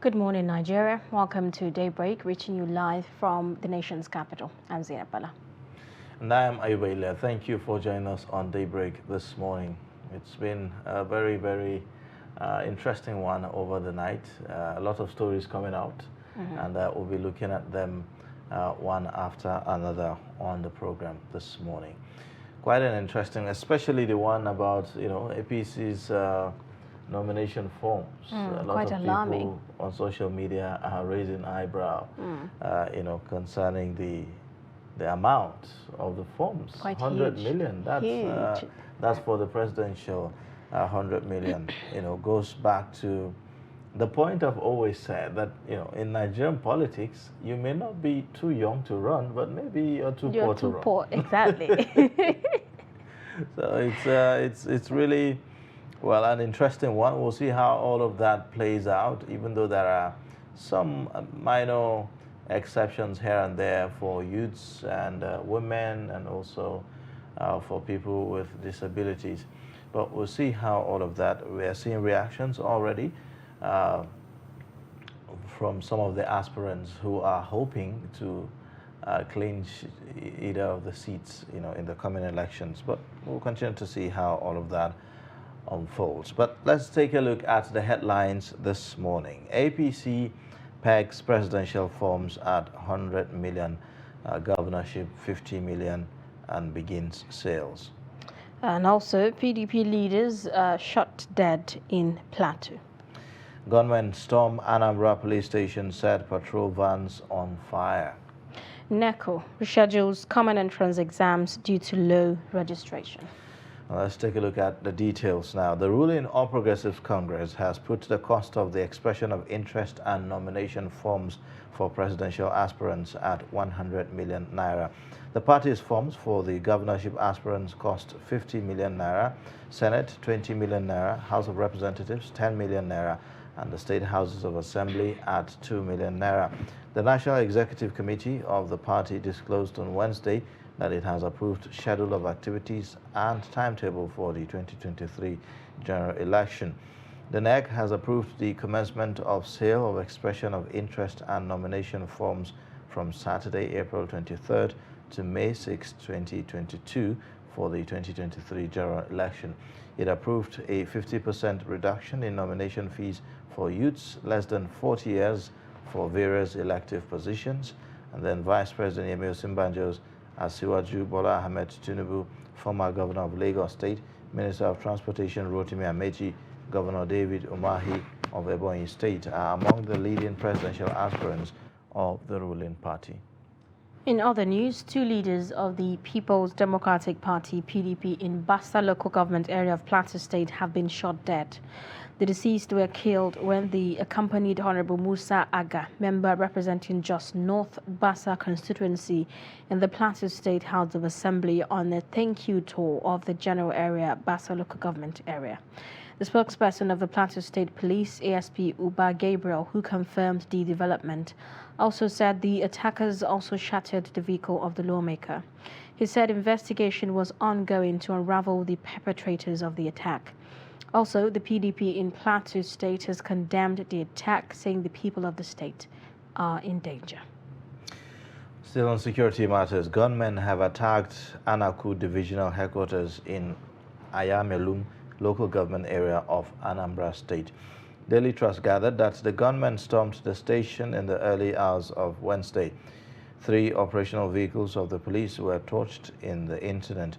Good morning, Nigeria. Welcome to Daybreak, reaching you live from the nation's capital. I'm Zainab Bala. And I am Ayuba. Thank you for joining us on Daybreak this morning. It's been a very interesting one over the night. A lot of stories coming out, and we'll be looking at them one after another on the program this morning. Quite an interesting, especially the one about APC's nomination forms. A lot of people on social media are raising eyebrow, concerning the amount of the forms. Quite 100 huge. million. That's for the presidential 100 million. Goes back to the point I've always said that in Nigerian politics, you may not be too young to run, but maybe you're too poor to run. Poor, exactly. So it's really, well, an interesting one. We'll see how all of that plays out, even though there are some minor exceptions here and there for youths and women, and also for people with disabilities. But we'll see how all of that. We are seeing reactions already from some of the aspirants who are hoping to clinch either of the seats, in the coming elections. But we'll continue to see how all of that unfolds. But let's take a look at the headlines this morning. APC pegs presidential forms at 100 million, governorship 50 million, and begins sales. And also, PDP leaders shot dead in Plateau. Gunmen storm Anambra police station, set patrol vans on fire. Anaku reschedules common entrance exams due to low registration. Let's take a look at the details now. The ruling All Progressives Congress has put the cost of the expression of interest and nomination forms for presidential aspirants at 100 million naira. The party's forms for the governorship aspirants cost 50 million naira, Senate 20 million naira, House of Representatives 10 million naira, and the State Houses of Assembly at 2 million naira. The National Executive Committee of the party disclosed on Wednesday that it has approved schedule of activities and timetable for the 2023 general election. The NEC has approved the commencement of sale of expression of interest and nomination forms from Saturday, April 23rd to May 6, 2022 for the 2023 general election. It approved a 50% reduction in nomination fees for youths less than 40 years for various elective positions. And then Vice President Yemi Osinbajo's Asiwaju Bola Ahmed Tinubu, former governor of Lagos State, Minister of Transportation Rotimi Amechi, Governor David Umahi of Ebonyi State are among the leading presidential aspirants of the ruling party. In other news, two leaders of the People's Democratic Party, PDP, in Bassa local government area of Plateau State have been shot dead. The deceased were killed when they accompanied Honorable Musa Aga, member representing Jos North Bassa constituency in the Plateau State House of Assembly, on a thank you tour of the general area, Bassa local government area. The spokesperson of the Plateau State Police, ASP Uba Gabriel, who confirmed the development, also said the attackers also shattered the vehicle of the lawmaker. He said investigation was ongoing to unravel the perpetrators of the attack. Also, the PDP in Plateau State has condemned the attack, saying the people of the state are in danger. Still on security matters, gunmen have attacked Anaku Divisional headquarters in Ayamelum local government area of Anambra State. Daily Trust gathered that the gunmen stormed the station in the early hours of Wednesday. 3 operational vehicles of the police were torched in the incident.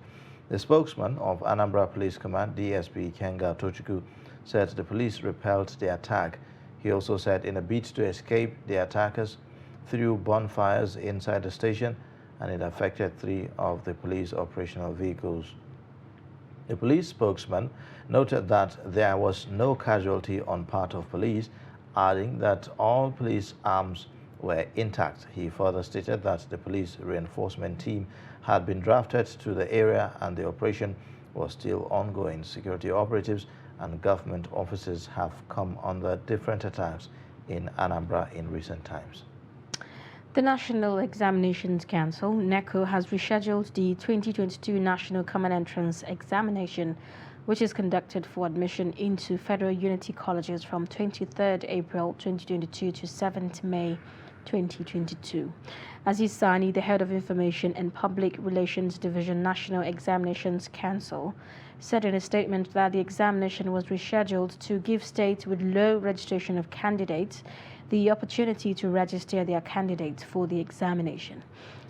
The spokesman of Anambra Police Command, DSP Kenga Tochukwu, said the police repelled the attack. He also said in a bid to escape, the attackers threw bonfires inside the station, and it affected 3 of the police operational vehicles. The police spokesman noted that there was no casualty on part of police, adding that all police arms were intact. He further stated that the police reinforcement team had been drafted to the area and the operation was still ongoing. Security operatives and government officers have come under different attacks in Anambra in recent times. The National Examinations Council, NECO, has rescheduled the 2022 National Common Entrance Examination which is conducted for admission into Federal Unity Colleges from 23rd April 2022 to 7th May 2022. Aziz Sani, the head of Information and Public Relations Division National Examinations Council, said in a statement that the examination was rescheduled to give states with low registration of candidates the opportunity to register their candidates for the examination.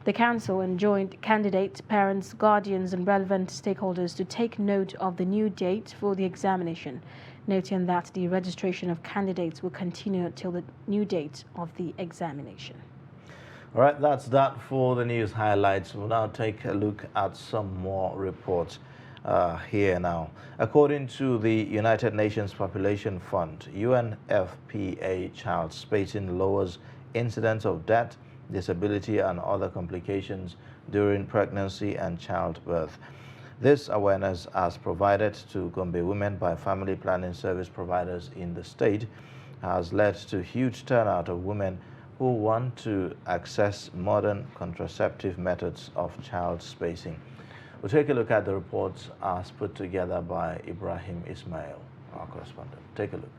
The council enjoined candidates, parents, guardians, and relevant stakeholders to take note of the new date for the examination, noting that the registration of candidates will continue until the new date of the examination. All right, that's that for the news highlights. We'll now take a look at some more reports here now. According to the United Nations Population Fund, UNFPA child spacing lowers incidence of death, disability, and other complications during pregnancy and childbirth. This awareness has provided to Gombe women by family planning service providers in the state has led to huge turnout of women who want to access modern contraceptive methods of child spacing. We'll take a look at the reports as put together by Ibrahim Ismail, our correspondent. Take a look.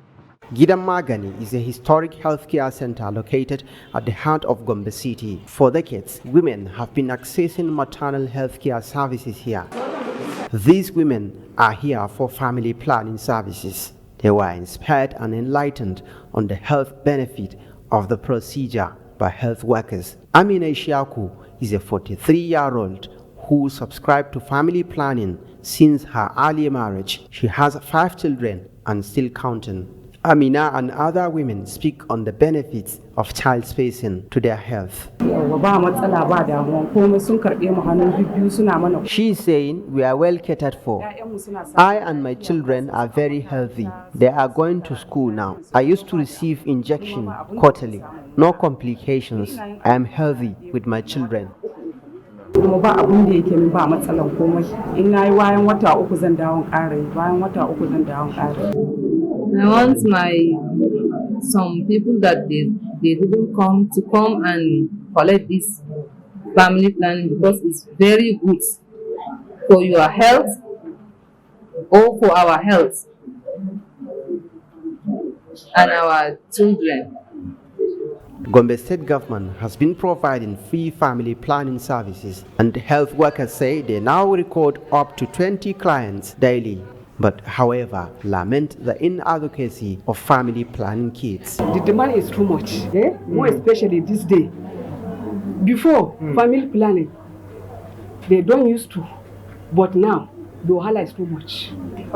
Gidan Magani is a historic healthcare center located at the heart of Gombe City. For decades, women have been accessing maternal healthcare services here. These women are here for family planning services. They were inspired and enlightened on the health benefit of the procedure by health workers. Amina Ishaku is a 43-year-old who subscribed to family planning since her early marriage. She has 5 children and still counting. Amina and other women speak on the benefits of child spacing to their health. She is saying we are well catered for. I and my children are very healthy. They are going to school now. I used to receive injection quarterly. No complications. I am healthy with my children. I want some people that they didn't come and collect this family planning because it's very good for your health or for our health and our children. Gombe State government has been providing free family planning services, and health workers say they now record up to 20 clients daily. But however, lament the inadvocacy of family planning kits. The demand is too much, more especially this day. Before, family planning, they don't used to, but now, the wahala is too much.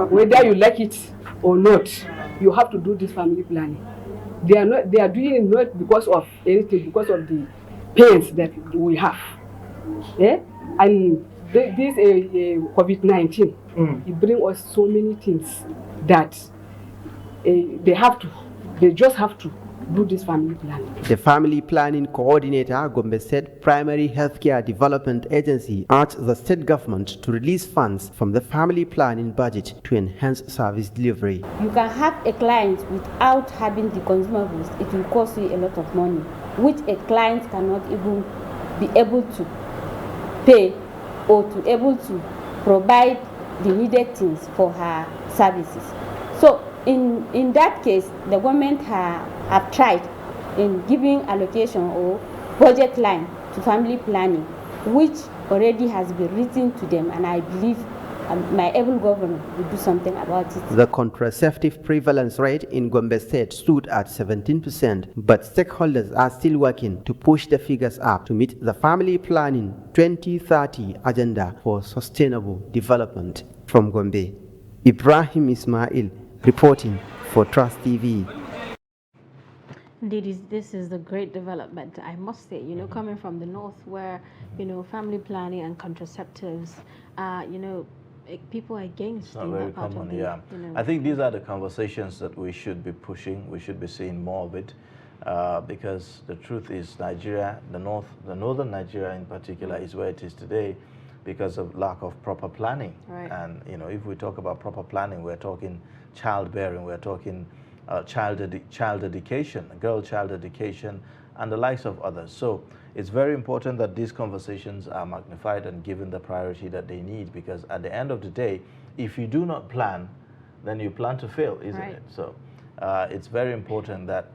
Whether you like it or not, you have to do this family planning. They are doing it not because of anything, because of the pains that we have. And this COVID-19, it brings us so many things that they just have to do this family planning. The family planning coordinator, Gombe State Primary Healthcare Development Agency, urged the state government to release funds from the family planning budget to enhance service delivery. You can have a client without having the consumables. It will cost you a lot of money, which a client cannot even be able to pay or to able to provide the needed things for her services. So in that case, the government have tried in giving allocation or budget line to family planning, which already has been written to them, and I believe my able government will do something about it. The contraceptive prevalence rate in Gombe State stood at 17%, but stakeholders are still working to push the figures up to meet the family planning 2030 agenda for sustainable development. From Gombe, Ibrahim Ismail reporting for Trust TV. Indeed, this is the great development, I must say, coming from the north where, family planning and contraceptives are, people are against. It's not very common, yeah. I think these are the conversations that we should be pushing. We should be seeing more of it because the truth is Nigeria, the northern Nigeria in particular, is where it is today because of lack of proper planning. Right. And, if we talk about proper planning, we're talking childbearing, we're talking child education, girl child education, and the likes of others. So it's very important that these conversations are magnified and given the priority that they need, because at the end of the day, if you do not plan, then you plan to fail, isn't Right. it? So it's very important that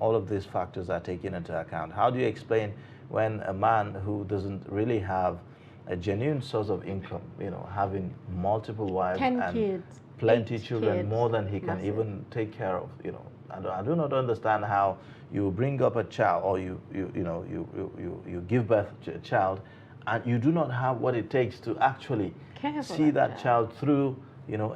all of these factors are taken into account. How do you explain when a man who doesn't really have a genuine source of income, having multiple wives 10 and kids, plenty 8 children, kids, more than he can massive. even take care of, I do not understand how you bring up a child, or you give birth to a child, and you do not have what it takes to actually Care for see that that child through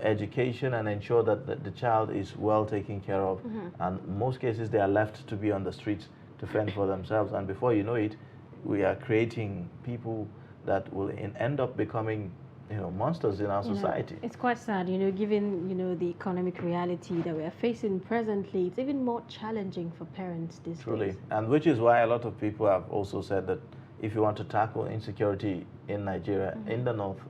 education and ensure that the child is well taken care of. And in most cases they are left to be on the streets to fend for themselves, and before you know it, we are creating people that will end up becoming monsters in our society. It's quite sad, given, the economic reality that we are facing presently. It's even more challenging for parents these Truly. days. And which is why a lot of people have also said that if you want to tackle insecurity in Nigeria, in the north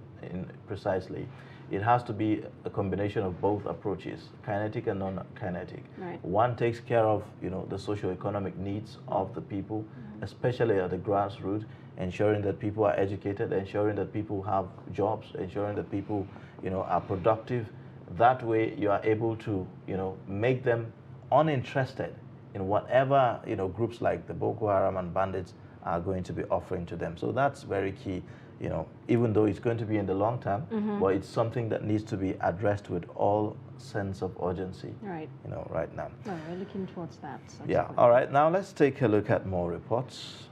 precisely, it has to be a combination of both approaches, kinetic and non-kinetic. Right. One takes care of the socio-economic needs of the people, especially at the grassroots, ensuring that people are educated, ensuring that people have jobs, ensuring that people are productive. That way you are able to make them uninterested in whatever groups like the Boko Haram and bandits are going to be offering to them. So that's very key, even though it's going to be in the long term, but it's something that needs to be addressed with all sense of urgency, Right. right now. Well, we're looking towards that. Yeah, all right, now let's take a look at more reports.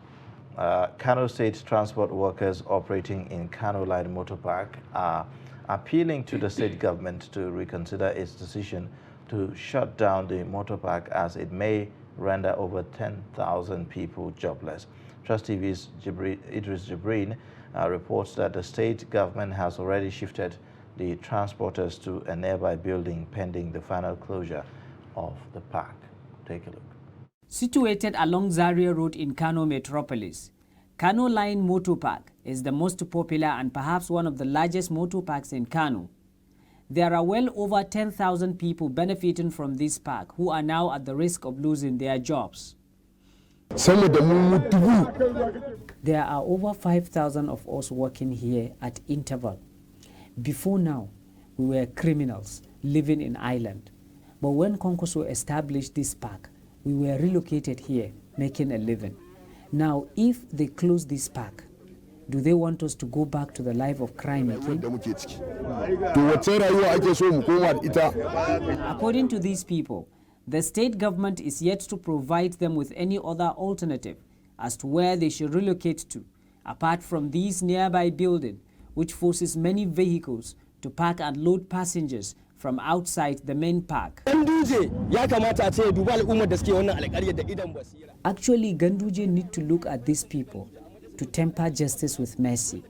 Kano State transport workers operating in Kano Line Motor Park are appealing to the state government to reconsider its decision to shut down the motor park, as it may render over 10,000 people jobless. Trust TV's Idris Jibrin reports that the state government has already shifted the transporters to a nearby building pending the final closure of the park. Take a look. Situated along Zaria Road in Kano Metropolis, Kano Line Motor Park is the most popular and perhaps one of the largest motor parks in Kano. There are well over 10,000 people benefiting from this park who are now at the risk of losing their jobs. There are over 5,000 of us working here at interval. Before now, we were criminals living in island. But when Konkoso established this park, we were relocated here, making a living. Now, if they close this park, do they want us to go back to the life of crime again? According to these people, the state government is yet to provide them with any other alternative as to where they should relocate to, apart from these nearby buildings, which forces many vehicles to park and load passengers from outside the main park. Actually, Ganduje need to look at these people to temper justice with mercy,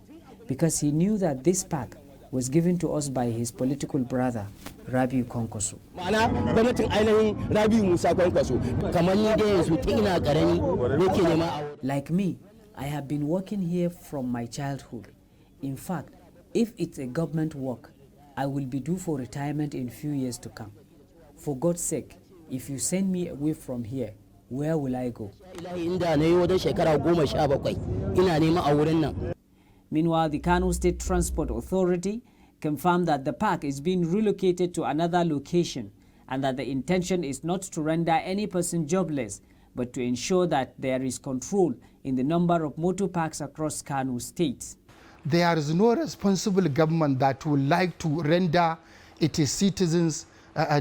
because he knew that this park was given to us by his political brother, Rabiu Konkoso. Like me, I have been working here from my childhood. In fact, if it's a government work, I will be due for retirement in few years to come. For God's sake, if you send me away from here, where will I go? Meanwhile, the Kano State Transport Authority confirmed that the park is being relocated to another location and that the intention is not to render any person jobless, but to ensure that there is control in the number of motor parks across Kano State. There is no responsible government that would like to render its citizens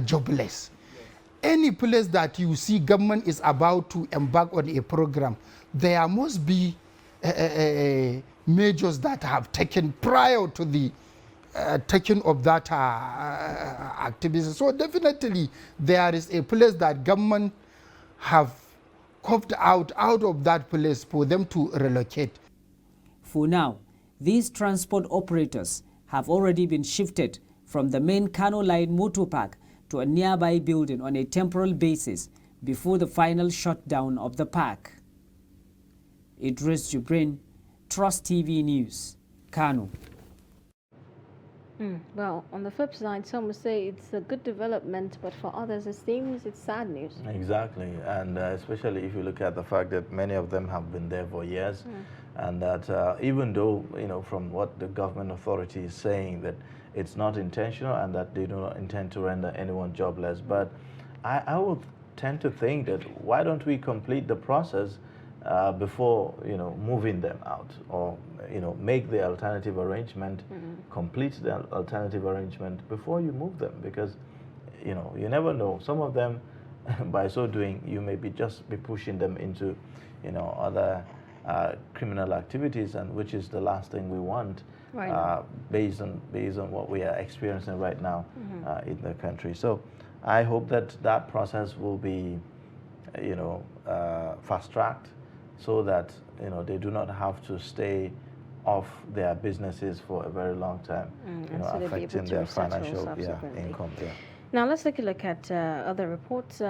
jobless. Any place that you see government is about to embark on a program, there must be measures that have taken prior to the taking of that activity. So definitely there is a place that government have carved out of that place for them to relocate. For now, these transport operators have already been shifted from the main Kano Line motor park to a nearby building on a temporal basis before the final shutdown of the park. Idris Jibrin, Trust TV News, Kano. Well, on the flip side, some would say it's a good development, but for others it seems it's sad news. Exactly, and especially if you look at the fact that many of them have been there for years, and that even though, from what the government authority is saying, that it's not intentional and that they do not intend to render anyone jobless. But I would tend to think that why don't we complete the process before moving them out, or make the alternative arrangement, complete the alternative arrangement before you move them, because you never know. Some of them, by so doing, you may just be pushing them into other criminal activities, and which is the last thing we want, based on what we are experiencing right now in the country. So I hope that process will be fast-tracked, so that they do not have to stay off their businesses for a very long time, so affecting their financial income. Now let's take a look at other reports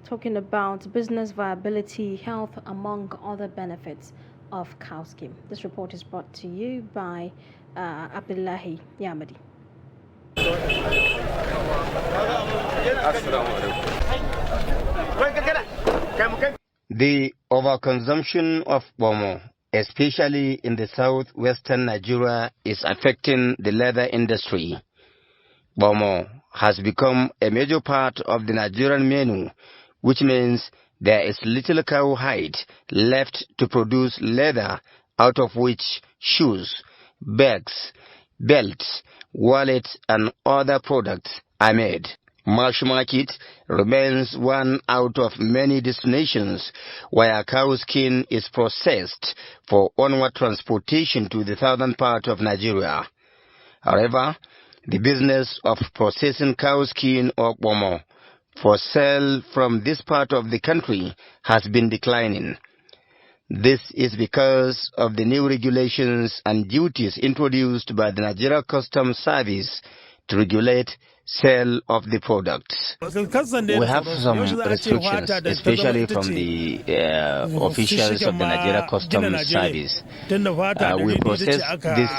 talking about business viability, health, among other benefits of cow scheme. This report is brought to you by Abdullahi Yamadi. The overconsumption of Bomo, especially in the southwestern Nigeria, is affecting the leather industry. Bomo has become a major part of the Nigerian menu, which means there is little cow hide left to produce leather, out of which shoes, bags, belts, wallets, and other products are made. Marsh Market remains one out of many destinations where cow skin is processed for onward transportation to the southern part of Nigeria. However, the business of processing cow skin or Bomo for sale from this part of the country has been declining. This is because of the new regulations and duties introduced by the Nigeria Customs Service to regulate sale of the products. We have some restrictions, especially from the officials of the Nigeria Customs Service. We process this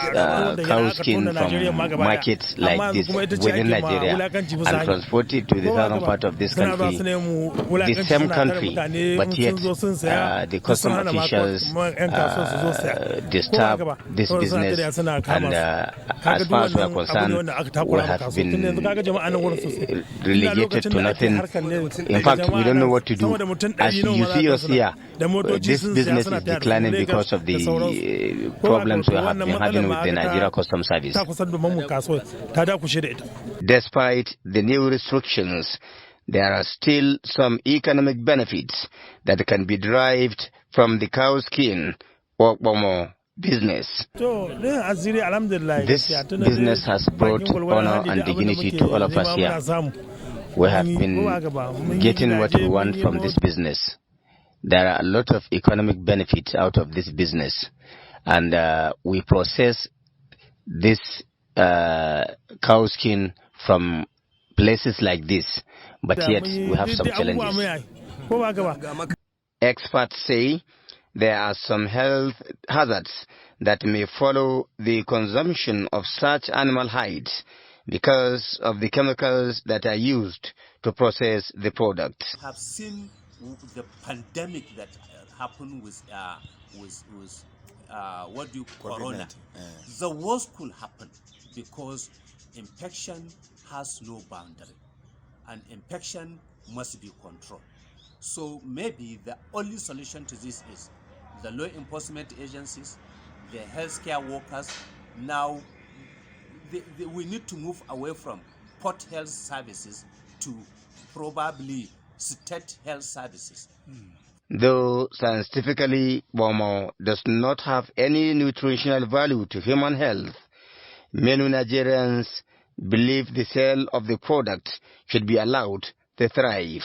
cow skin from markets like this within Nigeria and transport it to the southern part of this country, the same country, but yet the custom officials disturb this business, and as far as we are concerned, we have been relegated to nothing. In fact, we don't know what to do. As you see us here, this business is declining because of the problems we have been having with the Nigeria Customs Service. Despite the new restrictions, there are still some economic benefits that can be derived from the cow skin or Bomo business. This business has brought honor and dignity to all of us here. We have been getting what we want from this business. There are a lot of economic benefits out of this business, and we process this cow skin from places like this, but yet we have some challenges. Experts say there are some health hazards that may follow the consumption of such animal hides because of the chemicals that are used to process the products. I have seen the pandemic that happened with what do you corona. The worst could happen because infection has no boundary, and infection must be controlled. So maybe the only solution to this is the law enforcement agencies, the healthcare workers. Now, we need to move away from port health services to probably state health services. Though scientifically Bomo does not have any nutritional value to human health, many Nigerians believe the sale of the product should be allowed to thrive.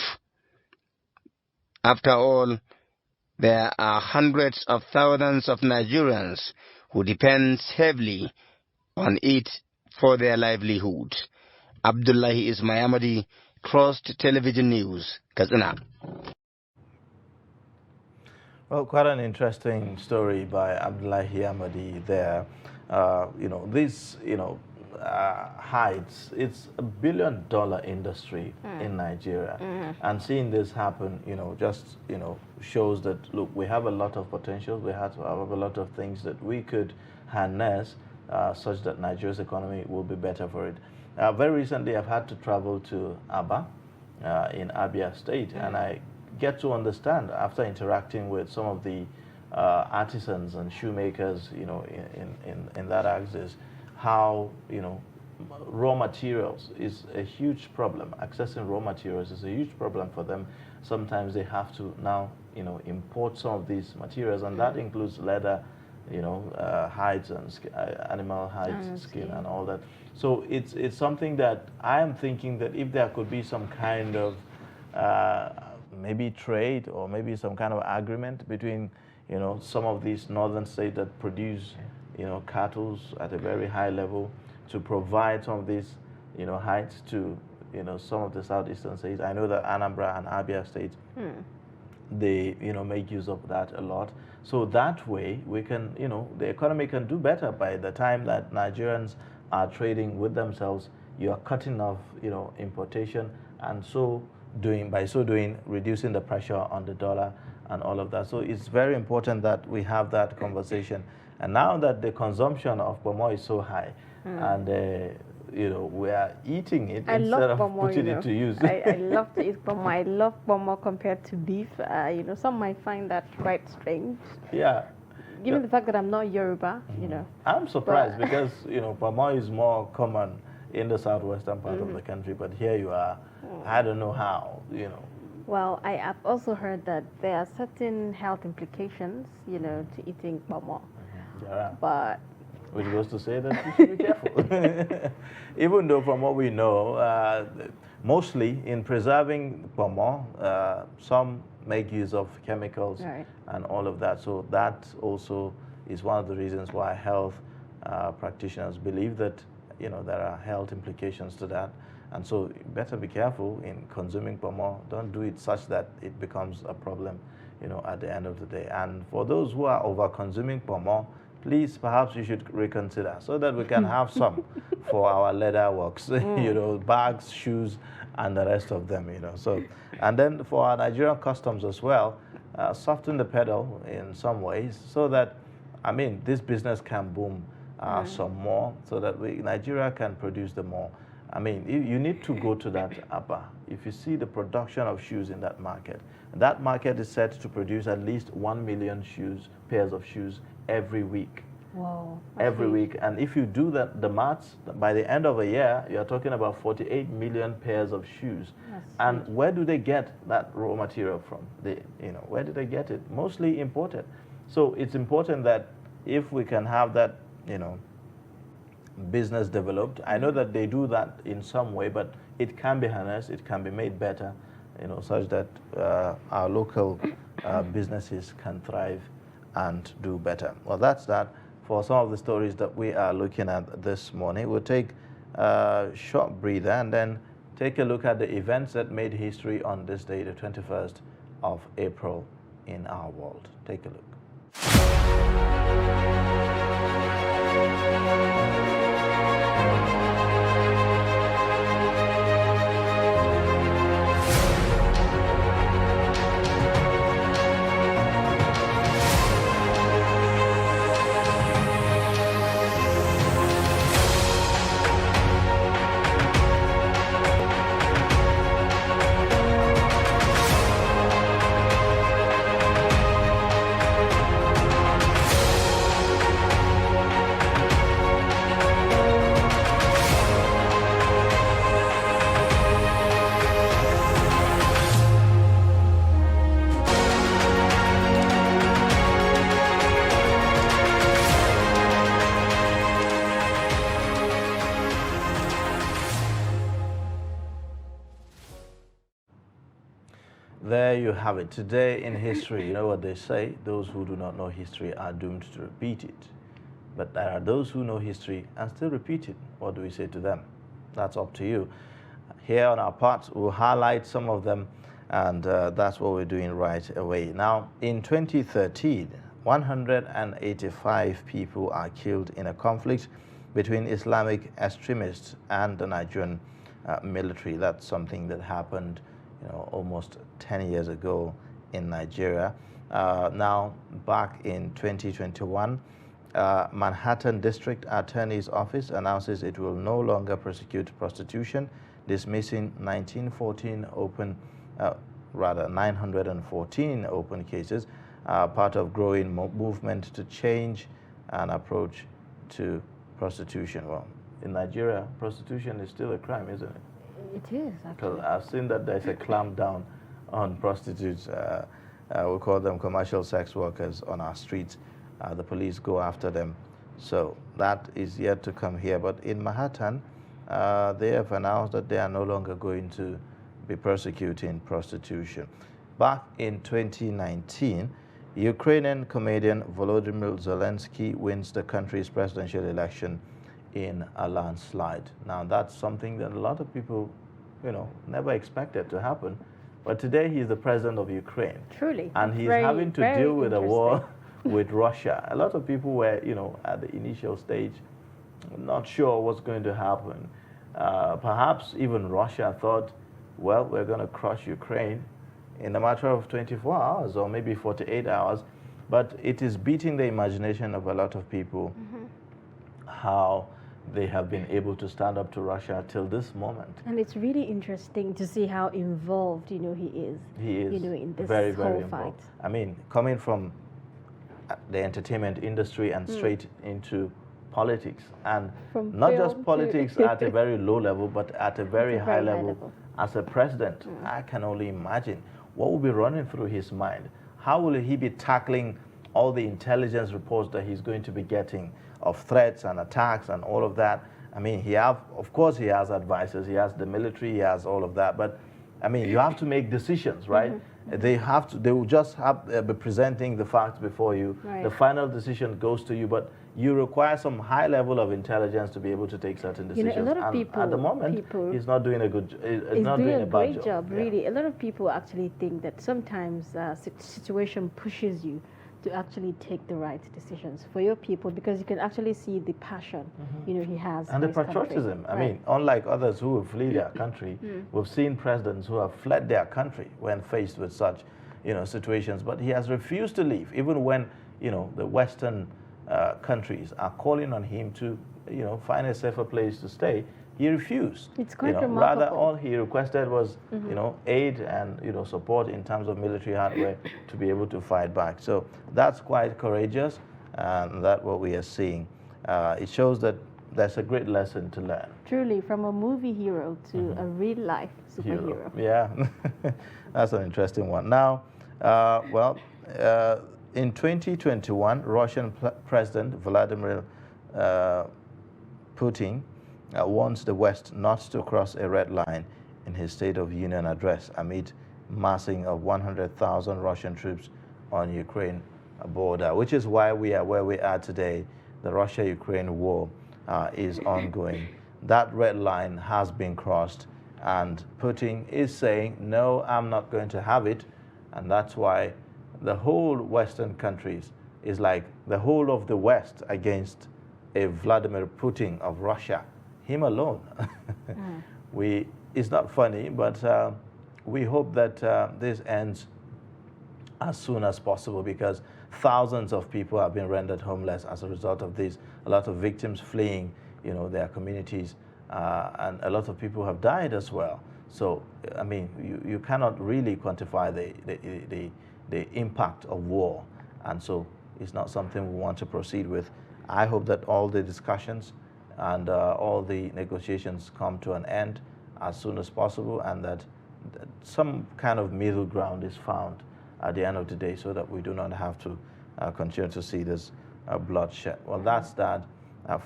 After all, there are hundreds of thousands of Nigerians who depend heavily on it for their livelihood. Abdullahi Ismayamadi, Trust Television News, Katsina. Well, quite an interesting story by Abdullahi Amadi there. Hides, it's $1 billion industry in Nigeria. And seeing this happen, shows that, look, we have a lot of potential. We have a lot of things that we could harness such that Nigeria's economy will be better for it. Very recently, I've had to travel to Aba in Abia State, and I get to understand after interacting with some of the artisans and shoemakers, in that axis, how, raw materials is a huge problem. Accessing raw materials is a huge problem for them. Sometimes they have to now, import some of these materials, and that includes leather, hides and animal hides, skin, and all that. So it's something that I am thinking that if there could be some kind of maybe trade or maybe some kind of agreement between, some of these northern states that produce, cattle at a very high level, to provide some of these, hides to, some of the southeastern states. I know that Anambra and Abia states, they, make use of that a lot. So that way we can, the economy can do better. By the time that Nigerians are trading with themselves, you are cutting off, importation, and by so doing, reducing the pressure on the dollar and all of that. So it's very important that we have that conversation. And now that the consumption of pomo is so high, and we are eating it instead of putting it to use. I love to eat pomo. I love pomo compared to beef. Some might find that quite strange. Yeah. Given the fact that I'm not Yoruba, I'm surprised because, pomo is more common in the southwestern part of the country, but here you are. I don't know how, Well, I have also heard that there are certain health implications, to eating pomo. But which goes to say that you should be careful. Even though from what we know, mostly in preserving pomo, some make use of chemicals and all of that. So that also is one of the reasons why health practitioners believe that, there are health implications to that. And so you better be careful in consuming pomo. Don't do it such that it becomes a problem, at the end of the day. And for those who are over-consuming pomo, please, perhaps you should reconsider so that we can have some for our leather works, bags, shoes, and the rest of them, So, and then for our Nigerian customs as well, soften the pedal in some ways so that, this business can boom some more so that Nigeria can produce the more. You need to go to that Aba. If you see the production of shoes in that market is set to produce at least 1 million pairs of shoes every week. Wow. Every week. And if you do that, the maths, by the end of a year, you're talking about 48 million pairs of shoes. And where do they get that raw material from? Where do they get it? Mostly imported. So it's important that if we can have that, business developed. I know that they do that in some way, but it can be harnessed, it can be made better, such that our local businesses can thrive and do better. Well, that's that for some of the stories that we are looking at this morning. We'll take a short breather and then take a look at the events that made history on this day, the 21st of April in our world. Take a look. There you have it. Today in history, you know what they say, those who do not know history are doomed to repeat it. But there are those who know history and still repeat it. What do we say to them? That's up to you. Here on our part, we'll highlight some of them, and that's what we're doing right away. Now, in 2013, 185 people are killed in a conflict between Islamic extremists and the Nigerian military. That's something that happened almost 10 years ago in Nigeria. Now, back in 2021, Manhattan District Attorney's Office announces it will no longer prosecute prostitution, dismissing 914 open cases, part of growing movement to change an approach to prostitution. Well, in Nigeria, prostitution is still a crime, isn't it? It is, Because actually. I've seen that there's a clampdown on prostitutes. We call them commercial sex workers on our streets. The police go after them. So that is yet to come here. But in Manhattan, they have announced that they are no longer going to be persecuting prostitution. Back in 2019, Ukrainian comedian Vladimir Zelinski wins the country's presidential election in a landslide. Now, that's something that a lot of people, never expected to happen. But today, he's the president of Ukraine. Truly. And he's Very, having to very deal with a war interesting. with Russia. A lot of people were, at the initial stage, not sure what's going to happen. Perhaps even Russia thought, well, we're going to crush Ukraine in a matter of 24 hours or maybe 48 hours. But it is beating the imagination of a lot of people how they have been able to stand up to Russia till this moment. And it's really interesting to see how involved, he is. He is in this very, whole very fight. involved. I mean, coming from the entertainment industry and straight into politics, and From not film just to- politics at a very low level, but at a very high level. As a president, I can only imagine what will be running through his mind. How will he be tackling all the intelligence reports that he's going to be getting of threats and attacks and all of that? I mean, of course he has advisors, he has the military, he has all of that, but I mean, you have to make decisions, right? They will just be presenting the facts before you. Right. The final decision goes to you, but you require some high level of intelligence to be able to take certain decisions. a lot of And people, at the moment, he's not doing a good, he's not doing doing a bad great job, Yeah. really. A lot of people actually think that sometimes situation pushes you to actually take the right decisions for your people, because you can actually see the passion, he has. And for the his country. patriotism. I Right. mean, unlike others who will flee their country, we've seen presidents who have fled their country when faced with such, situations. But he has refused to leave, even when, the Western countries are calling on him to, find a safer place to stay. He refused. It's quite Rather, remarkable. all he requested was, aid and support in terms of military hardware to be able to fight back. So that's quite courageous, and that's what we are seeing. It shows that there's a great lesson to learn. Truly, from a movie hero to a real life superhero. Yeah, that's an interesting one. Now, in 2021, Russian President Vladimir Putin warns the West not to cross a red line in his State of Union address amid massing of 100,000 Russian troops on Ukraine border, which is why we are where we are today. The Russia-Ukraine war is ongoing. That red line has been crossed, and Putin is saying, no, I'm not going to have it. And that's why the whole Western countries is like the whole of the West against a Vladimir Putin of Russia. Him alone. It's not funny, but we hope that this ends as soon as possible, because thousands of people have been rendered homeless as a result of this. A lot of victims fleeing, their communities, and a lot of people have died as well. So, I mean, you cannot really quantify the impact of war, and so it's not something we want to proceed with. I hope that all the discussions and all the negotiations come to an end as soon as possible, and that some kind of middle ground is found at the end of the day, so that we do not have to continue to see this bloodshed. Well, that's that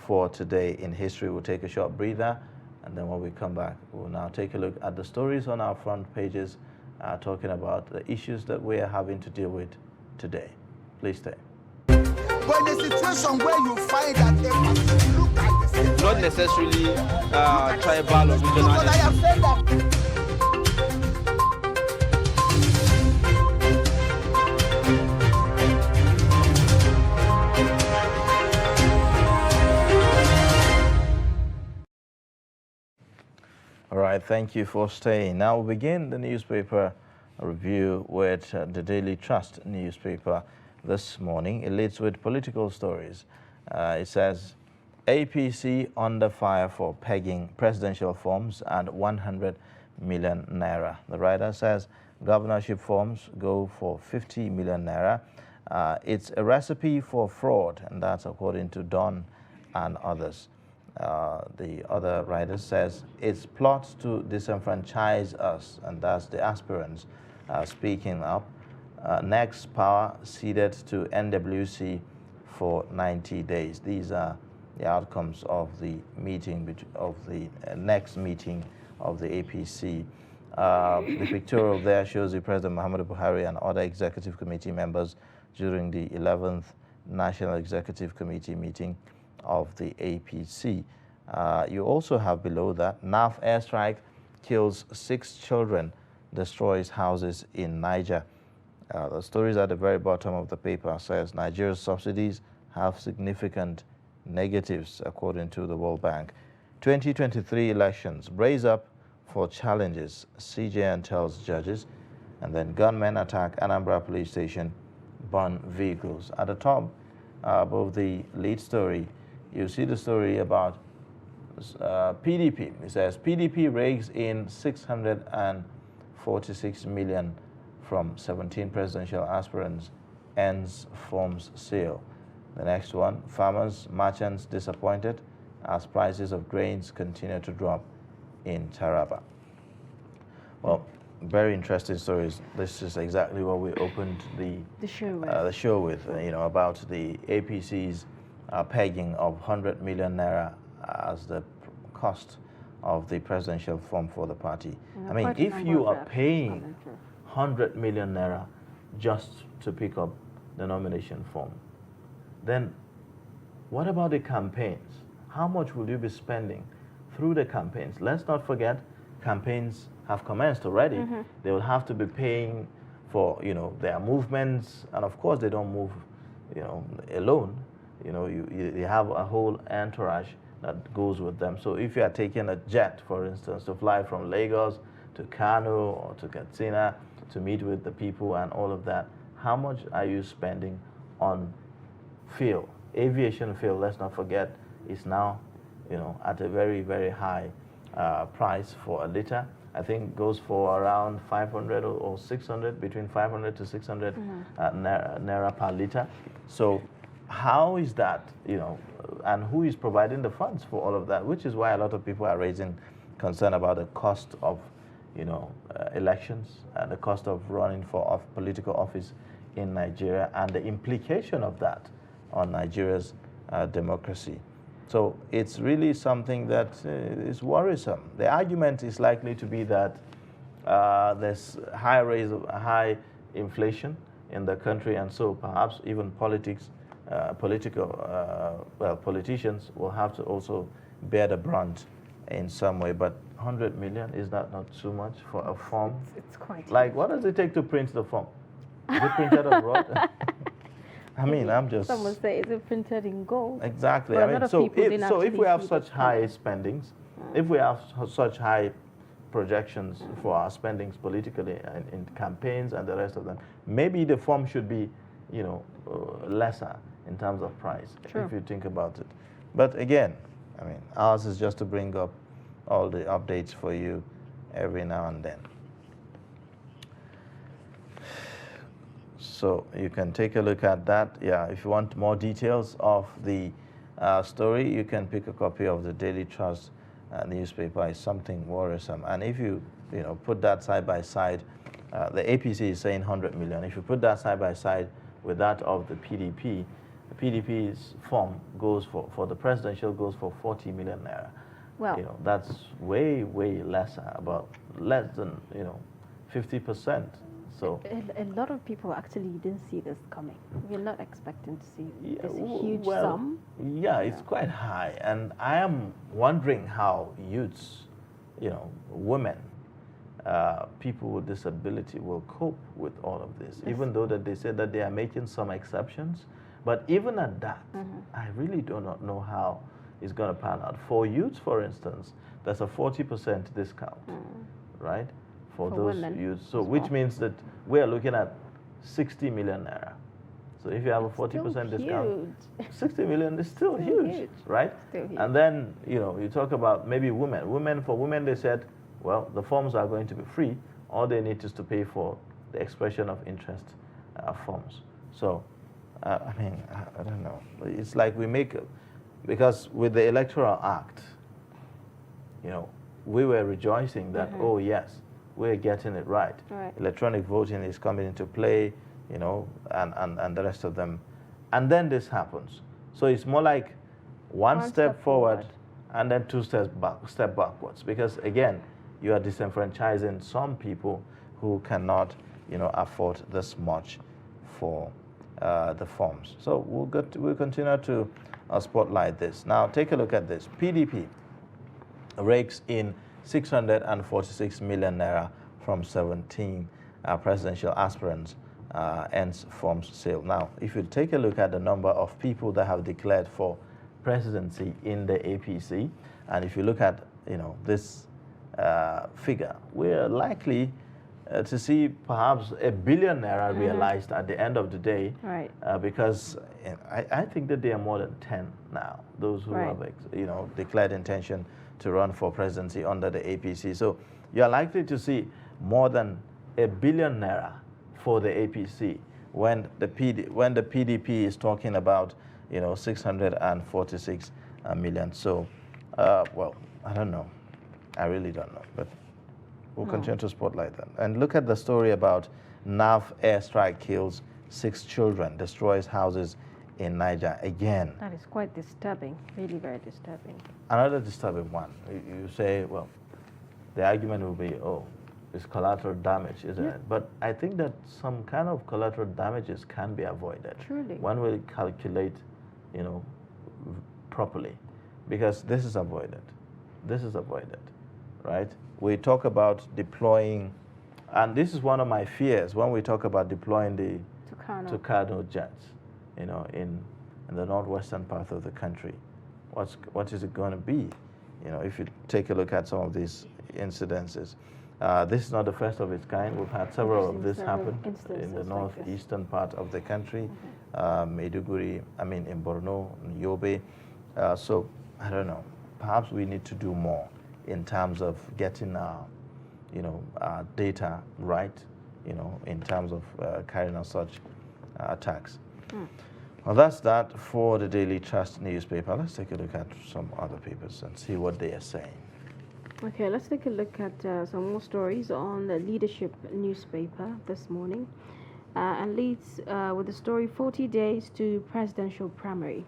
for today in history. We'll take a short breather, and then when we come back, we'll now take a look at the stories on our front pages, talking about the issues that we are having to deal with today. Please stay. But in a situation where you find that they must look at the same, not necessarily tribal or regional. because I have said that. All right, thank you for staying. Now we begin the newspaper review with the Daily Trust newspaper this morning. It leads with political stories. It says, APC under fire for pegging presidential forms and 100 million naira. The writer says governorship forms go for 50 million naira. It's a recipe for fraud, and that's according to Don and others. The other writer says it's plots to disenfranchise us, and that's the aspirants speaking up. Next power ceded to NWC for 90 days. These are the outcomes of the meeting, of the next meeting of the APC. The pictorial there shows the President Muhammadu Buhari and other executive committee members during the 11th National Executive Committee meeting of the APC. You also have below that, NAF airstrike kills 6 children, destroys houses in Niger. The stories at the very bottom of the paper says Nigeria's subsidies have significant negatives according to the World Bank. 2023 elections, brace up for challenges, CJN tells judges. And then gunmen attack Anambra police station, burn vehicles. At the top, above the lead story, you see the story about PDP. It says PDP rakes in 646 million from 17 presidential aspirants, ends forms sale. The next one, farmers, merchants disappointed as prices of grains continue to drop in Taraba. Well, very interesting stories. This is exactly what we opened the show with, you know, about the APC's pegging of 100 million naira as the cost of the presidential form for the party. I mean, if you are paying 100 million naira just to pick up the nomination form, then what about the campaigns? How much will you be spending through the campaigns? Let's not forget, campaigns have commenced already. They will have to be paying for, you know, their movements, and of course they don't move, you know, alone. You know, you have a whole entourage that goes with them. So if you are taking a jet, for instance, to fly from Lagos to Kano or to Katsina to meet with the people and all of that, how much are you spending on fuel? Aviation fuel, let's not forget, is now, you know, at a very, very high price for a liter. I think goes for around 500 or 600, between 500 to 600 naira per liter. So how is that, you know, and who is providing the funds for all of that? Which is why a lot of people are raising concern about the cost of, you know, elections and the cost of running for political office in Nigeria and the implication of that on Nigeria's democracy. So it's really something that is worrisome. The argument is likely to be that there's high inflation in the country, and so perhaps even politicians will have to also bear the brunt in some way. But 100 million, is that not too much for a form? It's quite like, what does it take to print the form? Is it printed abroad? I mean, I'm just... Someone say, is it printed in gold? Exactly. But I mean, so if we have such high spendings, if we have such high projections for our spendings politically and in campaigns and the rest of them, maybe the form should be, you know, lesser in terms of price, if you think about it. But again, I mean, ours is just to bring up all the updates for you every now and then. So you can take a look at that. Yeah, if you want more details of the story, you can pick a copy of the Daily Trust newspaper. It's something worrisome. And if you put that side by side, the APC is saying 100 million. If you put that side by side with that of the PDP, the PDP's form goes for the presidential goes for 40 million naira. Well, you know, that's way lesser, about less than 50%. So a lot of people actually didn't see this coming. We're not expecting to see this huge sum. Yeah, it's quite high, and I am wondering how youths, women, people with disability will cope with all of this. Yes. Even though that they said that they are making some exceptions, but even at that, I really do not know how it's going to pan out. For youths, for instance, there's a 40% discount, right? For those youths. So which means that we are looking at 60 million naira So if you have a 40% discount, 60 million is still huge, right? Still huge. And then, you know, you talk about maybe women. For women, they said, well, the forms are going to be free. All they need is to pay for the expression of interest forms. So, I mean, I don't know. It's like we make, because with the Electoral Act, you know, we were rejoicing that, oh yes, we're getting it right. Electronic voting is coming into play, you know, and the rest of them. And then this happens. So it's more like one step forward and then two steps backwards. Because again, you are disenfranchising some people who cannot, you know, afford this much for the forms. So we'll continue to spotlight this. Now take a look at this. PDP rakes in 646 million naira from 17 presidential aspirants ends forms sale. Now, if you take a look at the number of people that have declared for presidency in the APC, and if you look at, you know, this figure, we're likely to see perhaps $1 billion naira realized at the end of the day, because I think that there are more than 10 now, those who have, you know, declared intention to run for presidency under the APC. So you're likely to see more than $1 billion naira for the APC when the PDP is talking about, you know, 646 million. So, well, I don't know. I really don't know, but we'll continue to spotlight that. And look at the story about NAV airstrike kills 6 children, destroys houses in Niger again. That is quite disturbing, really very disturbing. Another disturbing one. You say, well, the argument will be, oh, it's collateral damage, isn't it? But I think that some kind of collateral damages can be avoided. Truly. One will calculate, you know, properly, because this is avoided. This is avoided, right? We talk about deploying, and this is one of my fears when we talk about deploying the Tucano jets, you know, in the northwestern part of the country. What is it going to be? You know, if you take a look at some of these incidences. This is not the first of its kind. We've had several of this happen in the northeastern part of the country, Maiduguri, I mean in Borno, in Yobe. So I don't know. Perhaps we need to do more in terms of getting our, you know, data right, you know, in terms of carrying out such attacks. Well, that's that for the Daily Trust newspaper. Let's take a look at some other papers and see what they are saying. Okay, let's take a look at some more stories on the Leadership newspaper this morning. And leads with the story 40 days to presidential primary.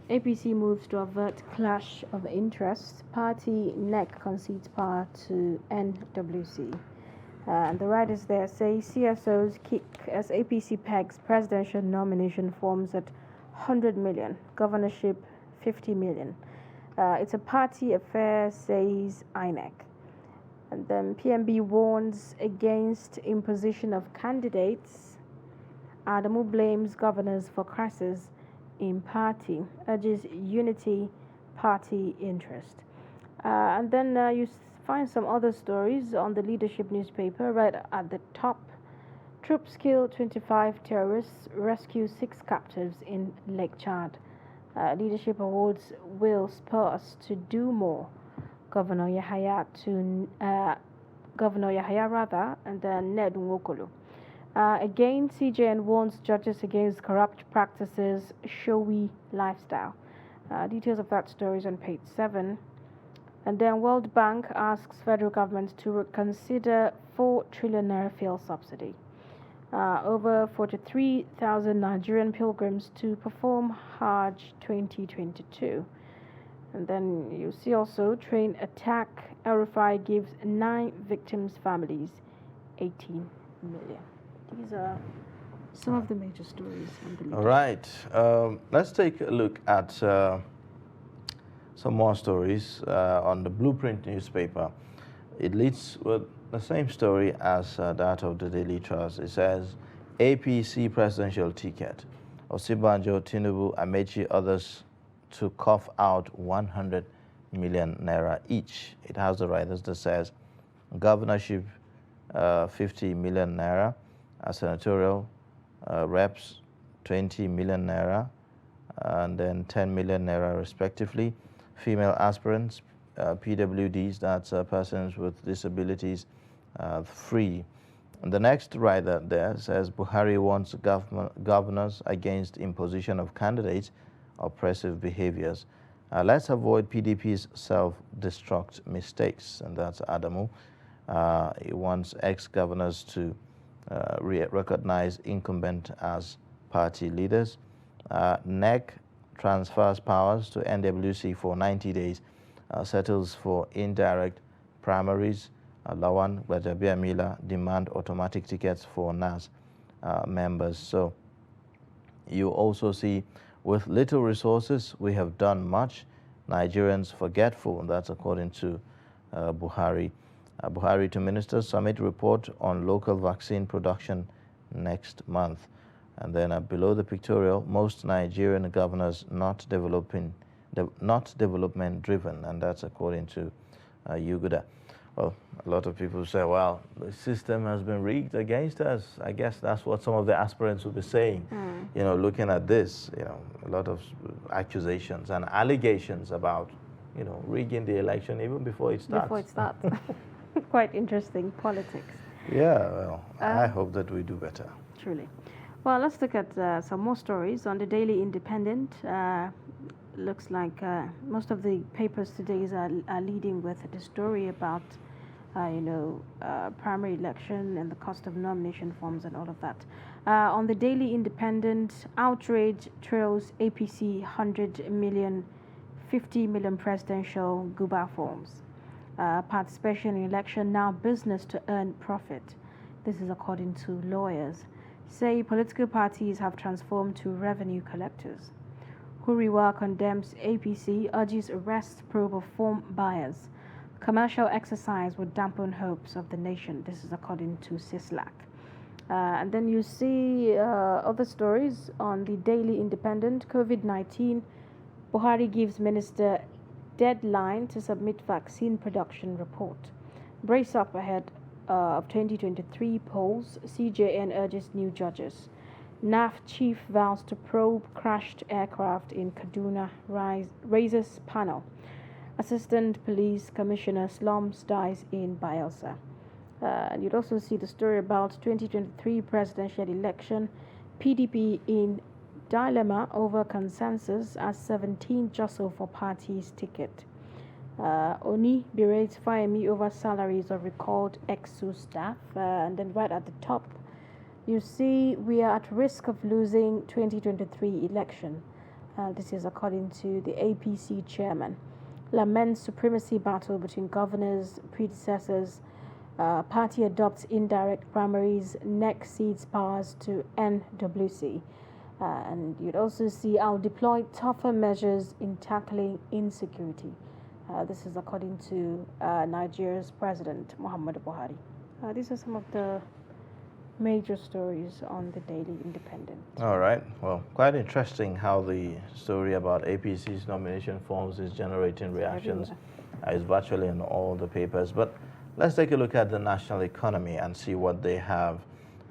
APC moves to avert clash of interests. Party NEC concedes power to NWC. And the writers there say CSOs kick as APC pegs presidential nomination forms at 100 million, governorship 50 million. It's a party affair, says INEC. And then PMB warns against imposition of candidates. Adamu blames governors for crisis in party, urges unity, party interest. And then you find some other stories on the Leadership newspaper right at the top. Troops kill 25 terrorists, rescue 6 captives in Lake Chad. Leadership awards will spur us to do more. Governor Yahaya and then Ned Nwokolo. Again, CJN warns judges against corrupt practices, showy lifestyle. Details of that story is on page 7. And then World Bank asks federal government to consider 4 trillion naira fuel subsidy. Over 43,000 Nigerian pilgrims to perform Hajj 2022. And then you see also train attack. El-Rufai gives 9 victims' families 18 million. These are some of the major stories on the Leadership. All right. Let's take a look at some more stories on the Blueprint newspaper. It leads with the same story as that of the Daily Trust. It says, APC presidential ticket. Osibanjo, Tinubu, Amechi, others to cough out 100 million naira each. It has the writers that says, governorship 50 million naira, senatorial reps 20 million naira and then 10 million naira respectively. Female aspirants, PWDs, that's persons with disabilities, free. And the next rider there says Buhari warns governors against imposition of candidates, oppressive behaviors. Let's avoid PDP's self-destruct mistakes, and that's Adamu. He wants ex-governors to recognize incumbent as party leaders. NEC transfers powers to NWC for 90 days, settles for indirect primaries. Lawan Gbajabiamila demand automatic tickets for NAS members. So you also see, with little resources, we have done much. Nigerians forgetful, and that's according to Buhari. Buhari to Ministers Summit report on local vaccine production next month. And then below the pictorial, most Nigerian governors not development driven, and that's according to Yuguda. Well, a lot of people say, well, the system has been rigged against us. I guess that's what some of the aspirants will be saying. You know, looking at this, you know, a lot of accusations and allegations about, you know, rigging the election even before it starts. Before it starts. Quite interesting politics. Yeah, well, I hope that we do better. Truly. Well, let's look at some more stories on the Daily Independent. Looks like most of the papers today are leading with the story about, primary election and the cost of nomination forms and all of that. On the Daily Independent, outrage trails APC 100 million, 50 million presidential Guba forms. Participation in election now business to earn profit. This is according to lawyers. Say political parties have transformed to revenue collectors. Huriwa condemns APC, urges arrest probe of form buyers. Commercial exercise would dampen hopes of the nation. This is according to CISLAC. And then you see other stories on the Daily Independent. COVID-19, Buhari gives minister deadline to submit vaccine production report. Brace up ahead of 2023 polls. CJN urges new judges. NAF chief vows to probe crashed aircraft in Kaduna, raises panel. Assistant Police Commissioner slums dies in Bayelsa. And you'd also see the story about 2023 presidential election. PDP in dilemma over consensus as 17 jostle for party's ticket. Oni berates Fayemi over salaries of recalled EXU staff. And then right at the top, you see we are at risk of losing 2023 election. This is according to the APC chairman. Laments supremacy battle between governors, predecessors. Party adopts indirect primaries. NEC cedes powers to NWC. And you'd also see I'll deploy tougher measures in tackling insecurity. This is according to Nigeria's President Muhammadu Buhari. These are some of the major stories on the Daily Independent. All right. Well, quite interesting how the story about APC's nomination forms is generating reactions. It's virtually in all the papers. But let's take a look at the national economy and see what they have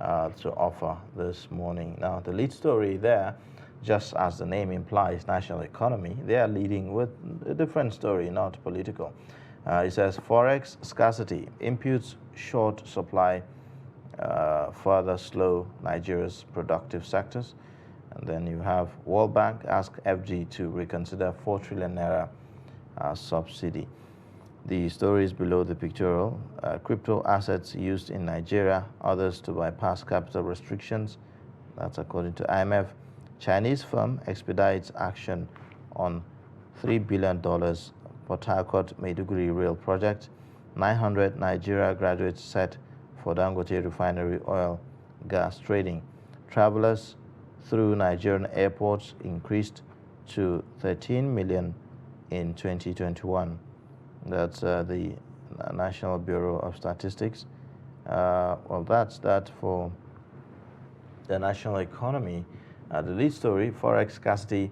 to offer this morning. Now, the lead story there, just as the name implies, national economy, they are leading with a different story, not political. It says forex scarcity imputes short supply, further slow Nigeria's productive sectors. And then you have World Bank ask FG to reconsider 4 trillion naira subsidy. The story is below the pictorial. Crypto assets used in Nigeria, others to bypass capital restrictions. That's according to IMF. Chinese firm expedites action on $3 billion Port Harcourt Maiduguri rail project. 900 Nigeria graduates set for Dangote refinery oil gas trading. Travelers through Nigerian airports increased to 13 million in 2021. That's the National Bureau of Statistics. Well, that's that for the national economy. The lead story, forex scarcity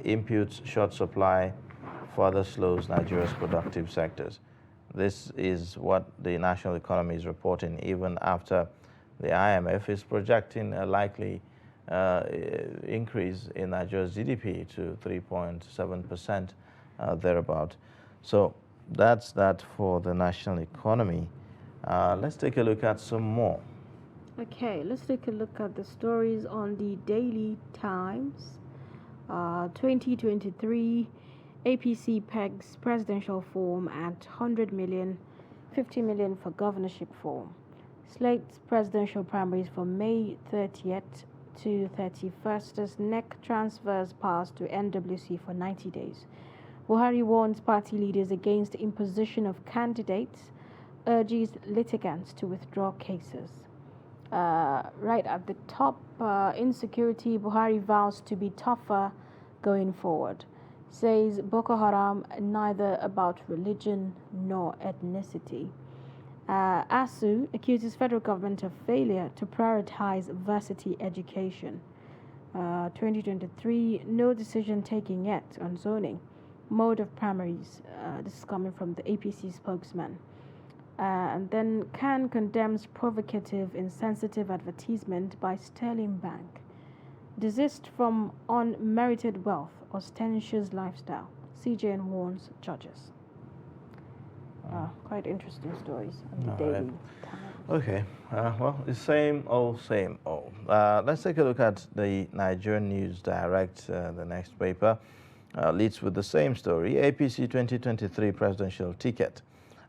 imputes short supply, further slows Nigeria's productive sectors. This is what the national economy is reporting, even after the IMF is projecting a likely increase in Nigeria's GDP to 3.7%, thereabout. So that's that for the national economy. Let's take a look at some more. Okay, let's take a look at the stories on the Daily Times. 2023, APC pegs presidential form at 100 million, 50 million for governorship form. Slates presidential primaries for May 30th to 31st as NEC transfers powers to NWC for 90 days. Buhari warns party leaders against imposition of candidates, urges litigants to withdraw cases. Right at the top, insecurity, Buhari vows to be tougher going forward. Says Boko Haram neither about religion nor ethnicity. ASU accuses federal government of failure to prioritize varsity education. 2023, no decision taken yet on zoning. Mode of primaries. This is coming from the APC spokesman. And then Khan condemns provocative, insensitive advertisement by Sterling Bank. Desist from unmerited wealth, ostentatious lifestyle. CJN warns judges. Quite interesting stories on the Daily Times. Okay, well, the same old, same old. Let's take a look at the Nigerian News Direct, the next paper. Leads with the same story. APC 2023 presidential ticket.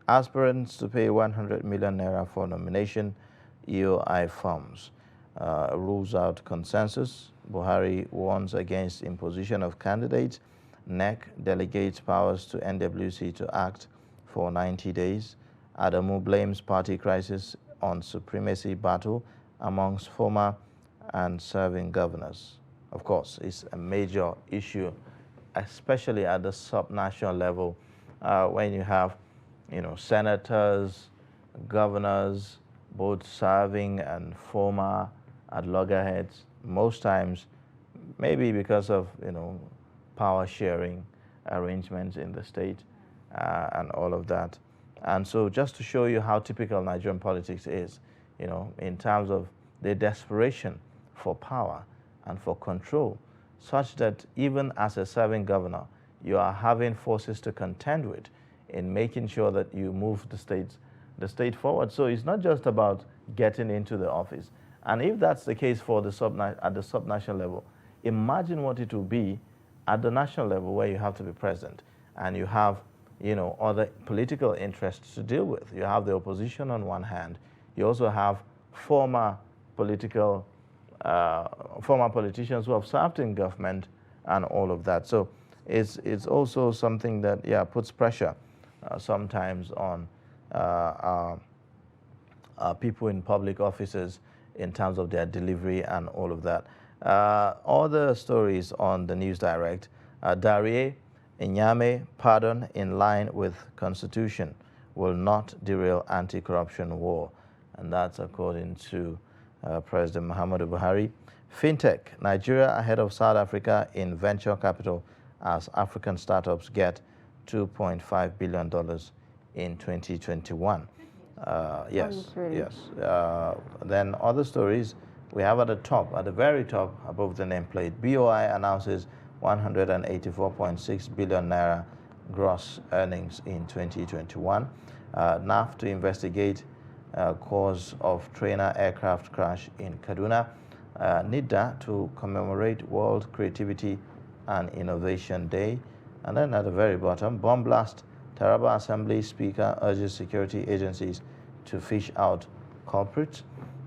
Aspirants to pay 100 million naira for nomination. EOI forms. Rules out consensus. Buhari warns against imposition of candidates. NEC delegates powers to NWC to act for 90 days. Adamu blames party crisis on supremacy battle amongst former and serving governors. Of course, it's a major issue, especially at the subnational level, when you have, senators, governors, both serving and former at loggerheads. Most times, maybe because of, power sharing arrangements in the state and all of that. And so just to show you how typical Nigerian politics is, in terms of the desperation for power and for control, such that even as a serving governor, you are having forces to contend with in making sure that you move the state forward. So it's not just about getting into the office. And if that's the case for the at the subnational level, imagine what it will be at the national level, where you have to be present and you have, other political interests to deal with. You have the opposition on one hand. You also have former politicians who have served in government and all of that. So it's also something that, puts pressure sometimes on people in public offices in terms of their delivery and all of that. Other stories on the News Direct. Darie Inyame pardon in line with Constitution will not derail anti-corruption war. And that's according to President Muhammadu Buhari. Fintech, Nigeria ahead of South Africa in venture capital as African startups get $2.5 billion in 2021. Yes. Then other stories we have at the very top, above the nameplate. BOI announces 184.6 billion naira gross earnings in 2021. NAF to investigate cause of trainer aircraft crash in Kaduna. NIDA to commemorate World Creativity and Innovation Day. And then at the very bottom, bomb blast. Taraba Assembly Speaker urges security agencies to fish out culprits.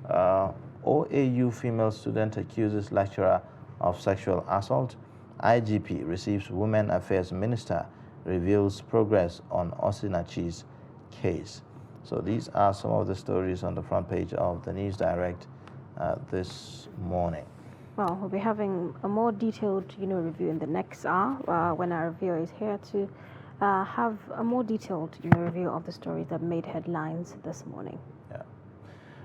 OAU female student accuses lecturer of sexual assault. IGP receives Women Affairs Minister, reveals progress on Osinachi's case. So these are some of the stories on the front page of the News Direct this morning. Well, we'll be having a more detailed, review in the next hour when our reviewer is here to have a more detailed, review of the stories that made headlines this morning. Yeah.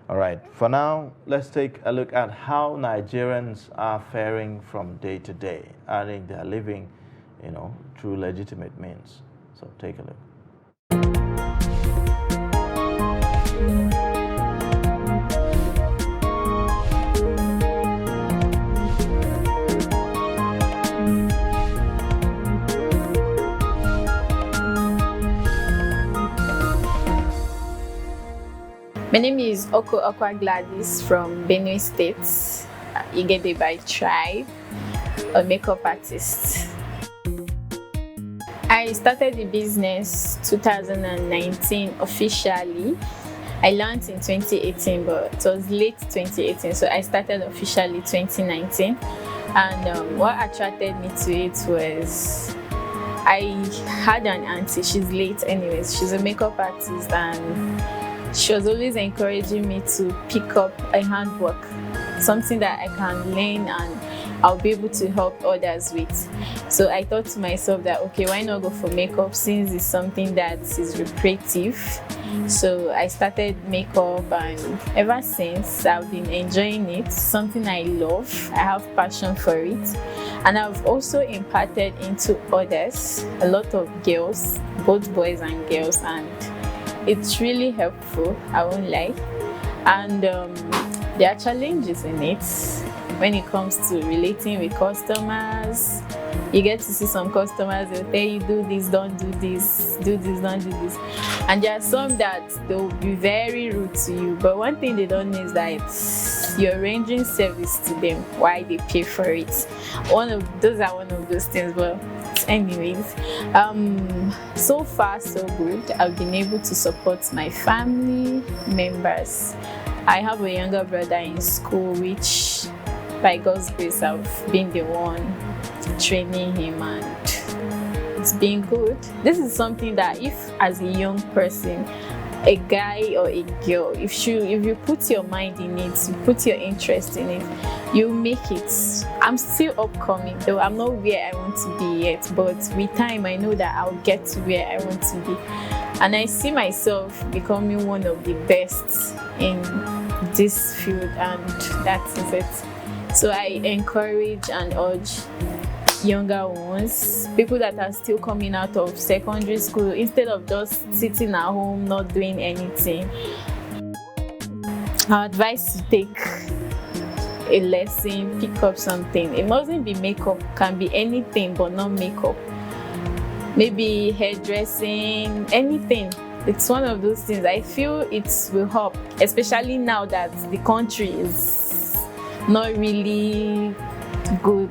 All right. For now, let's take a look at how Nigerians are faring from day to day, earning their living, through legitimate means. So take a look. My name is Oko Okwa Gladys from Benue State, Igede by tribe, a makeup artist. I started the business 2019 officially. I launched in 2018, but it was late 2018, so I started officially 2019. And what attracted me to it was I had an auntie. She's late anyways. She's a makeup artist, and she was always encouraging me to pick up a handwork, something that I can learn and I'll be able to help others with. So I thought to myself that, okay, why not go for makeup since it's something that is recreative. So I started makeup, and ever since I've been enjoying it, something I love. I have passion for it, and I've also imparted into others, a lot of girls, both boys and girls, and it's really helpful, I won't lie. And there are challenges in it when it comes to relating with customers. You get to see some customers, they'll tell you, do this, don't do this, do this, don't do this. And there are some that they'll be very rude to you. But one thing they don't know is that you're rendering service to them while they pay for it. Those are one of those things. But anyways, so far so good. I've been able to support my family members. I have a younger brother in school, which by God's grace I've been the one training him, and it's been good. This is something that if as a young person, a guy or a girl, if you put your mind in it, you put your interest in it, you make it. I'm still upcoming, though I'm not where I want to be yet, but with time I know that I'll get to where I want to be, and I see myself becoming one of the best in this field, and that is it. So I encourage and urge younger ones, people that are still coming out of secondary school, instead of just sitting at home not doing anything, I advise to take a lesson, pick up something. It mustn't be makeup, can be anything but not makeup. Maybe hairdressing, anything. It's one of those things. I feel it will help, especially now that the country is not really good.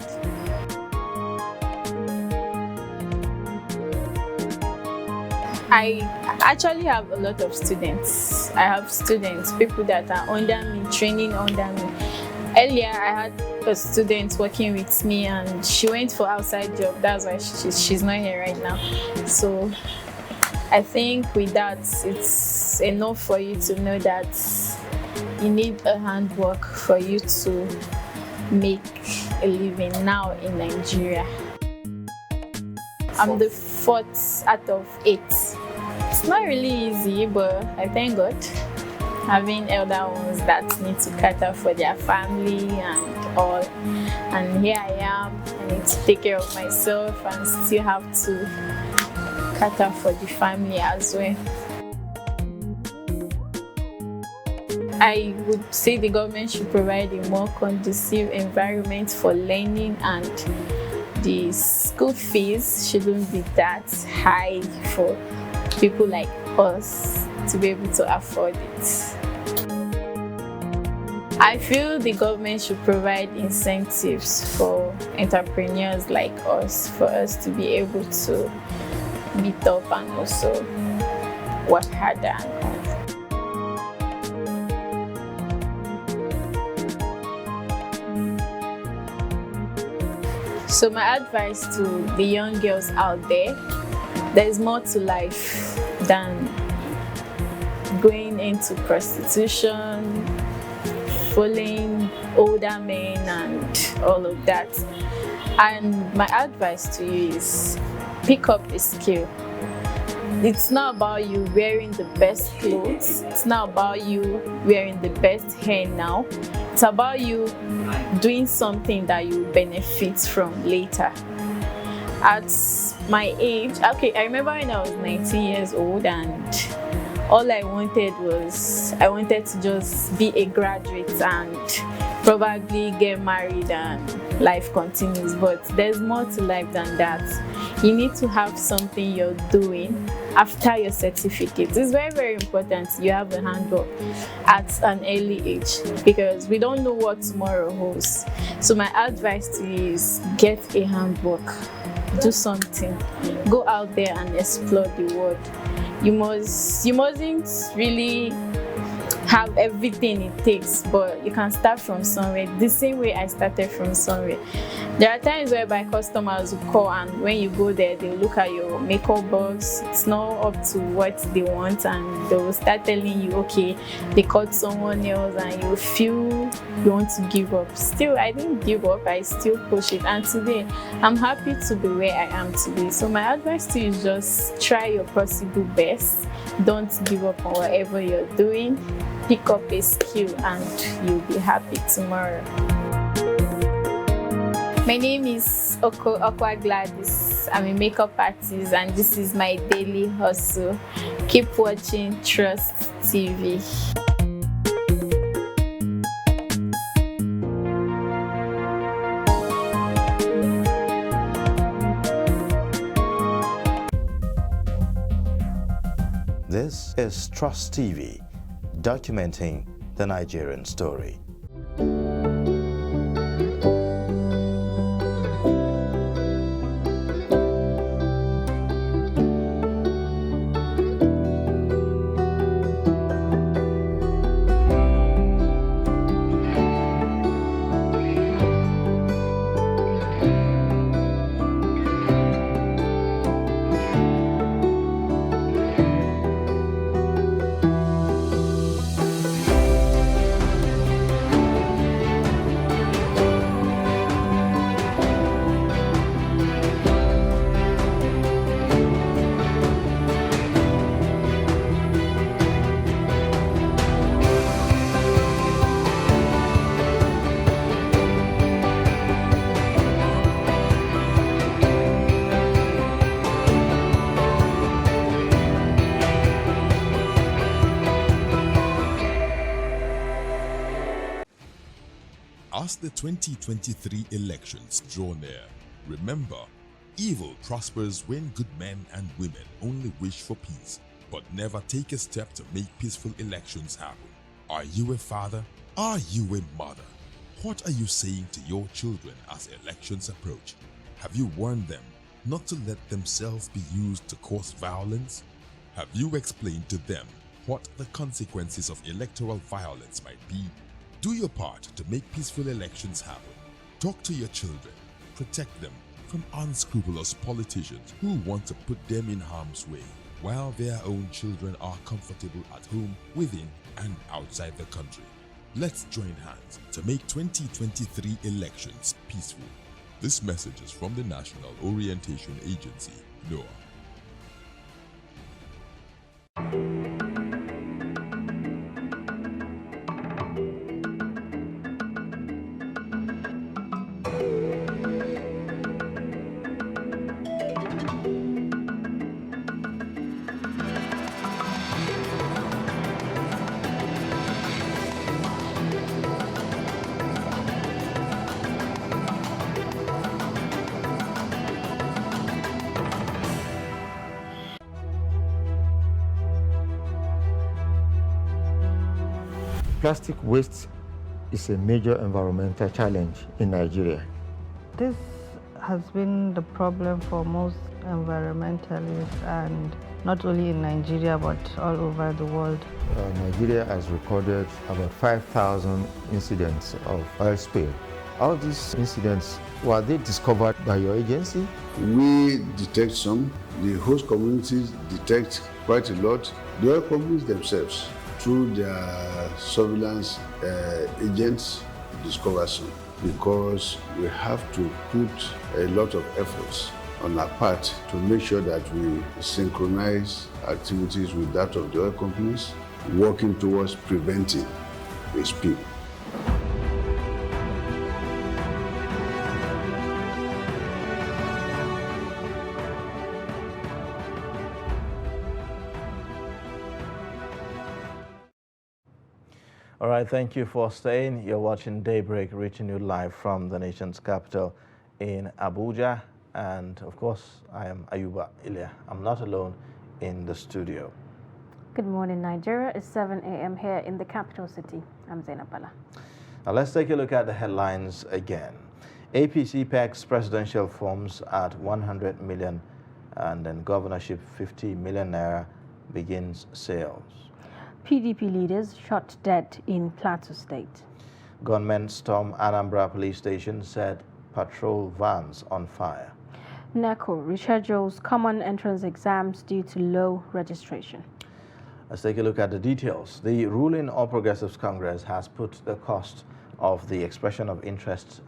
I actually have a lot of students. I have students, people that are under me, training under me. Earlier, I had a student working with me, and she went for outside job. That's why she's not here right now. So I think with that, it's enough for you to know that you need a handwork for you to make a living now in Nigeria. I'm the 4th out of 8. It's not really easy, but I thank God. Having elder ones that need to cater for their family and all. And here I am, I need to take care of myself and still have to cater for the family as well. I would say the government should provide a more conducive environment for learning, and the school fees shouldn't be that high for people like us to be able to afford it. I feel the government should provide incentives for entrepreneurs like us, for us to be able to meet up and also work harder and all. So my advice to the young girls out there is more to life than going into prostitution, following older men and all of that. And my advice to you is pick up a skill. It's not about you wearing the best clothes. It's not about you wearing the best hair now. It's about you doing something that you benefit from later. At my age, okay, I remember when I was 19 years old, and all I wanted to just be a graduate and probably get married and life continues. But there's more to life than that. You need to have something you're doing after your certificate. It's very, very important you have a handbook at an early age, because we don't know what tomorrow holds. So my advice to you is get a handbook, do something, go out there and explore the world. You mustn't really have everything it takes, but you can start from somewhere, the same way I started from somewhere. There are times whereby customers will call, and when you go there, they'll look at your makeup box, it's not up to what they want, and they'll start telling you, okay, they called someone else, and you feel you want to give up. Still, I didn't give up, I still push it, and today I'm happy to be where I am today. So my advice to you is just try your possible best, don't give up on whatever you're doing, pick up a skill, and you'll be happy tomorrow. My name is Okwa Gladys. I'm a makeup artist, and this is my daily hustle. Keep watching Trust TV. This is Trust TV, documenting the Nigerian story. As the 2023 elections draw near, remember, evil prospers when good men and women only wish for peace, but never take a step to make peaceful elections happen. Are you a father? Are you a mother? What are you saying to your children as elections approach? Have you warned them not to let themselves be used to cause violence? Have you explained to them what the consequences of electoral violence might be? Do your part to make peaceful elections happen. Talk to your children. Protect them from unscrupulous politicians who want to put them in harm's way, while their own children are comfortable at home, within and outside the country. Let's join hands to make 2023 elections peaceful. This message is from the National Orientation Agency, NOAA. Plastic waste is a major environmental challenge in Nigeria. This has been the problem for most environmentalists, and not only in Nigeria but all over the world. Nigeria has recorded about 5,000 incidents of oil spill. All these incidents, were they discovered by your agency? We detect some. The host communities detect quite a lot. The oil companies themselves, through their surveillance agents, discover some, because we have to put a lot of efforts on our part to make sure that we synchronize activities with that of the oil companies, working towards preventing a spill. All All right, thank you for staying. You're watching Daybreak, reaching you live from the nation's capital in Abuja. And of course, I am Ayuba Ilya. I'm not alone in the studio. Good morning, Nigeria. It's 7 a.m. here in the capital city. I'm Zainab Bala. Now let's take a look at the headlines again. APC pegs presidential forms at 100 million and then governorship 50 million naira begins sales. PDP leaders shot dead in Plateau State. Gunmen storm Anambra police station, set patrol vans on fire. Anaku reschedules common entrance exams due to low registration. Let's take a look at the details. The ruling All Progressives Congress has put the cost of the expression of interest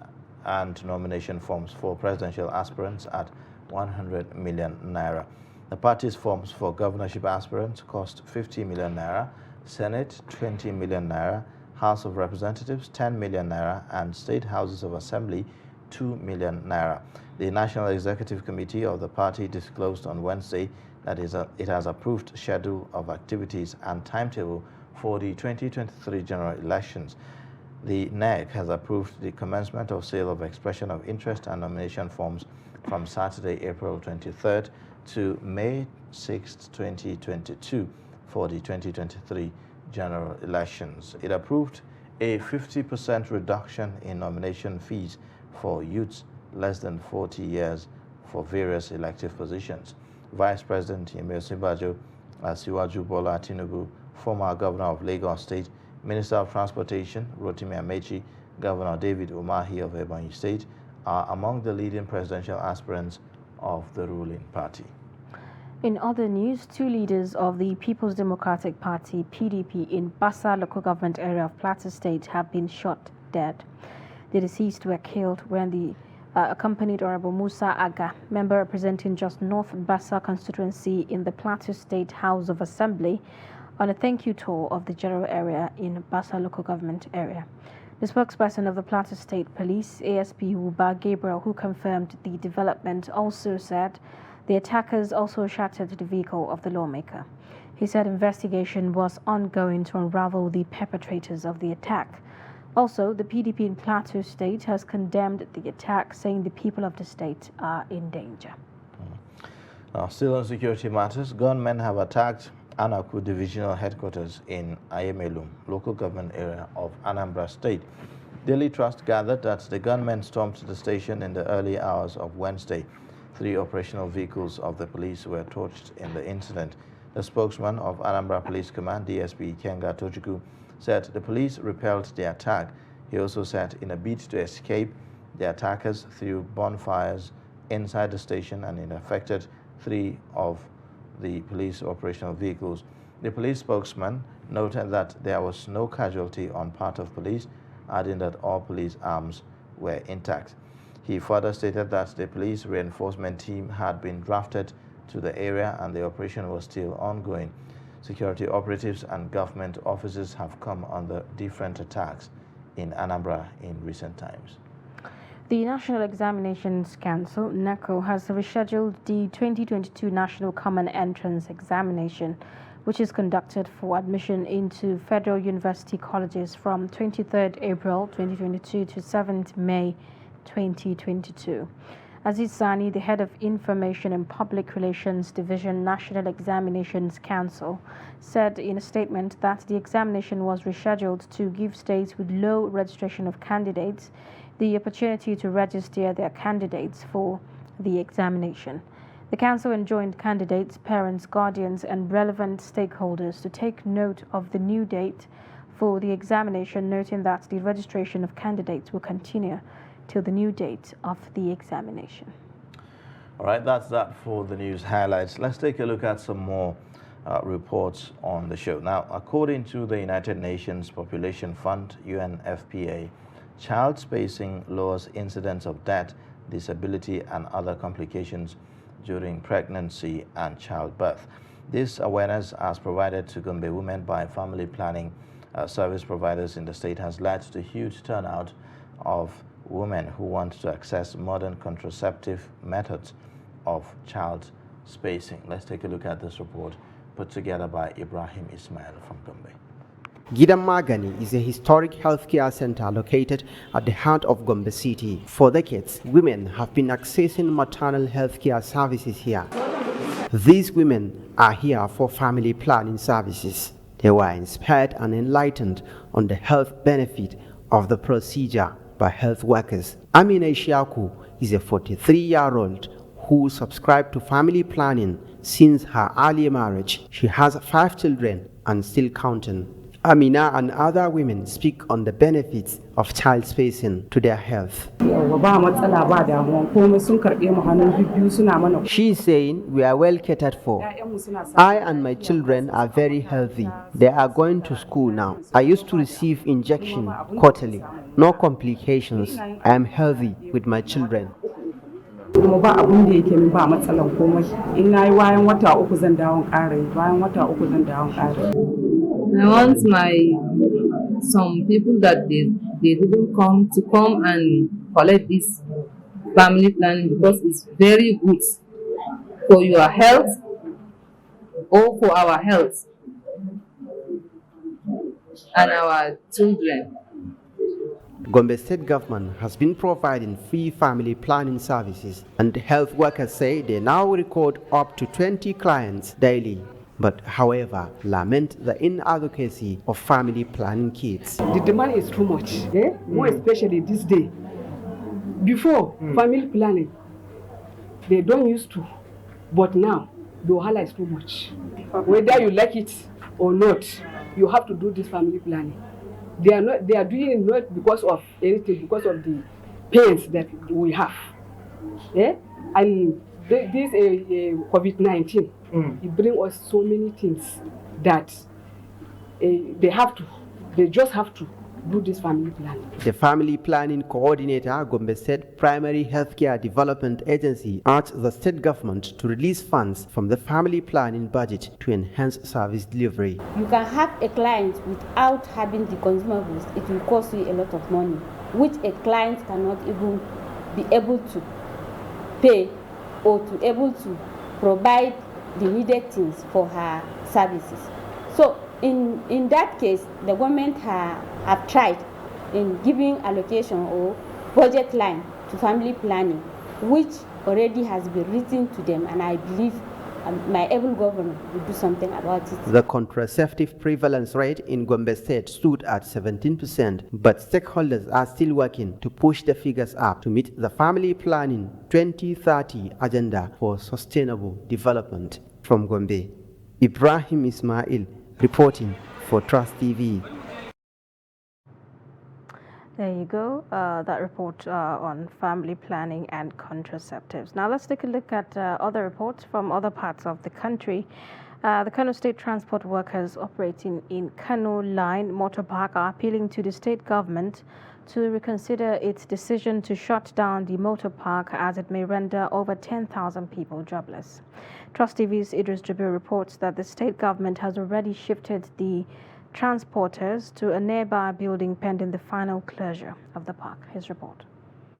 and nomination forms for presidential aspirants at 100 million naira. The party's forms for governorship aspirants cost 50 million naira, Senate 20 million naira, House of Representatives 10 million naira, and State Houses of Assembly 2 million naira. The National Executive Committee of the party disclosed on Wednesday that it has approved schedule of activities and timetable for the 2023 general elections. The NEC has approved the commencement of sale of expression of interest and nomination forms from Saturday, April 23rd to May 6, 2022 for the 2023 general elections. It approved a 50% reduction in nomination fees for youths less than 40 years for various elective positions. Vice President Yemi Osinbajo, Asiwaju Bola Tinubu, former Governor of Lagos State, Minister of Transportation Rotimi Amechi, Governor David Umahi of Ebonyi State are among the leading presidential aspirants of the ruling party. In other news, two leaders of the People's Democratic Party, PDP, in Bassa local government area of Plateau State have been shot dead. The deceased were killed when the accompanied Honorable Musa Aga, member representing just North Bassa constituency in the Plateau State House of Assembly, on a thank you tour of the general area in Bassa local government area. The spokesperson of the Plateau State Police, ASP Uba Gabriel, who confirmed the development, also said the attackers also shattered the vehicle of the lawmaker. He said investigation was ongoing to unravel the perpetrators of the attack. Also, the PDP in Plateau State has condemned the attack, saying the people of the state are in danger. Now, still on security matters, gunmen have attacked Anaku Divisional headquarters in Ayemelum, local government area of Anambra State. Daily Trust gathered that the gunmen stormed the station in the early hours of Wednesday. 3 operational vehicles of the police were torched in the incident. The spokesman of Anambra Police Command, DSP Kenga Tochukwu, said the police repelled the attack. He also said in a bid to escape, the attackers threw bonfires inside the station and it affected 3 of the police operational vehicles. The police spokesman noted that there was no casualty on part of police, adding that all police arms were intact. He further stated that the police reinforcement team had been drafted to the area and the operation was still ongoing. Security operatives and government officers have come under different attacks in Anambra in recent times. The National Examinations Council, NACO, has rescheduled the 2022 National Common Entrance Examination, which is conducted for admission into federal university colleges from 23rd April 2022 to 7th May 2022. Aziz Sani, the head of Information and Public Relations Division, National Examinations Council, said in a statement that the examination was rescheduled to give states with low registration of candidates the opportunity to register their candidates for the examination. The council enjoined candidates, parents, guardians, and relevant stakeholders to take note of the new date for the examination, noting that the registration of candidates will continue till the new date of the examination. All right, that's that for the news highlights. Let's take a look at some more reports on the show. Now, according to the United Nations Population Fund, UNFPA, child spacing lowers incidence of death, disability, and other complications during pregnancy and childbirth. This awareness, as provided to Gombe women by family planning service providers in the state, has led to a huge turnout of women who want to access modern contraceptive methods of child spacing. Let's take a look at this report put together by Ibrahim Ismail from Gombe. Gidan Magani is a historic healthcare center located at the heart of Gombe City. For decades, women have been accessing maternal healthcare services here. These women are here for family planning services. They were inspired and enlightened on the health benefit of the procedure by health workers. Amina Ishaku is a 43-year-old who subscribed to family planning since her early marriage. She has 5 children and still counting. Amina and other women speak on the benefits of child spacing to their health. She is saying we are well catered for. I and my children are very healthy. They are going to school now. I used to receive injection quarterly. No complications. I am healthy with my children. I want some people that they didn't come and collect this family planning because it's very good for your health or for our health and our children. Gombe State government has been providing free family planning services, and health workers say they now record up to 20 clients daily. But however, lament the inadvocacy of family planning kits. The demand is too much, more especially this day. Before, family planning, they don't used to, but now, the wahala is too much. Whether you like it or not, you have to do this family planning. They are doing it not because of anything, because of the pains that we have. And this COVID-19, it brings us so many things that they just have to do this family planning. The family planning coordinator, Gombe State Primary Healthcare Development Agency, urged the state government to release funds from the family planning budget to enhance service delivery. You can have a client without having the consumables. It will cost you a lot of money, which a client cannot even be able to pay or to able to provide the needed things for her services. So in that case, the government have tried in giving allocation or budget line to family planning, which already has been written to them, and I believe my able government will do something about it. The contraceptive prevalence rate in Gombe State stood at 17%, but stakeholders are still working to push the figures up to meet the family planning 2030 agenda for sustainable development. From Gombe, Ibrahim Ismail reporting for Trust TV. There you go, that report on family planning and contraceptives. Now let's take a look at other reports from other parts of the country. The Kano State Transport Workers operating in Kano Line Motor Park are appealing to the state government to reconsider its decision to shut down the motor park, as it may render over 10,000 people jobless. Trust TV's Idris Jabil reports that the state government has already shifted the transporters to a nearby building pending the final closure of the park. His report.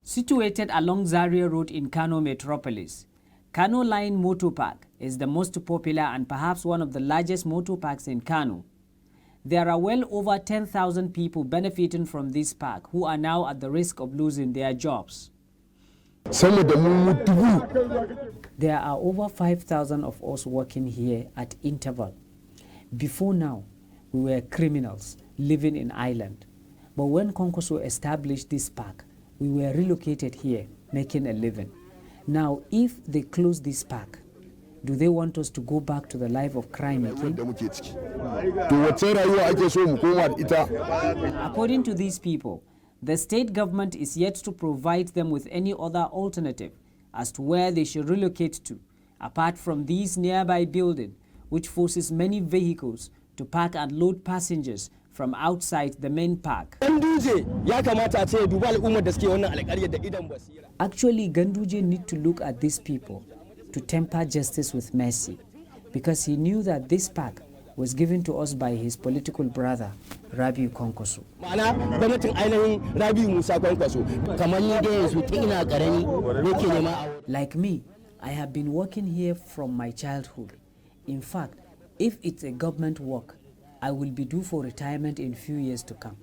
Situated along Zaria Road in Kano Metropolis, Kano Line Motor Park is the most popular and perhaps one of the largest motor parks in Kano. There are well over 10,000 people benefiting from this park who are now at the risk of losing their jobs. There are over 5,000 of us working here at interval. Before now, we were criminals living in Ireland. But when Konkoso established this park, we were relocated here, making a living. Now, if they close this park, do they want us to go back to the life of crime again? According to these people, the state government is yet to provide them with any other alternative as to where they should relocate to, apart from this nearby building, which forces many vehicles to park and load passengers from outside the main park. Actually, Ganduje need to look at these people to temper justice with mercy, because he knew that this park was given to us by his political brother, Rabiu Konkoso. Like me, I have been working here from my childhood. In fact, if it's a government work, I will be due for retirement in few years to come.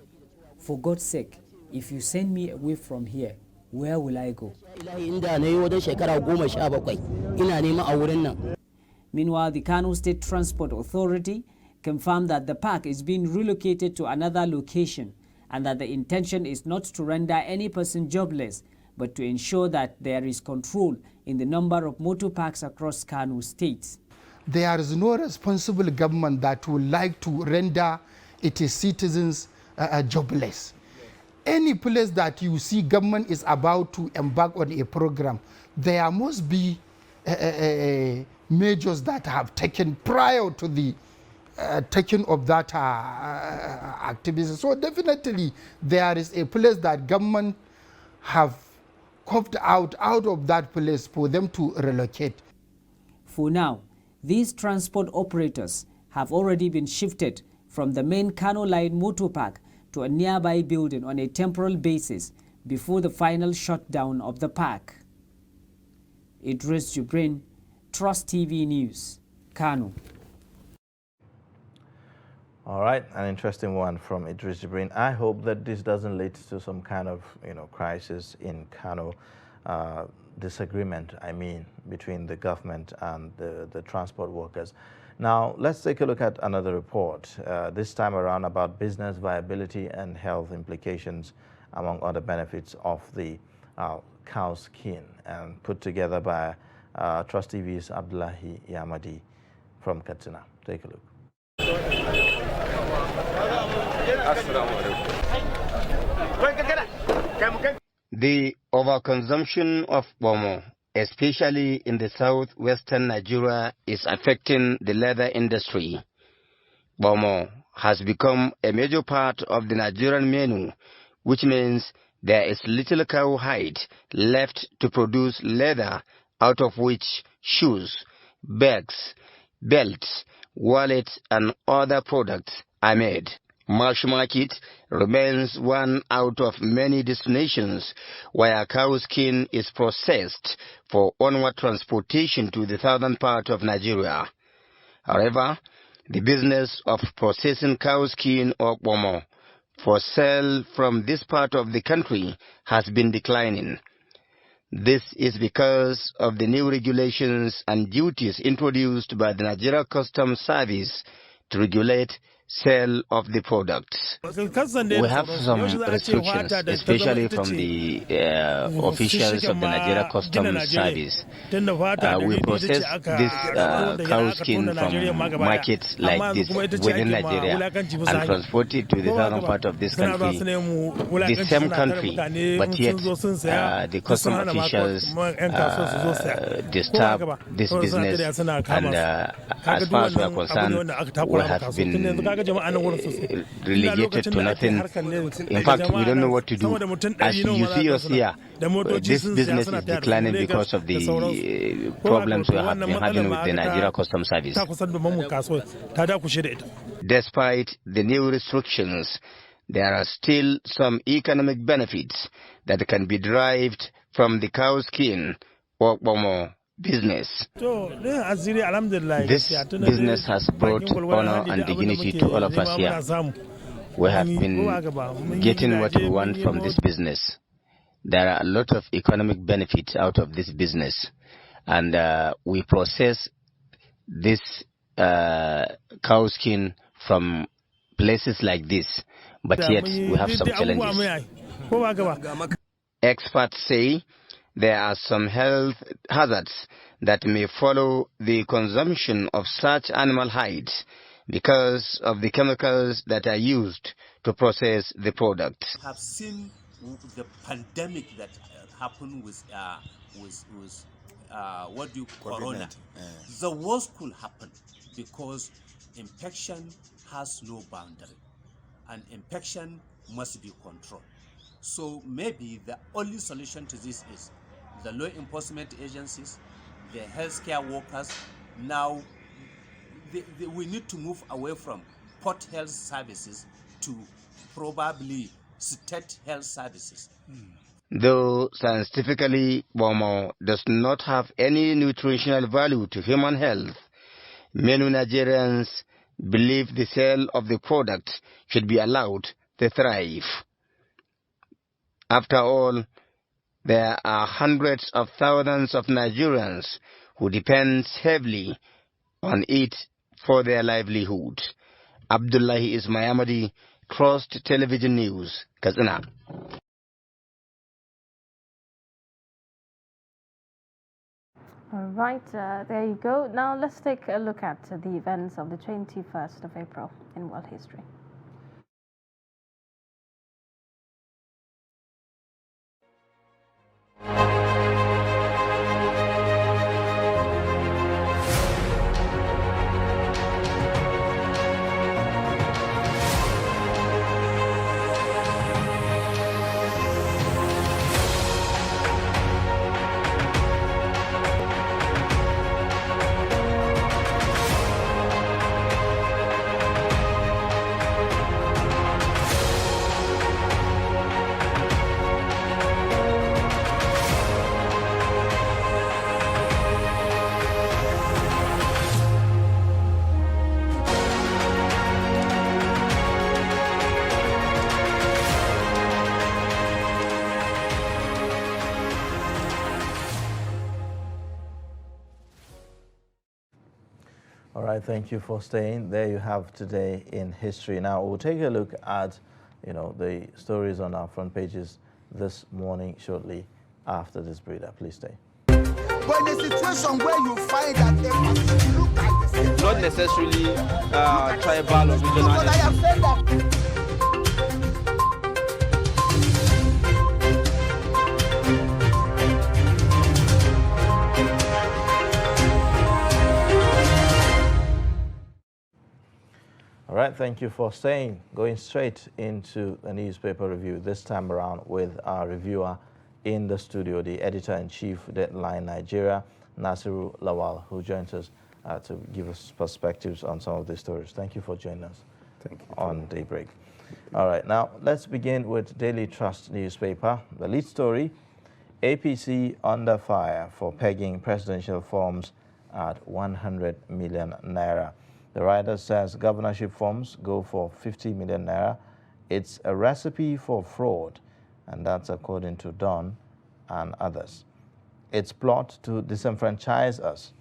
For God's sake, if you send me away from here, where will I go? Meanwhile, the Kano State Transport Authority confirmed that the park is being relocated to another location and that the intention is not to render any person jobless, but to ensure that there is control in the number of motor parks across Kano State. There is no responsible government that would like to render its citizens jobless. Any place that you see government is about to embark on a program, there must be measures that have taken prior to the taking of that activity. So definitely there is a place that government have carved out of that place for them to relocate. For now, these transport operators have already been shifted from the main Kano Line motor park to a nearby building on a temporal basis before the final shutdown of the park. Idris Jubrin, Trust TV News, Kano. All right, an interesting one from Idris Jibrin. I hope that this doesn't lead to some kind of, crisis in Kano, disagreement, between the government and the transport workers. Now, let's take a look at another report, this time around about business viability and health implications, among other benefits of the cow skin, and put together by Trust TV's Abdullahi Yamadi from Katsina. Take a look. The overconsumption of Bomo, especially in the southwestern Nigeria, is affecting the leather industry. Bomo has become a major part of the Nigerian menu, which means there is little cow hide left to produce leather, out of which shoes, bags, belts, wallets, and other products are made. Marsh Market remains one out of many destinations where cow skin is processed for onward transportation to the southern part of Nigeria. However, the business of processing cow skin or Bomo for sale from this part of the country has been declining. This is because of the new regulations and duties introduced by the Nigeria Customs Service to regulate sale of the products. We have some restrictions, especially from the officials of the Nigeria Customs Service. We process this cow skin from markets like this within Nigeria and transport it to the southern part of this country, the same country, but yet the custom officials disturb this business, and as far as we are concerned, we have been relegated to nothing. In fact, we don't know what to do. As you see us here, this business is declining because of the problems we have been having with the Nigeria Customs Service. Despite the new restrictions, there are still some economic benefits that can be derived from the cow skin or Bomo business. This business has brought honor and dignity to all of us here. We have been getting what we want from this business. There are a lot of economic benefits out of this business, and we process this cow skin from places like this, but yet we have some challenges. Experts say there are some health hazards that may follow the consumption of such animal hides because of the chemicals that are used to process the product. I have seen the pandemic that happened with Corona. The worst could happen because infection has no boundary, and infection must be controlled. So maybe the only solution to this is the law enforcement agencies, the healthcare workers. Now, we need to move away from port health services to probably state health services. Though scientifically, Bomo does not have any nutritional value to human health, many Nigerians believe the sale of the product should be allowed to thrive. After all, there are hundreds of thousands of Nigerians who depend heavily on it for their livelihood. Abdullahi Ismayamadi, Trust Television News, Katsina. All right, there you go. Now let's take a look at the events of the 21st of April in world history. All right, thank you for staying. There you have today in history. Now we'll take a look at, the stories on our front pages this morning shortly after this breather. Please stay. But in a situation where you find that they look like the same, not necessarily tribal or regional. But I have said that. All right, thank you for staying. Going straight into the newspaper review, this time around with our reviewer in the studio, the editor-in-chief, Deadline Nigeria, Nasiru Lawal, who joins us to give us perspectives on some of these stories. Thank you for joining us on Daybreak. All right, now let's begin with Daily Trust newspaper. The lead story, APC under fire for pegging presidential forms at 100 million naira. The writer says governorship forms go for 50 million naira. It's a recipe for fraud, and that's according to Don and others. It's plot to disenfranchise us.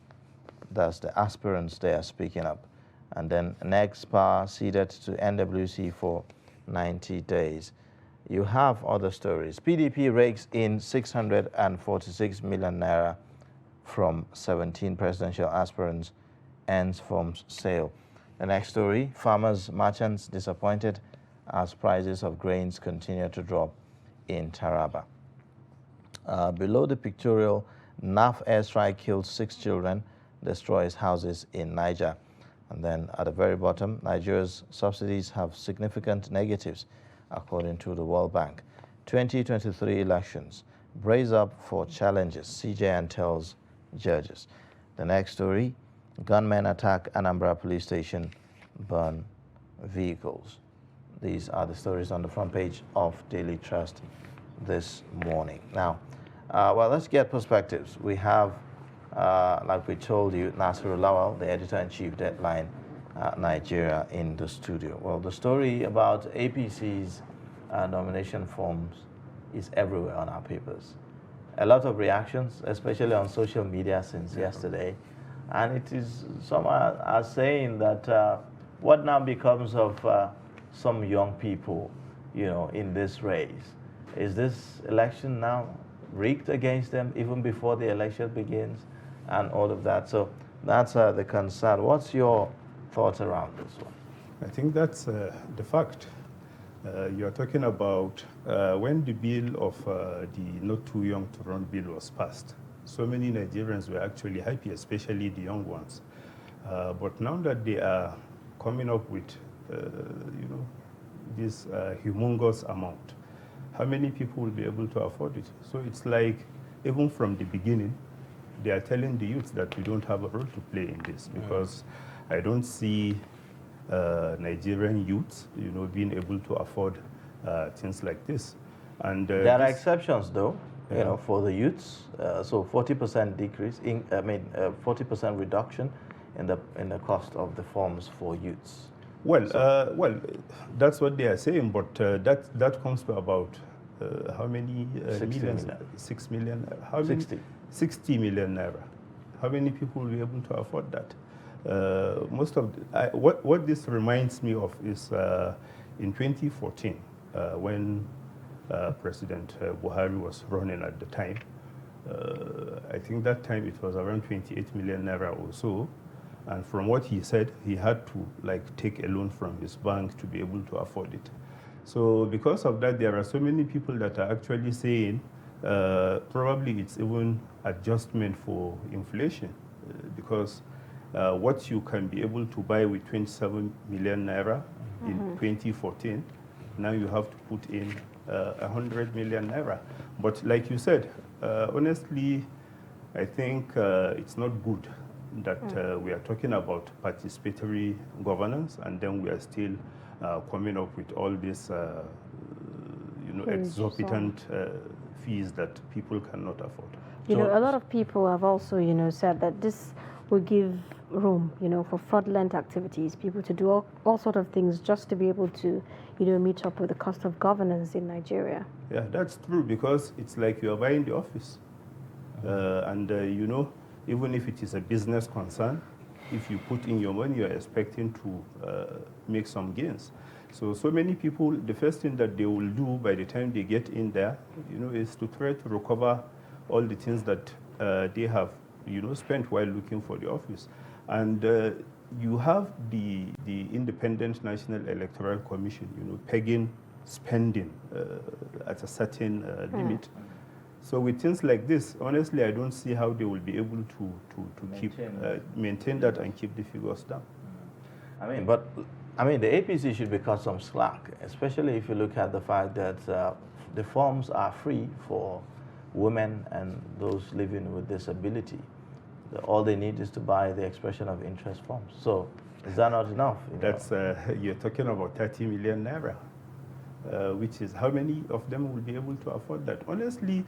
That's the aspirants they are speaking up. And then next power ceded to NWC for 90 days. You have other stories. PDP rakes in 646 million naira from 17 presidential aspirants, ends forms sale. The next story, farmers, merchants disappointed as prices of grains continue to drop in Taraba. Below the pictorial, NAF airstrike kills 6 children, destroys houses in Niger. And then at the very bottom, Nigeria's subsidies have significant negatives, according to the World Bank. 2023 elections, brace up for challenges, CJN tells judges. The next story, gunmen attack Anambra police station, burn vehicles. These are the stories on the front page of Daily Trust this morning. Now, well, let's get perspectives. We have, like we told you, Nasiru Lawal, the editor-in-chief, Deadline Nigeria, in the studio. Well, the story about APC's nomination forms is everywhere on our papers. A lot of reactions, especially on social media since yesterday. And it is, some are saying that what now becomes of some young people, in this race? Is this election now rigged against them even before the election begins and all of that? So that's the concern. What's your thoughts around this one? I think that's the fact. You're talking about when the bill of the Not Too Young to Run bill was passed. So many Nigerians were actually happy, especially the young ones. But now that they are coming up with, this humongous amount, how many people will be able to afford it? So it's like, even from the beginning, they are telling the youth that we don't have a role to play in this, because I don't see Nigerian youths, being able to afford things like this. And there are exceptions, though. For the youths, so 40% decrease, 40% reduction in the cost of the forms for youths. Well, that's what they are saying, but that comes to about how many millions? 6 million. How 60. 60 million naira. How many people will be able to afford that? Most of what this reminds me of is in 2014 when President Buhari was running at the time. I think that time it was around 28 million naira or so. And from what he said, he had to take a loan from his bank to be able to afford it. So because of that, there are so many people that are actually saying probably it's even adjustment for inflation because what you can be able to buy with 27 million naira in 2014, now you have to put in 100 million naira. But like you said, honestly, I think it's not good that we are talking about participatory governance, and then we are still coming up with all these, exorbitant fees that people cannot afford. A lot of people have also, said that this will give room, for fraudulent activities, people to do all sort of things just to be able to, meet up with the cost of governance in Nigeria. Yeah, that's true, because it's like you are buying the office. Even if it is a business concern, if you put in your money, you're expecting to make some gains. So many people, the first thing that they will do by the time they get in there, is to try to recover all the things that they have, spent while looking for the office. And you have the Independent National Electoral Commission, pegging spending at a certain limit. So with things like this, honestly, I don't see how they will be able to maintain that and keep the figures down. The APC should be cut some slack, especially if you look at the fact that the forms are free for women and those living with disability. All they need is to buy the expression of interest forms. So is that not enough? That's you're talking about 30 million naira, which is how many of them will be able to afford that? Honestly,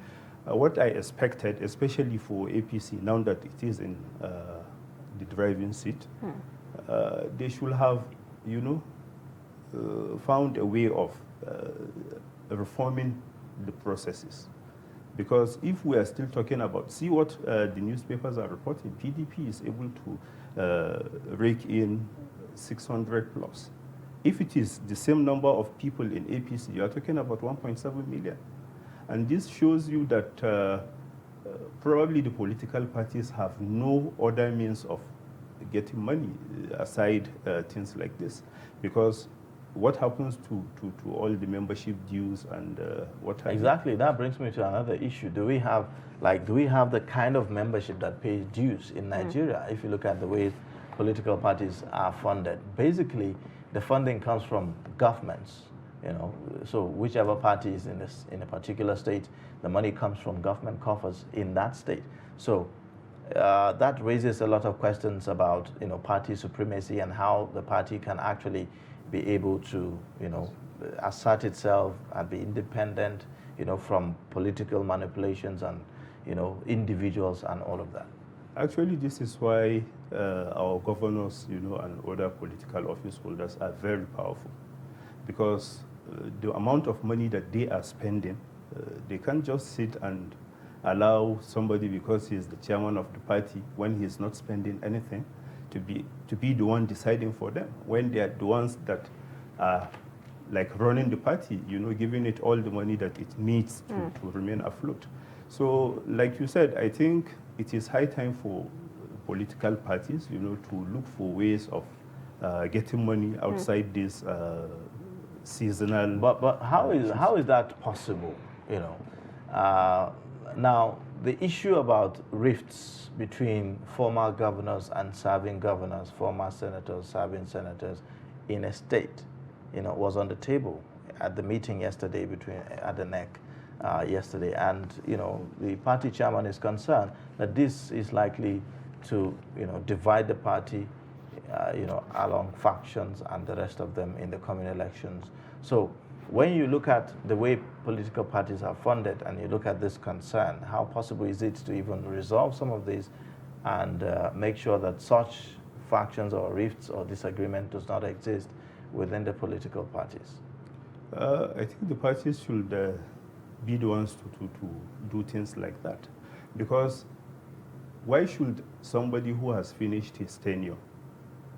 what I expected, especially for APC, now that it is in the driving seat, they should have, found a way of reforming the processes. Because if we are still talking about, see what the newspapers are reporting, PDP is able to rake in 600 plus. If it is the same number of people in APC, you are talking about 1.7 million. And this shows you that probably the political parties have no other means of getting money aside things like this. Because what happens to all the membership dues and what exactly, that brings me to another issue. Do we have the kind of membership that pays dues in Nigeria? If you look at the way political parties are funded, basically the funding comes from governments. So whichever party is in a particular state, the money comes from government coffers in that state. So that raises a lot of questions about party supremacy and how the party can actually be able to assert itself and be independent from political manipulations and individuals and all of that. Actually, this is why our governors and other political office holders are very powerful, because the amount of money that they are spending, they can't just sit and allow somebody, because he's the chairman of the party, when he's not spending anything, to be the one deciding for them, when they are the ones that are running the party, giving it all the money that it needs to remain afloat. So like you said, I think it is high time for political parties, to look for ways of getting money outside this seasonal. But how is that possible? Now the issue about rifts between former governors and serving governors, former senators serving senators in a state, was on the table at the meeting yesterday at the NEC yesterday, and the party chairman is concerned that this is likely to divide the party along factions and the rest of them in the coming elections. So when you look at the way political parties are funded and you look at this concern, how possible is it to even resolve some of these and make sure that such factions or rifts or disagreement does not exist within the political parties? I think the parties should be the ones to do things like that. Because why should somebody who has finished his tenure,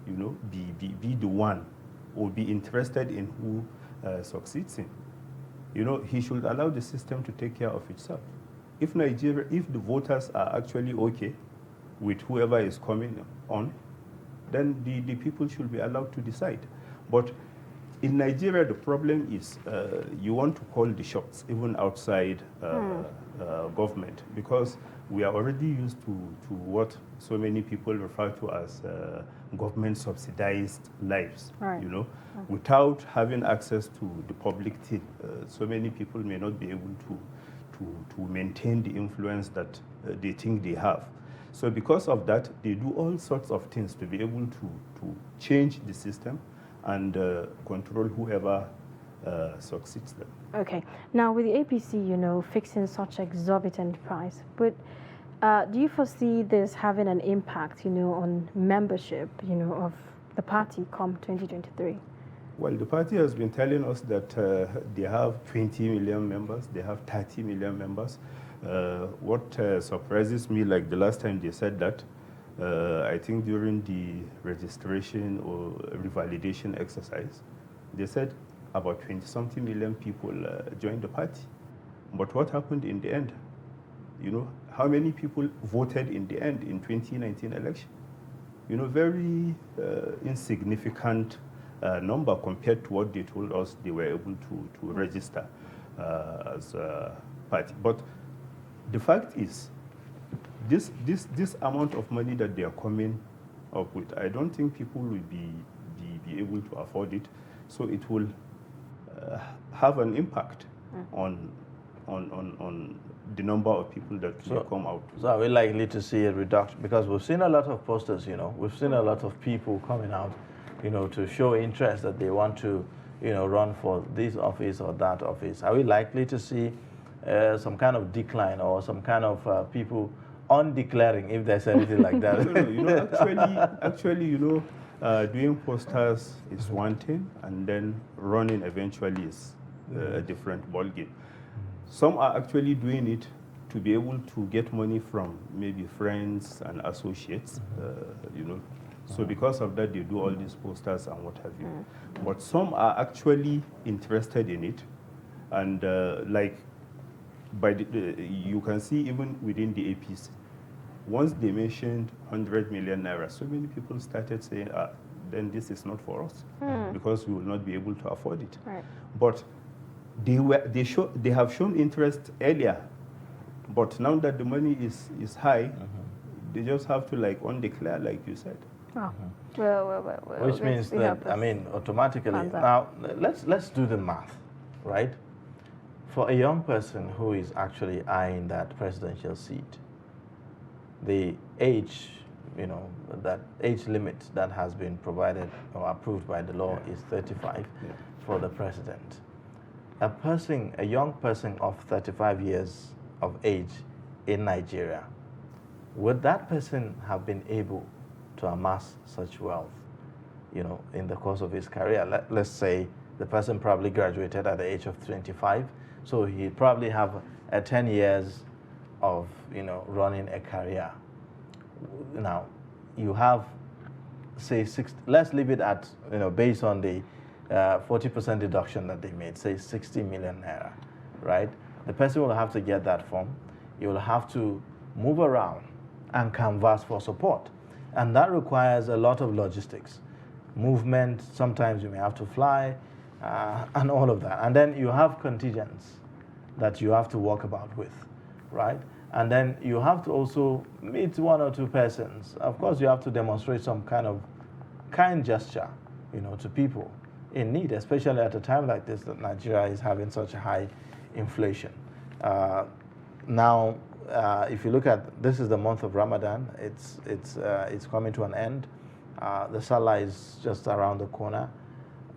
be the one or be interested in who succeeds him? He should allow the system to take care of itself. If the voters are actually okay with whoever is coming on, then the people should be allowed to decide. But in Nigeria, the problem is you want to call the shots even outside government, because we are already used to what so many people refer to as government subsidized lives. Right. Without having access to the public till, so many people may not be able to maintain the influence that they think they have. So because of that, they do all sorts of things to be able to change the system and control whoever succeeds them. Okay. Now, with the APC, fixing such exorbitant price, but do you foresee this having an impact, on membership, of the party come 2023? Well, the party has been telling us that they have 20 million members, they have 30 million members. What surprises me, like the last time they said that, I think during the registration or revalidation exercise, they said about 20-something million people joined the party. But what happened in the end? How many people voted in the end in 2019 election? Very insignificant number compared to what they told us they were able to register as a party. But the fact is, this amount of money that they are coming up with, I don't think people will be able to afford it. So it will have an impact on the number of people that will come out. So are we likely to see a reduction? Because we've seen a lot of posters, we've seen a lot of people coming out, to show interest that they want to, run for this office or that office. Are we likely to see some kind of decline or some kind of people undeclaring, if there's anything like that? Actually, doing posters is one thing, and then running eventually is a different ballgame. Some are actually doing it to be able to get money from maybe friends and associates, So because of that, they do all these posters and what have you. But some are actually interested in it, and you can see even within the APC, once they mentioned 100 million naira, so many people started saying, then this is not for us, because we will not be able to afford it. Right. But they have shown interest earlier, but now that the money is high, they just have to undeclare, like you said. Oh. Which means that, automatically, now let's do the math, right? For a young person who is actually eyeing that presidential seat, the age, that age limit that has been provided or approved by the law is 35 for the president. A young person of 35 years of age in Nigeria, would that person have been able to amass such wealth, in the course of his career? Let's say the person probably graduated at the age of 25, so he probably have 10 years of, running a career. Now, you have, say, 60, let's leave it at, based on the 40% deduction that they made, say 60 million naira, right? The person will have to get that form. You will have to move around and canvass for support. And that requires a lot of logistics, movement. Sometimes you may have to fly, and all of that. And then you have contingents that you have to walk about with, right? And then you have to also meet one or two persons. Of course, you have to demonstrate some kind of kind gesture, to people in need, especially at a time like this that Nigeria is having such a high inflation. Now, if you look at, this is the month of Ramadan. It's coming to an end. The Salah is just around the corner,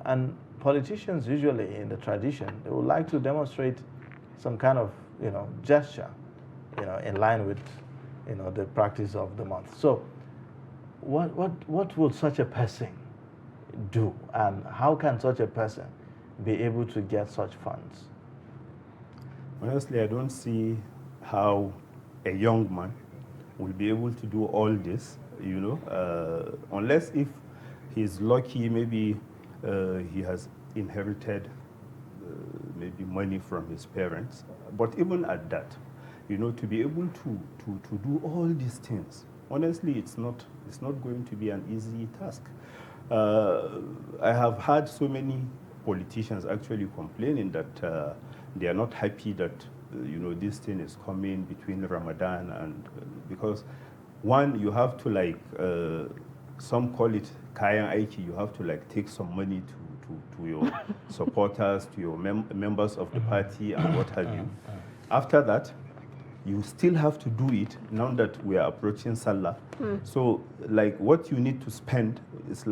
and politicians usually in the tradition, they would like to demonstrate some kind of gesture, in line with the practice of the month. So, what would such a person do, and how can such a person be able to get such funds? Honestly, I don't see how a young man will be able to do all this, unless if he's lucky, maybe he has inherited maybe money from his parents. But even at that, to be able to do all these things, honestly, it's not going to be an easy task. I have had so many politicians actually complaining that they are not happy that this thing is coming between Ramadan and because one, you have to some call it kayan aiki, you have to take some money to your supporters, to your members of the party and what have you. After that, you still have to do it now that we are approaching Salah. So what you need to spend is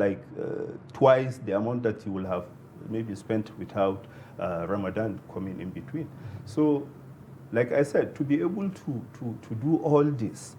twice the amount that you will have maybe spent without Ramadan coming in between. So like I said, to be able to do all this,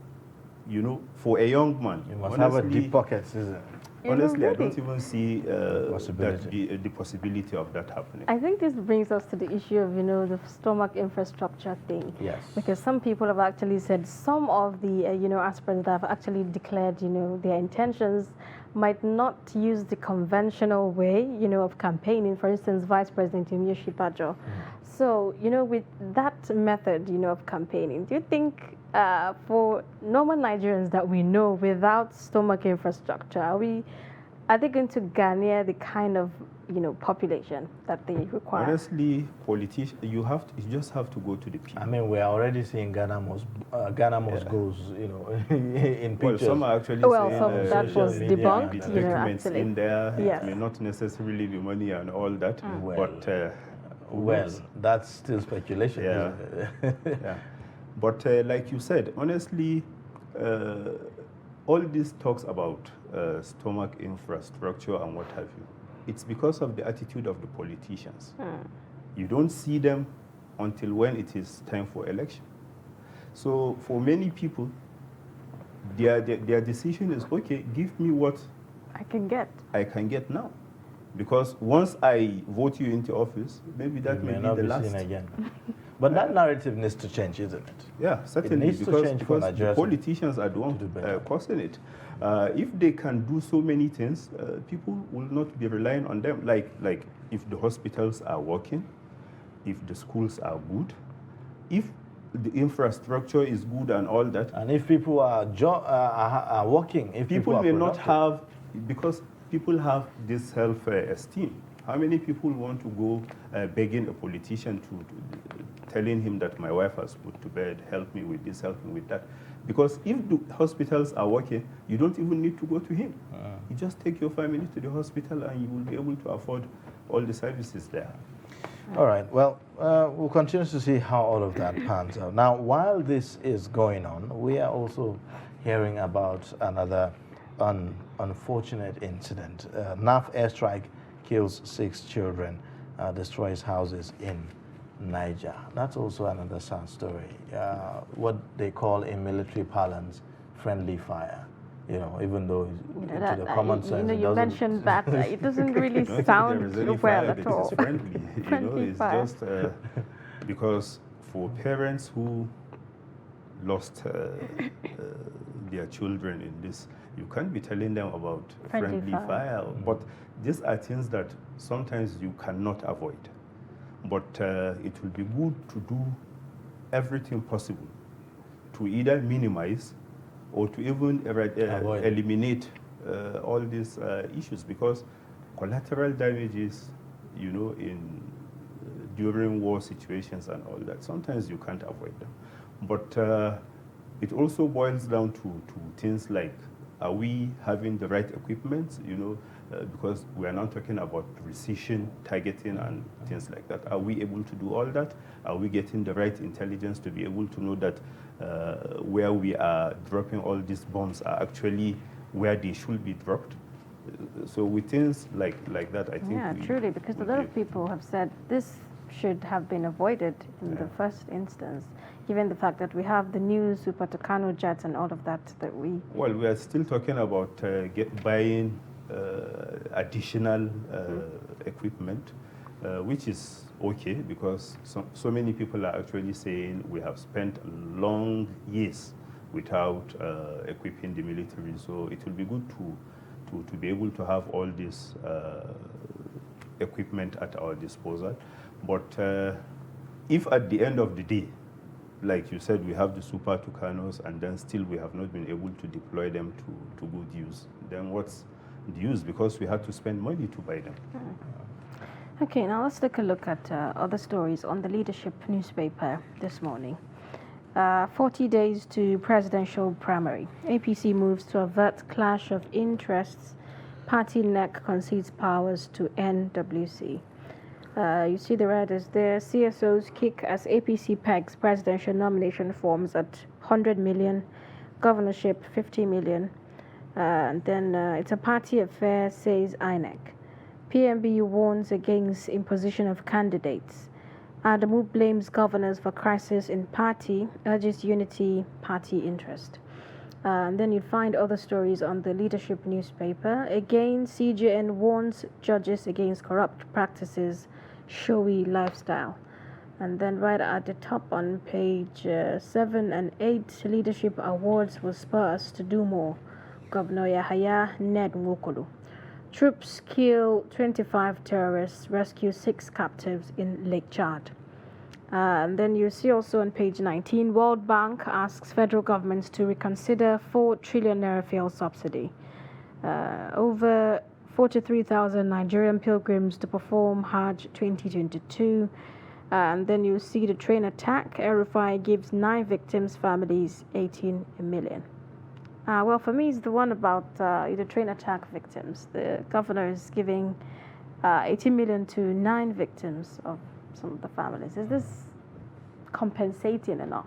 for a young man, you must have a deep pockets, isn't it? Honestly, I don't even see the possibility of that happening. I think this brings us to the issue of, the stomach infrastructure thing. Yes. Because some people have actually said some of the, aspirants that have actually declared, their intentions might not use the conventional way, of campaigning. For instance, Vice President Yemi Oshibajo. So, with that method, of campaigning, do you think for normal Nigerians that we know without stomach infrastructure, are they going to garner the kind of population that they require? Honestly, politicians, you just have to go to the people. I mean, we are already seeing Ghana most goes, in pictures. Well, some are actually saying that was debunked, the documents actually. in there. Yes. It may not necessarily be money and all that, but that's still speculation. Yeah. Yeah. But like you said, honestly, all this talks about stomach infrastructure and what have you. It's because of the attitude of the politicians. You don't see them until when it is time for election. So for many people, their decision is, okay, give me what I can get now. Because once I vote you into office, maybe that may be the last. Again. But that narrative needs to change, isn't it? Yeah, certainly. It needs to change because the politicians are the ones causing it. If they can do so many things, people will not be relying on them. Like if the hospitals are working, if the schools are good, if the infrastructure is good and all that. And if people are working, if people may not have, because people have this self-esteem. How many people want to go begging a politician to telling him that my wife has put to bed, help me with this, help me with that? Because if the hospitals are working, you don't even need to go to him. You just take your family to the hospital and you will be able to afford all the services there. All right. Well, we'll continue to see how all of that pans out. Now, while this is going on, we are also hearing about another unfortunate incident. NAF airstrike kills 6 children, destroys houses in Niger. That's also another sad story. What they call in military parlance, friendly fire. Even though to the common sense, you mentioned that it doesn't really sound well at all. It's friendly. It's fire. Just because for parents who lost their children in this, you can't be telling them about friendly fire. But these are things that sometimes you cannot avoid. But it will be good to do everything possible to either minimize or to even eliminate all these issues, because collateral damages, during war situations and all that, sometimes you can't avoid them. But it also boils down to things like, are we having the right equipment? Because we are now talking about precision targeting and things like that. Are we able to do all that? Are we getting the right intelligence to be able to know that where we are dropping all these bombs are actually where they should be dropped? So with things like that, I think. Yeah, truly, because a lot of people have said this should have been avoided in the first instance. given the fact that we have the new Super Tucano jets and all of that we... Well, we are still talking about buying additional equipment, which is okay, because so many people are actually saying we have spent long years without equipping the military, so it will be good to be able to have all this equipment at our disposal. But if at the end of the day, like you said, we have the Super Tucanos and then still we have not been able to deploy them to good use, then what's the use? Because we had to spend money to buy them. Okay, now let's take a look at other stories on the Leadership newspaper this morning. 40 days to presidential primary. APC moves to avert clash of interests. Party NEC concedes powers to NWC. You see the riders there. CSOs kick as APC pegs presidential nomination forms at 100 million, governorship 50 million. And then it's a party affair, says INEC. PMB warns against imposition of candidates. Adamu blames governors for crisis in party, urges unity, party interest. And then you'd find other stories on the Leadership newspaper. Again, CJN warns judges against corrupt practices, showy lifestyle. And then right at the top on page 7 and 8, Leadership awards will spur us to do more. Governor Yahaya Ned Nwokolo. Troops kill 25 terrorists, rescue 6 captives in Lake Chad. And then you see also on page 19, World Bank asks federal governments to reconsider 4 trillion naira fuel subsidy. Over 43,000 Nigerian pilgrims to perform Hajj 2022. And then you see the train attack. Erufai gives 9 victims' families 18 million. Well, for me, it's the one about the train attack victims. The governor is giving 18 million to 9 victims of some of the families. Is this compensating enough?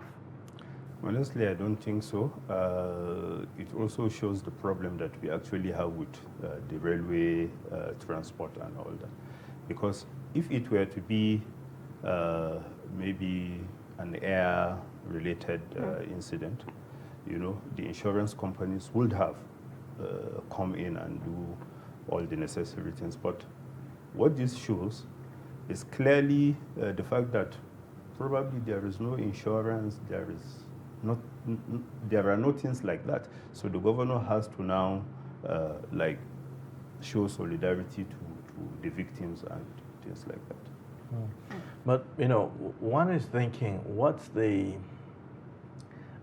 Honestly, I don't think so. It also shows the problem that we actually have with the railway transport and all that. Because if it were to be maybe an air-related incident, you know, the insurance companies would have come in and do all the necessary things. But what this shows is clearly the fact that probably there is no insurance, there are no things like that. So the governor has to now like show solidarity to the victims and things like that. But, you know, one is thinking,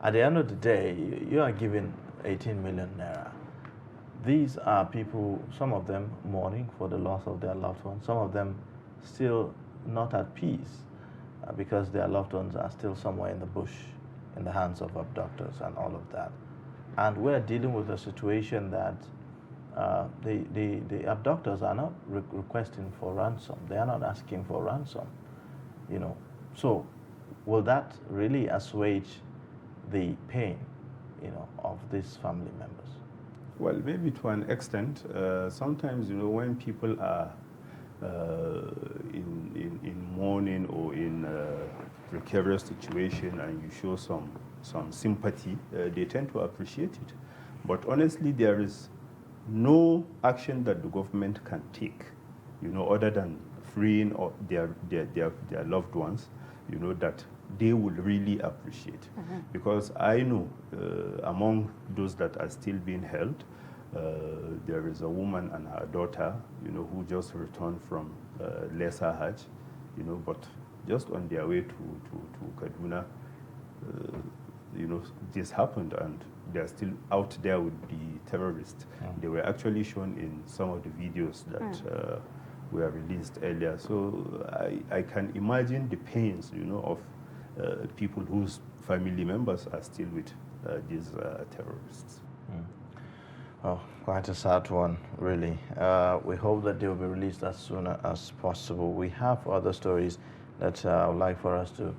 at the end of the day, you are giving 18 million naira. These are people, some of them mourning for the loss of their loved ones, some of them still not at peace because their loved ones are still somewhere in the bush, in the hands of abductors and all of that. And we're dealing with a situation that the abductors are not requesting for ransom. They are not asking for ransom, you know. So will that really assuage the pain, you know, of these family members? Well, maybe to an extent. Sometimes, you know, when people are in mourning or in a precarious situation and you show some sympathy, they tend to appreciate it. But honestly, there is no action that the government can take, you know, other than freeing their loved ones, you know, that they will really appreciate. Because I know among those that are still being held, there is a woman and her daughter, you know, who just returned from Lesser Hajj, you know, but just on their way to Kaduna, you know, this happened and they're still out there with the terrorists. They were actually shown in some of the videos that were released earlier. So I can imagine the pains, you know, of people whose family members are still with these terrorists. Oh, quite a sad one, really. We hope that they will be released as soon as possible. We have other stories that I would like for us to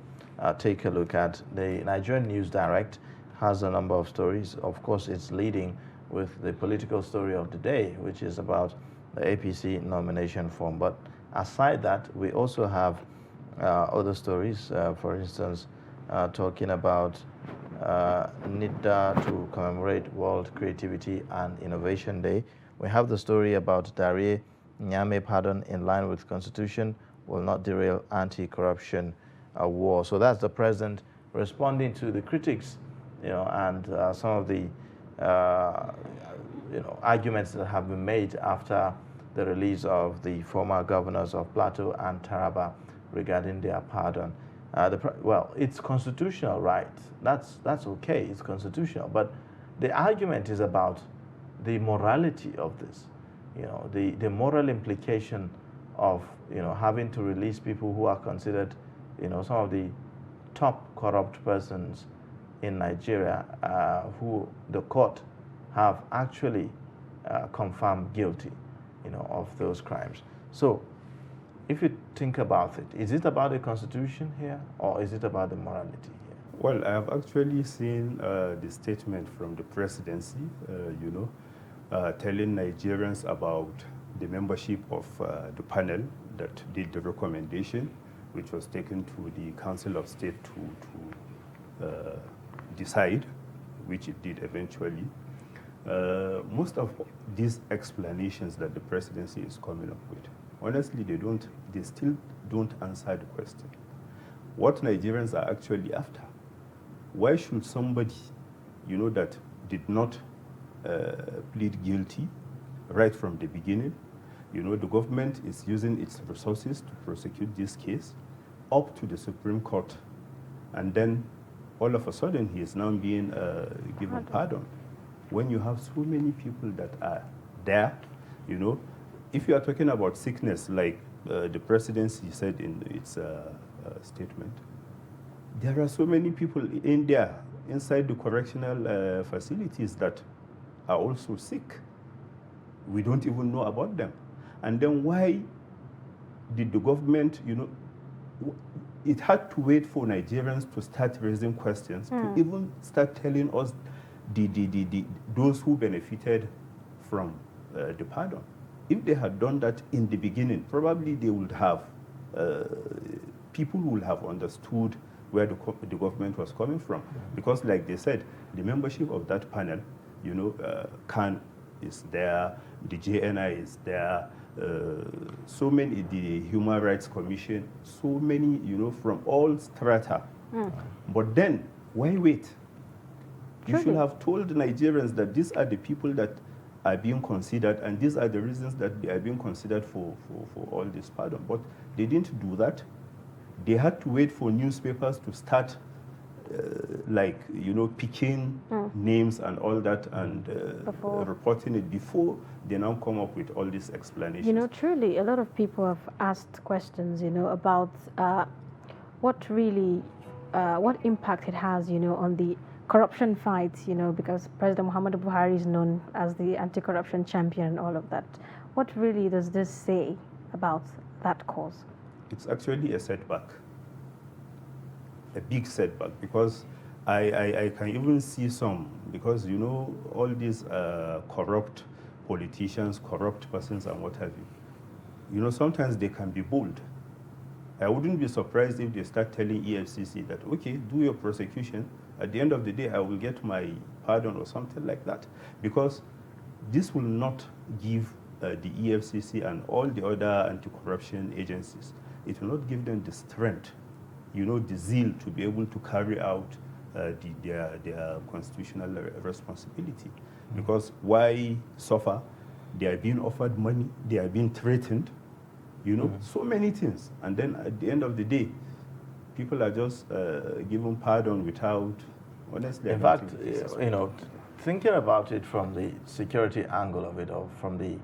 take a look at. The Nigerian News Direct has a number of stories. Of course, it's leading with the political story of the day, which is about the APC nomination form. But aside that, we also have other stories. For instance, talking about NIDA to commemorate World Creativity and Innovation Day. We have the story about Darie Nyame pardon in line with Constitution will not derail anti-corruption war. So that's the president responding to the critics, and some of the arguments that have been made after the release of the former governors of Plateau and Taraba regarding their pardon. Well, it's constitutional right. That's okay. It's constitutional. But the argument is about the morality of this. The moral implication of having to release people who are considered some of the top corrupt persons in Nigeria, who the court have actually confirmed guilty of those crimes. So if you think about it, is it about the constitution here, or is it about the morality here? Well, I have actually seen the statement from the presidency, telling Nigerians about the membership of the panel that did the recommendation, which was taken to the Council of State to decide, which it did eventually. Most of these explanations that the presidency is coming up with, honestly, they still don't answer the question. What Nigerians are actually after? Why should somebody, that did not plead guilty right from the beginning? The government is using its resources to prosecute this case up to the Supreme Court, and then all of a sudden he is now being given pardon. When you have so many people that are there, if you are talking about sickness, like the presidency said in its statement, there are so many people in there, inside the correctional facilities, that are also sick. We don't even know about them. And then why did the government, it had to wait for Nigerians to start raising questions, to even start telling us those who benefited from the pardon. If they had done that in the beginning, probably they would have, people would have understood where the government was coming from. Because like they said, the membership of that panel, CAN is there, the JNI is there, so many, the Human Rights Commission, so many, from all strata. But then, why wait? You should have told the Nigerians that these are the people that are being considered, and these are the reasons that they are being considered for all this pardon. But they didn't do that. They had to wait for newspapers to start, picking names and all that, and reporting it before they now come up with all these explanations. Truly, a lot of people have asked questions, about what impact it has, on the corruption fight, because President Muhammadu Buhari is known as the anti-corruption champion and all of that. What really does this say about that cause? It's actually a setback, a big setback, because I can even see some, because, all these corrupt politicians, corrupt persons and what have you, sometimes they can be bold. I wouldn't be surprised if they start telling EFCC that, okay, do your prosecution. At the end of the day, I will get my pardon or something like that. Because this will not give the EFCC and all the other anti-corruption agencies, it will not give them the strength, the zeal to be able to carry out their constitutional responsibility. Because why suffer? They are being offered money, they are being threatened, so many things. And then at the end of the day, people are just given pardon without, honestly. In fact, thinking about it from the security angle of it, or from the,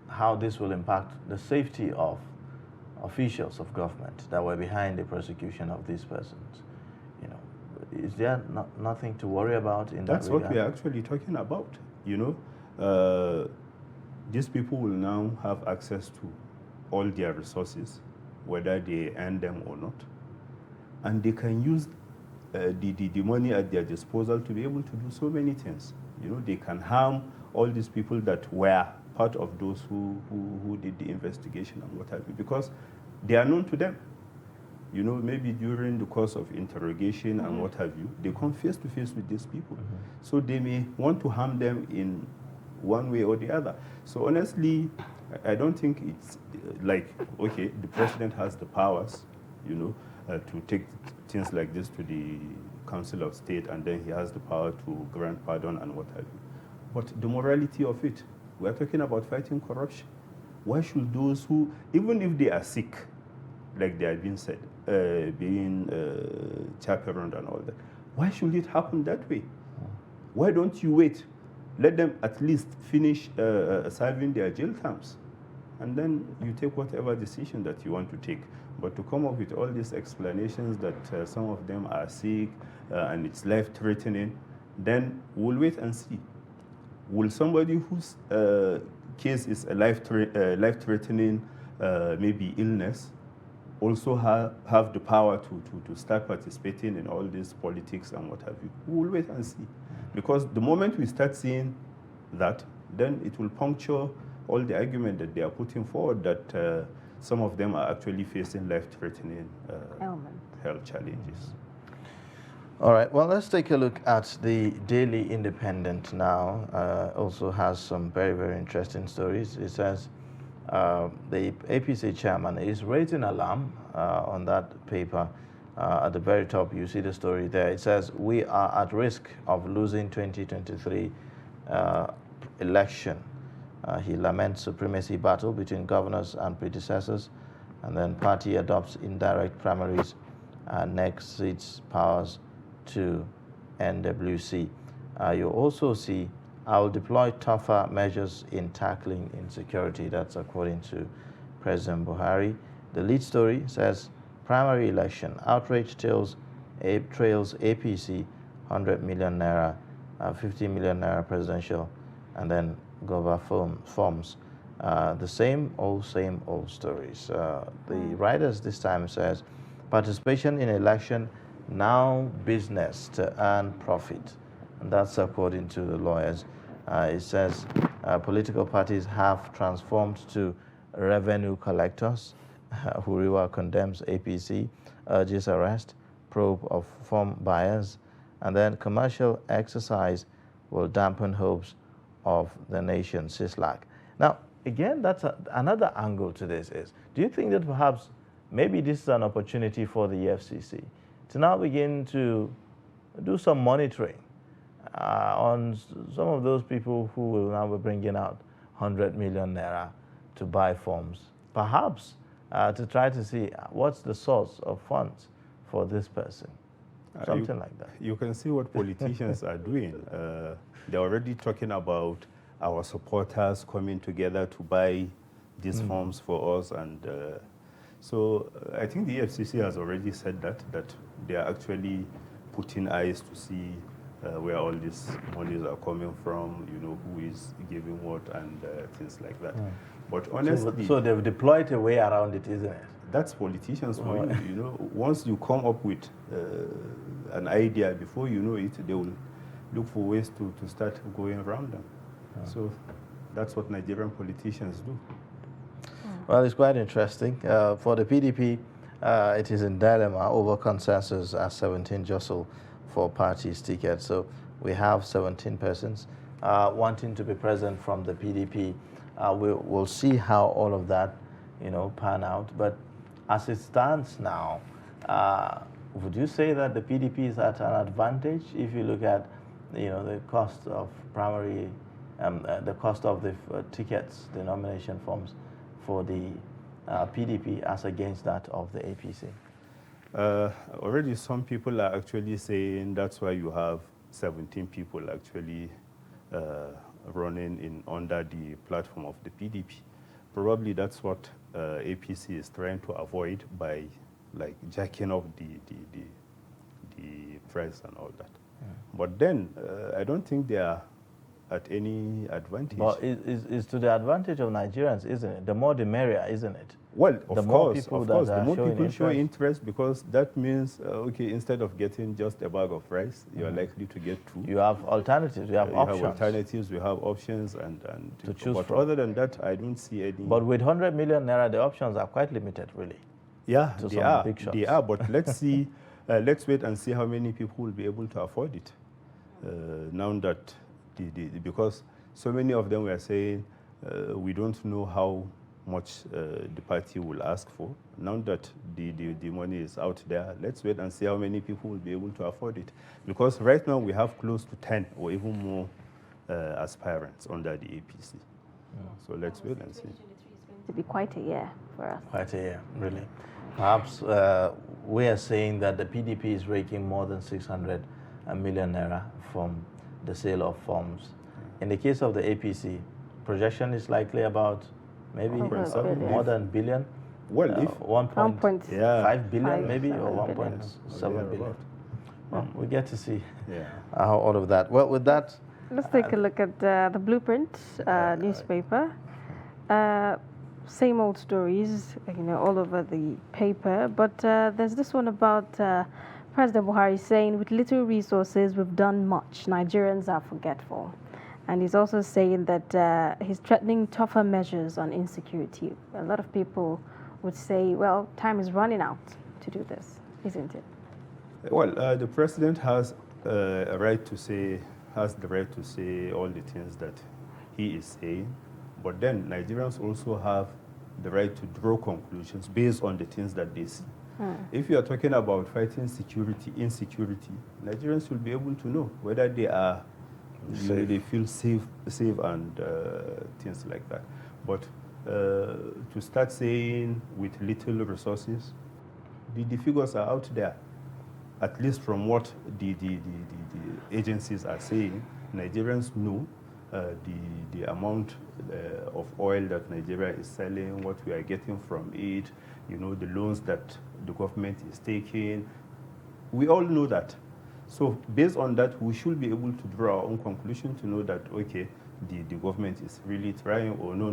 how this will impact the safety of officials of government that were behind the prosecution of these persons, is there nothing to worry about in that regard? That's what we are actually talking about. These people will now have access to all their resources, whether they earn them or not. And they can use the money at their disposal to be able to do so many things. They can harm all these people that were part of those who did the investigation and what have you, because they are known to them. You know, maybe during the course of interrogation and what have you, they come face to face with these people. So they may want to harm them in one way or the other. So honestly, I don't think it's like, okay, the president has the powers, you know, to take things like this to the Council of State, and then he has the power to grant pardon and what have you. But the morality of it, we're talking about fighting corruption. Why should those who, even if they are sick, like they have been said, being chaperoned and all that, why should it happen that way? Why don't you wait? Let them at least finish serving their jail terms, and then you take whatever decision that you want to take. But to come up with all these explanations that some of them are sick and it's life-threatening, then we'll wait and see. Will somebody whose case is a life-threatening, maybe illness, also have the power to start participating in all this politics and what have you? We'll wait and see. Because the moment we start seeing that, then it will puncture all the argument that they are putting forward that some of them are actually facing life-threatening health challenges. All right, well, let's take a look at the Daily Independent now. Also has some very, very interesting stories. It says the APC chairman is raising alarm on that paper. At the very top, you see the story there. It says, we are at risk of losing 2023 election. He laments supremacy battle between governors and predecessors, and then party adopts indirect primaries and next cedes powers to NWC. You also see, I will deploy tougher measures in tackling insecurity. That's according to President Buhari. The lead story says, primary election, outrage trails APC 100 million naira, 50 million naira presidential, and then Gova forms. The same old stories. The writers this time says, participation in election, now business to earn profit. And that's according to the lawyers. It says political parties have transformed to revenue collectors. Huriwa condemns APC, urges arrest, probe of form buyers, and then commercial exercise will dampen hopes of the nation, CISLAC. Now, again, that's another angle to this is, do you think that perhaps maybe this is an opportunity for the FCC to now begin to do some monitoring on some of those people who will now be bringing out 100 million naira to buy forms, perhaps to try to see what's the source of funds for this person, something like that. You can see what politicians are doing. They're already talking about our supporters coming together to buy these forms for us, and so I think the FCC has already said that they are actually putting eyes to see where all these monies are coming from, you know, who is giving what and things like that. But honestly, so they've deployed a way around it, isn't it? That's politicians for you. You know, once you come up with an idea, before you know it, they will look for ways to start going around them. So that's what Nigerian politicians do. Well, it's quite interesting. For the PDP, it is in dilemma over consensus as 17 jostle for parties' tickets. So we have 17 persons wanting to be present from the PDP. We'll see how all of that, you know, pan out. But as it stands now, would you say that the PDP is at an advantage if you look at, you know, the cost of primary, the cost of the tickets, the nomination forms for the PDP as against that of the APC? Already some people are actually saying that's why you have 17 people actually running in under the platform of the PDP. Probably that's what APC is trying to avoid by like jacking up the price and all that. But then I don't think they are at any advantage. But it's to the advantage of Nigerians, isn't it? The more the merrier, isn't it? Well, the of more course, people the more people show interest, because that means, okay, instead of getting just a bag of rice, you are likely to get two. You have alternatives, you have options. You have alternatives, you have options, and to choose but from. Other than that, I don't see any. But with 100 million naira, the options are quite limited, really. Yeah, to they some are. big shops. They are, but let's see. Let's wait and see how many people will be able to afford it. Now that because so many of them were saying we don't know how much the party will ask for. Now that the money is out there, let's wait and see how many people will be able to afford it. Because right now we have close to 10 or even more aspirants under the APC. So let's wait and see. To be quite a year for us. Quite a year, really. Perhaps we are saying that the PDP is raking more than 600 million naira from the sale of forms. In the case of the APC, projection is likely about maybe more than billion. Well, if 1.5 billion maybe, or 1.7 billion. Well, we get to see how all of that. Well, with that, let's take a look at the Blueprint newspaper. Same old stories, all over the paper. But there's this one about President Buhari saying, with little resources, we've done much. Nigerians are forgetful. And he's also saying that he's threatening tougher measures on insecurity. A lot of people would say, well, time is running out to do this, isn't it? Well, the president has the right to say all the things that he is saying. But then Nigerians also have the right to draw conclusions based on the things that they see. If you are talking about fighting insecurity, Nigerians will be able to know whether they are they feel safe and things like that. But to start saying with little resources, the figures are out there. At least from what the agencies are saying, Nigerians know the amount of oil that Nigeria is selling, what we are getting from it, the loans that the government is taking. We all know that. So based on that, we should be able to draw our own conclusion to know that, okay, the government is really trying, or no,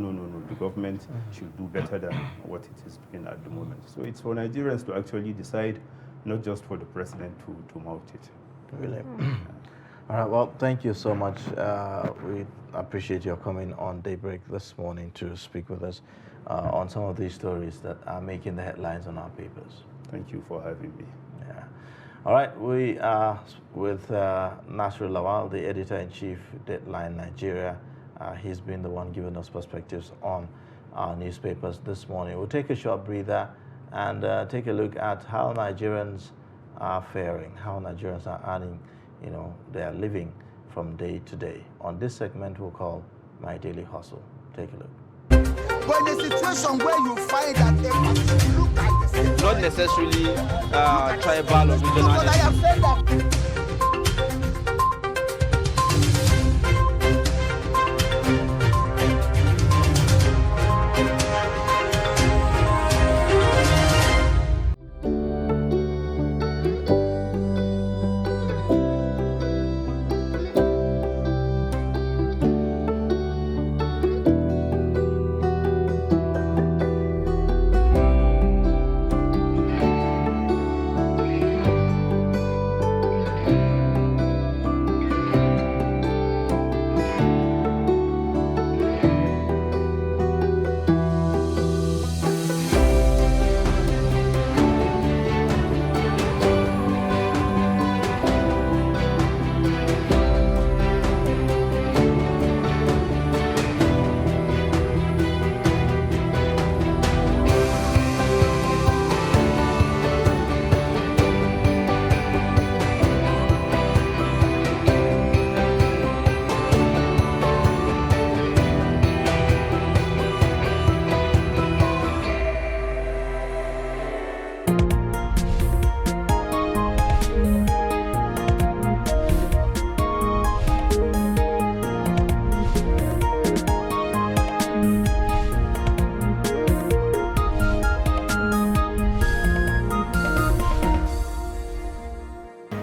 the government should do better than what it is doing at the moment. So it's for Nigerians to actually decide, not just for the president to mount it. Really. All right, well, thank you so much. We appreciate your coming on Daybreak this morning to speak with us on some of these stories that are making the headlines on our papers. Thank you for having me. Yeah. All right, we are with Nasir Lawal, the editor-in-chief, Deadline Nigeria. He's been the one giving us perspectives on our newspapers this morning. We'll take a short breather and take a look at how Nigerians are faring, how Nigerians are earning, they are living from day to day. On this segment, we'll call My Daily Hustle. Take a look. But in a situation where you find that you look at the same, not necessarily tribal or regional. But I have said that.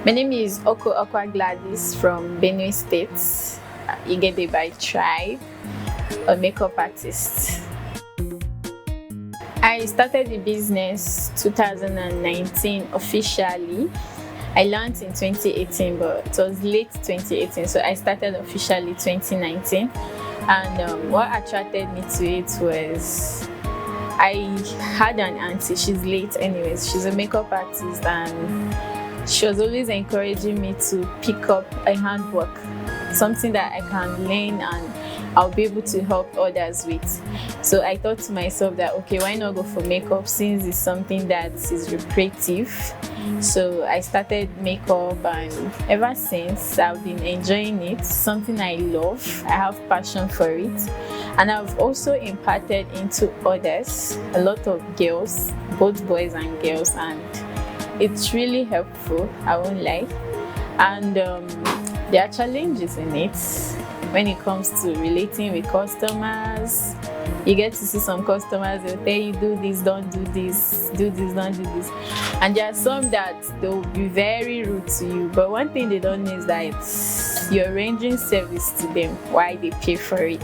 My name is Oko Okwa Gladys from Benue State, Igede by tribe, a makeup artist. I started the business 2019 officially. I launched in 2018, but it was late 2018, so I started officially 2019. And what attracted me to it was I had an auntie, she's late anyways, she's a makeup artist, and she was always encouraging me to pick up a handwork, something that I can learn and I'll be able to help others with. So I thought to myself that, okay, why not go for makeup since it's something that is recreative. So I started makeup, and ever since I've been enjoying it, something I love, I have passion for it. And I've also imparted into others, a lot of girls, both boys and girls, and it's really helpful, I won't lie. And there are challenges in it when it comes to relating with customers. You get to see some customers, they'll tell you, do this, don't do this, do this, don't do this. And there are some that they'll be very rude to you. But one thing they don't know is that you're rendering service to them while they pay for it.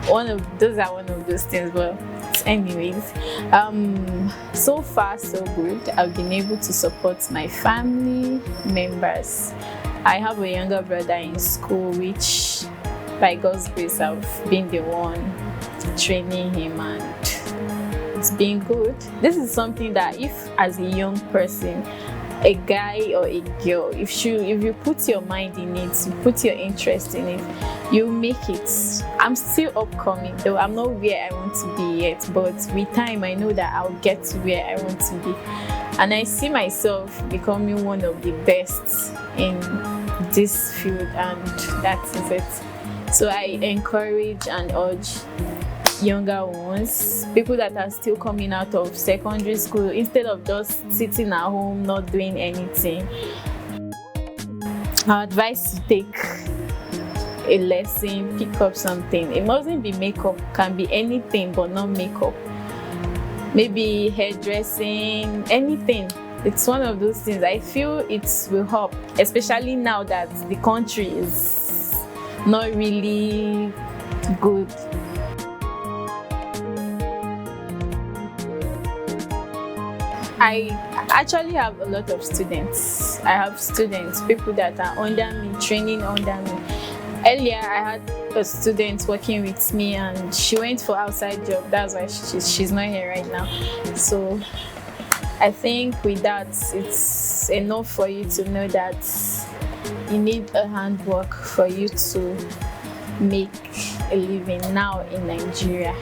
Those are one of those things. But anyways, so far so good. I've been able to support my family members. I have a younger brother in school, which by God's grace I've been the one training him, and it's been good. This is something that if as a young person, a guy or a girl, if you put your mind in it, you put your interest in it, you make it. I'm still upcoming, though I'm not where I want to be yet, but with time I know that I'll get to where I want to be. And I see myself becoming one of the best in this field, and that is it. So I encourage and urge younger ones, people that are still coming out of secondary school, instead of just sitting at home not doing anything, I advise to take a lesson, pick up something. It mustn't be makeup, can be anything but not makeup. Maybe hairdressing, anything. It's one of those things. I feel it will help, especially now that the country is not really good. I actually have a lot of students. I have students, people that are under me, training under me. Earlier, I had a student working with me, and she went for outside job. That's why she's not here right now. So I think with that, it's enough for you to know that you need a handwork for you to make a living now in Nigeria.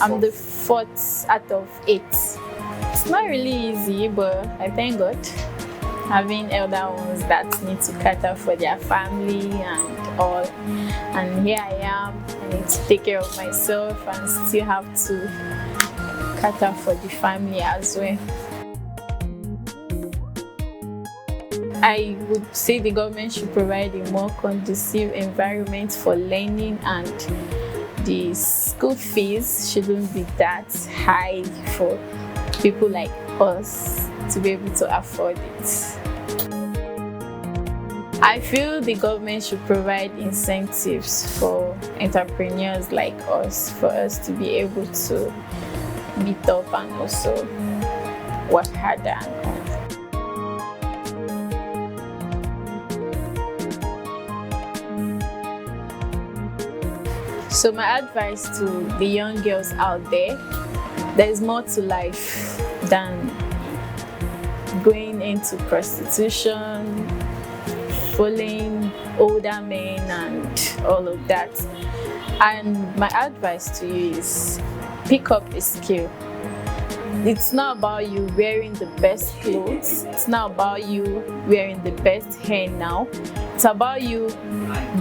I'm the 4th out of 8. It's not really easy, but I thank God. Having elder ones that need to cater for their family and all. And here I am, I need to take care of myself and still have to cater for the family as well. I would say the government should provide a more conducive environment for learning, and the school fees shouldn't be that high for people like us to be able to afford it. I feel the government should provide incentives for entrepreneurs like us, for us to be able to meet up and also work harder and all. So my advice to the young girls out there is more to life than going into prostitution, following older men and all of that. And my advice to you is pick up a skill. It's not about you wearing the best clothes. It's not about you wearing the best hair now. It's about you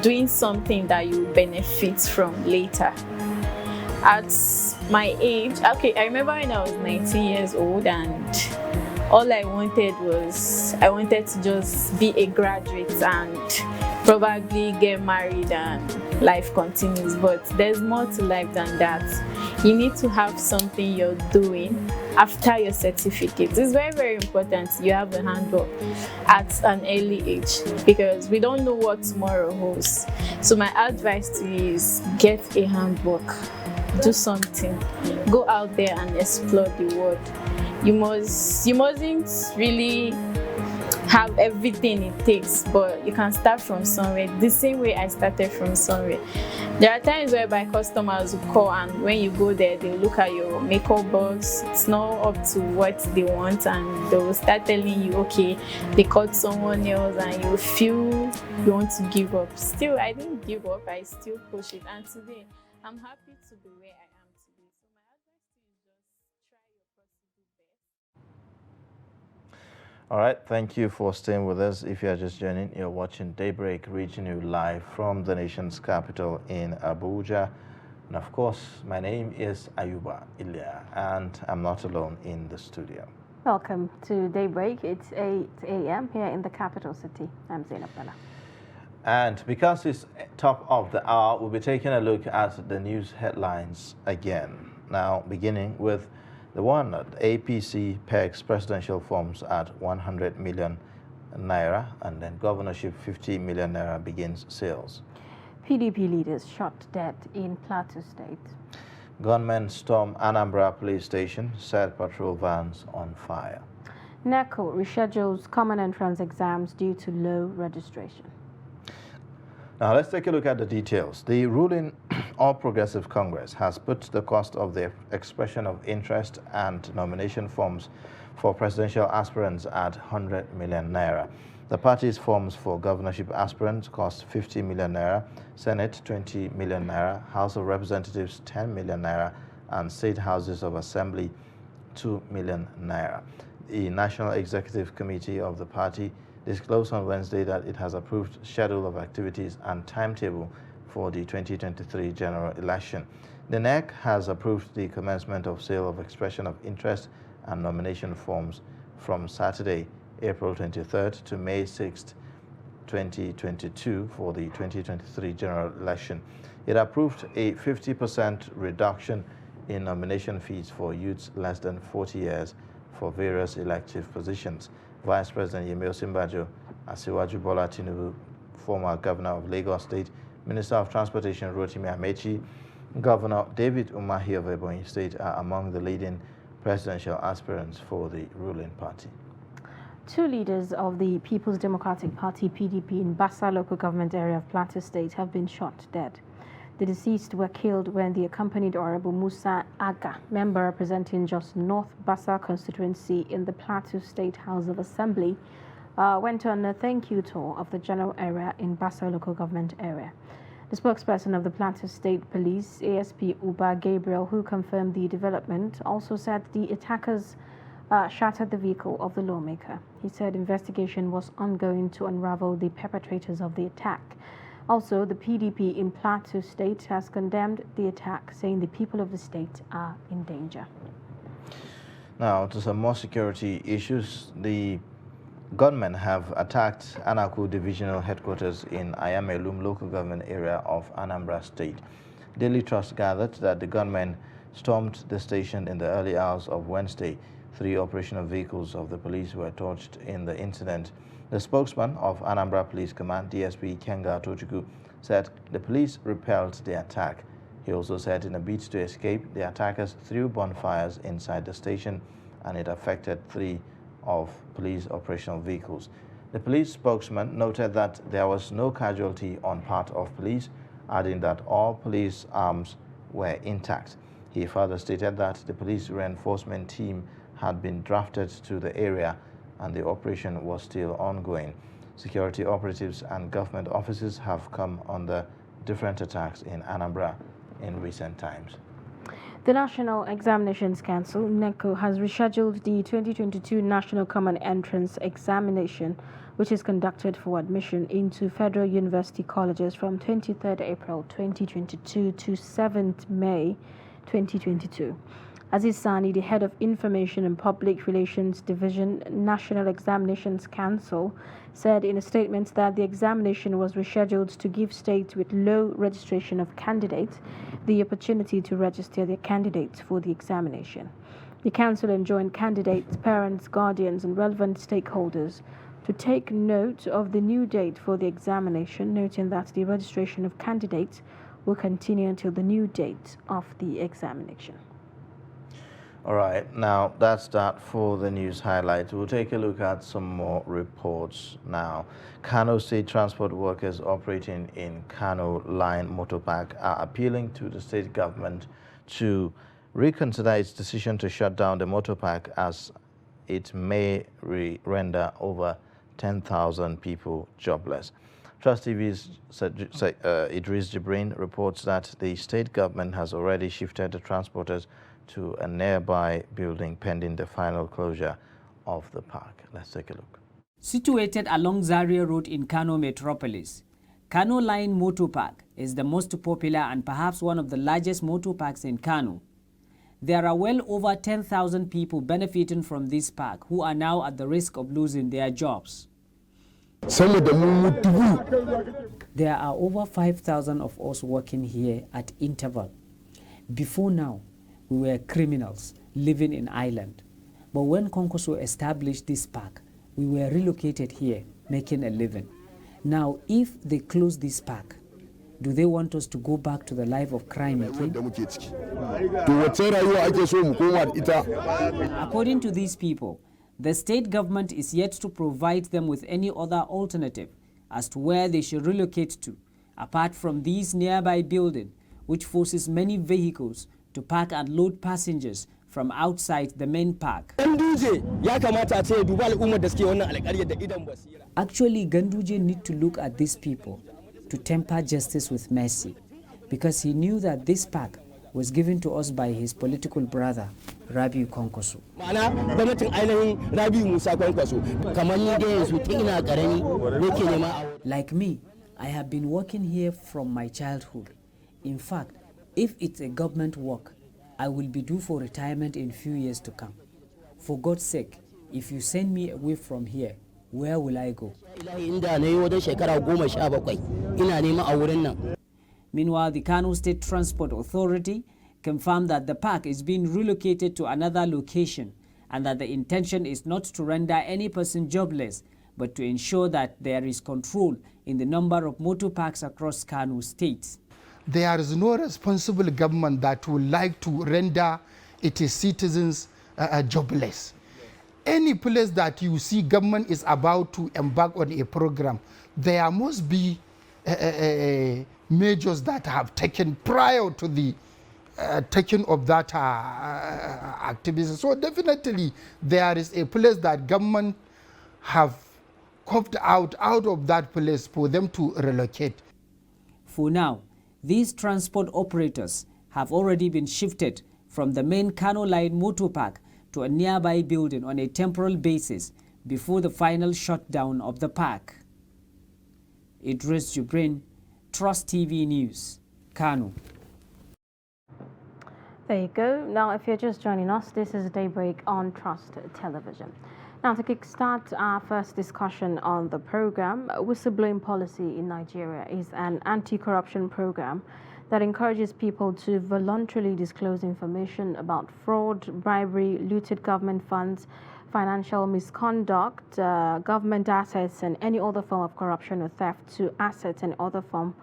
doing something that you benefit from later. At my age, okay, I remember when I was 19 years old, and all I wanted to just be a graduate and probably get married and life continues. But there's more to life than that. You need to have something you're doing after your certificate. It's very, very important you have a handwork at an early age, because we don't know what tomorrow holds. So my advice to you is get a handwork. Do something. Go out there and explore the world. You mustn't really have everything it takes, but you can start from somewhere. The same way I started from somewhere. There are times whereby customers will call, and when you go there, they look at your makeup box. It's not up to what they want, and they will start telling you, okay, they called someone else, and you feel you want to give up. Still, I didn't give up. I still push it, and today I'm happy to be where I am today. So my advice to you is just try your possible best. All right, thank you for staying with us. If you are just joining, you're watching Daybreak, reaching you live from the nation's capital in Abuja. And of course, my name is Ayuba Ilya, and I'm not alone in the studio. Welcome to Daybreak. It's 8 a.m. here in the capital city. I'm Zainab Bella. And because it's top of the hour, we'll be taking a look at the news headlines again. Now, beginning with the one that APC pegs presidential forms at 100 million naira, and then governorship 50 million naira begins sales. PDP leaders shot dead in Plateau State. Gunmen storm Anambra police station, set patrol vans on fire. Anaku reschedules common entrance exams due to low registration. Now let's take a look at the details. The ruling All Progressive Congress has put the cost of the expression of interest and nomination forms for presidential aspirants at 100 million naira. The party's forms for governorship aspirants cost 50 million naira, Senate 20 million naira, House of Representatives 10 million naira, and State Houses of Assembly 2 million naira. The National Executive Committee of the party disclosed on Wednesday that it has approved schedule of activities and timetable for the 2023 general election. The NEC has approved the commencement of sale of expression of interest and nomination forms from Saturday, April 23rd to May 6th, 2022 for the 2023 general election. It approved a 50% reduction in nomination fees for youths less than 40 years for various elective positions. Vice President Yemi Osinbajo, Asiwaju Bola Tinubu, former Governor of Lagos State, Minister of Transportation Rotimi Amechi, Governor David Umahi of Ebonyi State are among the leading presidential aspirants for the ruling party. Two leaders of the People's Democratic Party PDP in Bassa local government area of Plateau State have been shot dead. The deceased were killed when the accompanied Honorable Musa Aga, member representing just North Bassa constituency in the Plateau State House of Assembly, went on a thank you tour of the general area in Bassa local government area. The spokesperson of the Plateau State Police, ASP Uba Gabriel, who confirmed the development, also said the attackers shattered the vehicle of the lawmaker. He said investigation was ongoing to unravel the perpetrators of the attack. Also, the PDP in Plateau State has condemned the attack, saying the people of the state are in danger. Now, to some more security issues, the gunmen have attacked Anaku Divisional headquarters in Ayamelum local government area of Anambra State. Daily Trust gathered that the gunmen stormed the station in the early hours of Wednesday. 3 operational vehicles of the police were torched in the incident. The spokesman of Anambra Police Command, DSP Kenga Tochukwu, said the police repelled the attack. He also said in a bid to escape, the attackers threw bonfires inside the station and it affected 3 of police operational vehicles. The police spokesman noted that there was no casualty on part of police, adding that all police arms were intact. He further stated that the police reinforcement team had been drafted to the area and the operation was still ongoing. Security operatives and government offices have come under different attacks in Anambra in recent times. The National Examinations Council, NECO, has rescheduled the 2022 National Common Entrance Examination, which is conducted for admission into federal university colleges from 23rd April 2022 to 7th May 2022. Aziz Sani, the head of Information and Public Relations Division, National Examinations Council, said in a statement that the examination was rescheduled to give states with low registration of candidates the opportunity to register their candidates for the examination. The council enjoined candidates, parents, guardians, and relevant stakeholders to take note of the new date for the examination, noting that the registration of candidates will continue until the new date of the examination. All right, now that's that for the news highlights. We'll take a look at some more reports now. Kano State transport workers operating in Kano Line Motor Park are appealing to the state government to reconsider its decision to shut down the motor park, as it may render over 10,000 people jobless. Trust TV's Idris Jibrin reports that the state government has already shifted the transporters to a nearby building pending the final closure of the park. Let's take a look. Situated along Zaria Road in Kano metropolis, Kano Line Motor Park is the most popular and perhaps one of the largest motor parks in Kano. There are well over 10,000 people benefiting from this park who are now at the risk of losing their jobs. There are over 5,000 of us working here at interval. Before now, we were criminals living in island. But when Konkoso established this park, we were relocated here, making a living. Now, if they close this park, do they want us to go back to the life of crime again? According to these people, the state government is yet to provide them with any other alternative as to where they should relocate to, apart from these nearby building, which forces many vehicles to park and load passengers from outside the main park. Actually, Ganduje need to look at these people to temper justice with mercy, because he knew that this park was given to us by his political brother, Rabiu Konkoso. Like me, I have been working here from my childhood. In fact, if it's a government work, I will be due for retirement in few years to come. For God's sake, if you send me away from here, where will I go? Meanwhile, the Kano State Transport Authority confirmed that the park is being relocated to another location and that the intention is not to render any person jobless, but to ensure that there is control in the number of motor parks across Kano State. There is no responsible government that would like to render its citizens jobless. Any place that you see government is about to embark on a program, there must be measures that have taken prior to the taking of that activity. So definitely there is a place that government have carved out of that place for them to relocate. For now, these transport operators have already been shifted from the main Kano Line motor park to a nearby building on a temporal basis before the final shutdown of the park. Idris Jibrin, Trust TV News, Kano. There you go. Now, if you're just joining us, this is Daybreak on Trust Television. Now, to kickstart our first discussion on the program, whistleblowing policy in Nigeria is an anti-corruption program that encourages people to voluntarily disclose information about fraud, bribery, looted government funds, financial misconduct, government assets, and any other form of corruption or theft to assets and other form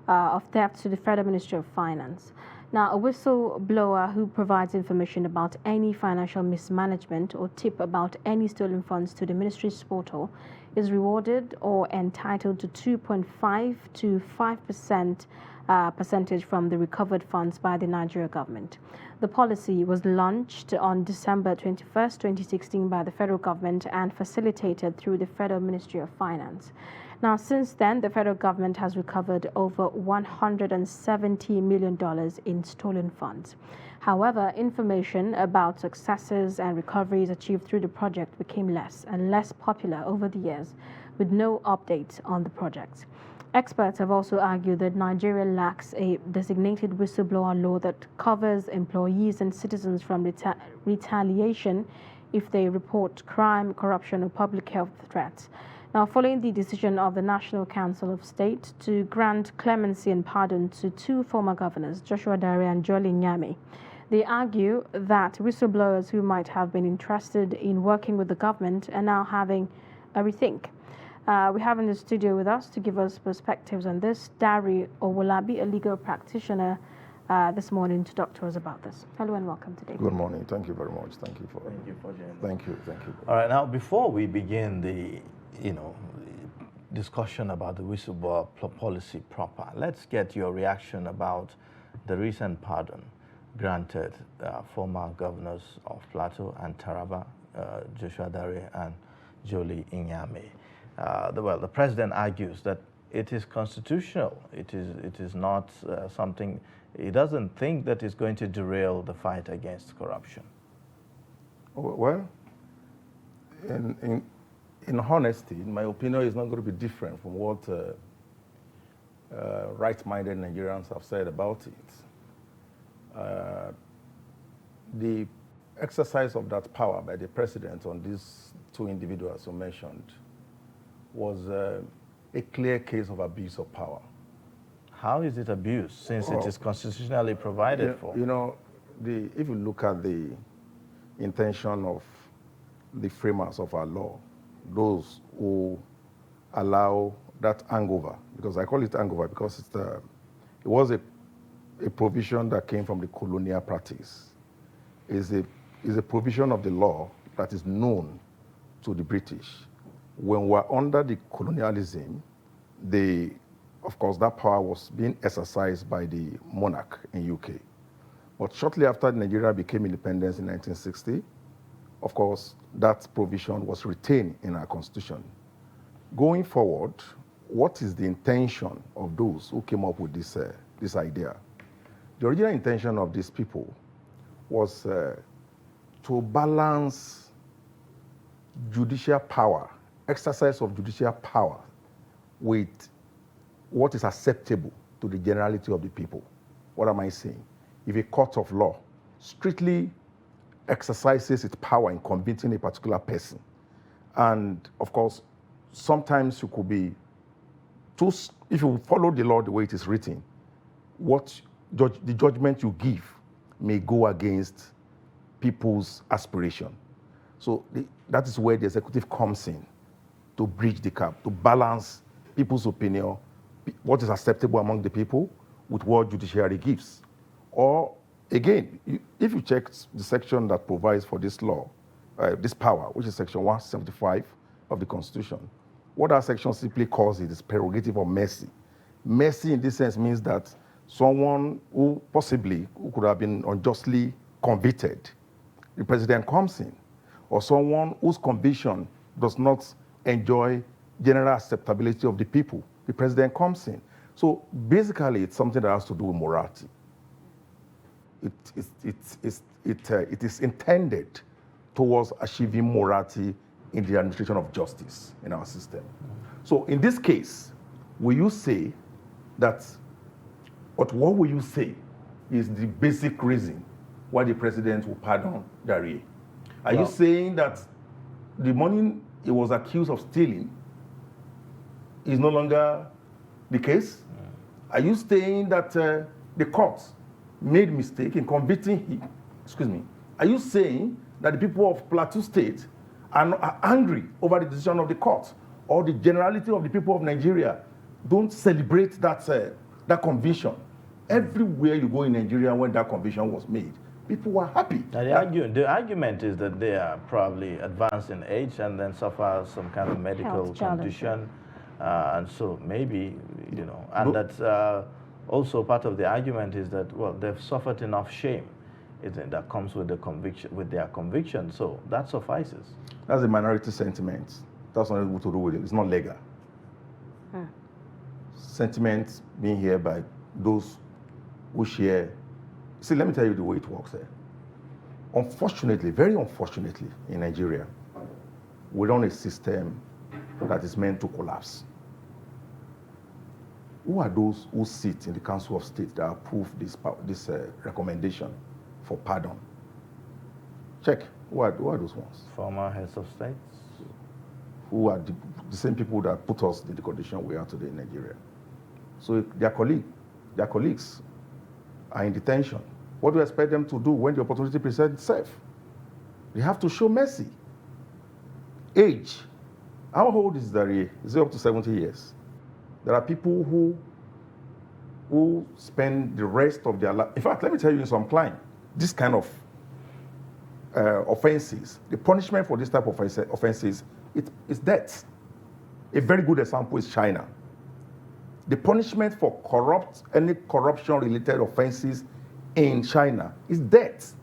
of theft to the Federal Ministry of Finance. Now, a whistleblower who provides information about any financial mismanagement or tip about any stolen funds to the ministry's portal is rewarded or entitled to 2.5 to 5% percentage from the recovered funds by the Nigeria government. The policy was launched on December 21st, 2016 by the federal government and facilitated through the Federal Ministry of Finance. Now, since then, the federal government has recovered over $170 million in stolen funds. However, information about successes and recoveries achieved through the project became less and less popular over the years, with no updates on the project. Experts have also argued that Nigeria lacks a designated whistleblower law that covers employees and citizens from retaliation if they report crime, corruption, or public health threats. Now, following the decision of the National Council of State to grant clemency and pardon to two former governors, Joshua Dare and Jolly Nyame, they argue that whistleblowers who might have been interested in working with the government are now having a rethink. We have in the studio with us to give us perspectives on this, Dari Owolabi, a legal practitioner this morning to talk to us about this. Hello and welcome to Daybreak. Good morning. Thank you very much. Thank you for joining. Thank you. All right, now before we begin the, discussion about the whistleblower policy proper, let's get your reaction about the recent pardon granted former governors of Plateau and Taraba, Joshua Dare and Jolie Inyame. The president argues that it is constitutional. It is not something. He doesn't think that is going to derail the fight against corruption. Well, in honesty, in my opinion, is not going to be different from what right-minded Nigerians have said about it. The exercise of that power by the president on these two individuals who mentioned was a clear case of abuse of power. How is it abuse, since it is constitutionally provided for? If you look at the intention of the framers of our law, those who allow that hangover, because I call it hangover because it was a provision that came from the colonial practice, is a provision of the law that is known to the British. When we're under the colonialism, of course, that power was being exercised by the monarch in UK. But shortly after Nigeria became independent in 1960, of course, that provision was retained in our constitution. Going forward, what is the intention of those who came up with this idea? The original intention of these people was to balance judicial power, exercise of judicial power, with what is acceptable to the generality of the people. What am I saying? If a court of law strictly exercises its power in convicting a particular person, and of course, sometimes you could be if you follow the law the way it is written, the judgment you give may go against people's aspiration. So that is where the executive comes in to bridge the gap, to balance people's opinion, what is acceptable among the people with what judiciary gives. Or again, if you check the section that provides for this law, this power, which is section 175 of the Constitution, what that section simply calls it is prerogative of mercy. Mercy in this sense means that someone who could have been unjustly convicted, the president comes in, or someone whose conviction does not enjoy general acceptability of the people, the president comes in. So basically, it's something that has to do with morality. It is intended towards achieving morality in the administration of justice in our system. So in this case, will you say that, but what will you say is the basic reason why the president will pardon Dare? Are you saying that the money he was accused of stealing is no longer the case? Are you saying that the court made mistake in convicting him? Excuse me. Are you saying that the people of Plateau State are angry over the decision of the court, or the generality of the people of Nigeria don't celebrate that conviction? Everywhere you go in Nigeria when that conviction was made, people were happy. The argument is that they are probably advanced in age and then suffer some kind of medical condition. And so maybe, and that's also part of the argument is that, well, they've suffered enough shame that comes with the conviction, with their conviction. So that suffices. That's a minority sentiment. That's not able to do with it. It's not legal. Sentiment being here by those who share. See, let me tell you the way it works here. Unfortunately, very unfortunately, in Nigeria, we run a system that is meant to collapse. Who are those who sit in the Council of State that approve this recommendation for pardon? Check. Who are those ones? Former heads of states. Who are the same people that put us in the condition we are today in Nigeria. So their colleagues are in detention. What do you expect them to do when the opportunity presents itself? They have to show mercy. Age. How old is Dare? Is it up to 70 years? There are people who who spend the rest of their life. In fact, let me tell you in some client, this kind of offenses, the punishment for this type of offenses, it's death. A very good example is China. The punishment for any corruption-related offenses in China is death.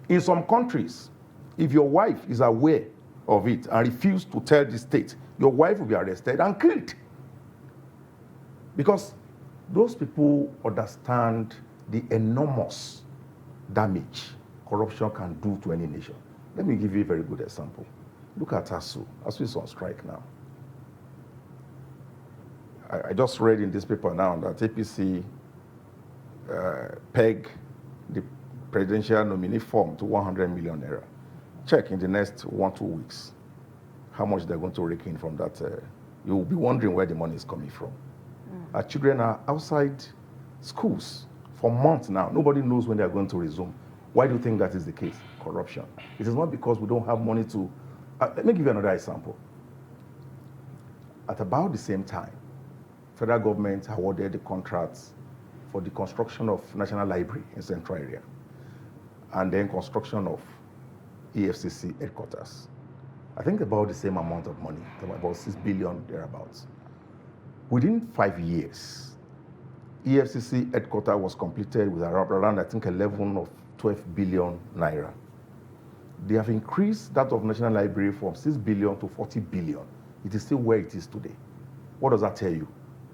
In some countries, if your wife is aware of it and refuses to tell the state, your wife will be arrested and killed. Because those people understand the enormous damage corruption can do to any nation. Let me give you a very good example. Look at ASU. ASU is on strike now. I just read in this paper now that APC peg the presidential nominee form to 100 million naira. Check in the next 1-2 weeks how much they're going to rake in from that. You will be wondering where the money is coming from. Our children are outside schools for months now. Nobody knows when they're going to resume. Why do you think that is the case? Corruption. It is not because we don't have money to... let me give you another example. At about the same time, federal government awarded the contracts for the construction of National Library in Central Area, and then construction of EFCC headquarters. I think about the same amount of money, about 6 billion thereabouts. Within 5 years, EFCC headquarters was completed with around I think 11 or 12 billion naira. They have increased that of National Library from 6 billion to 40 billion. It is still where it is today. What does that tell you?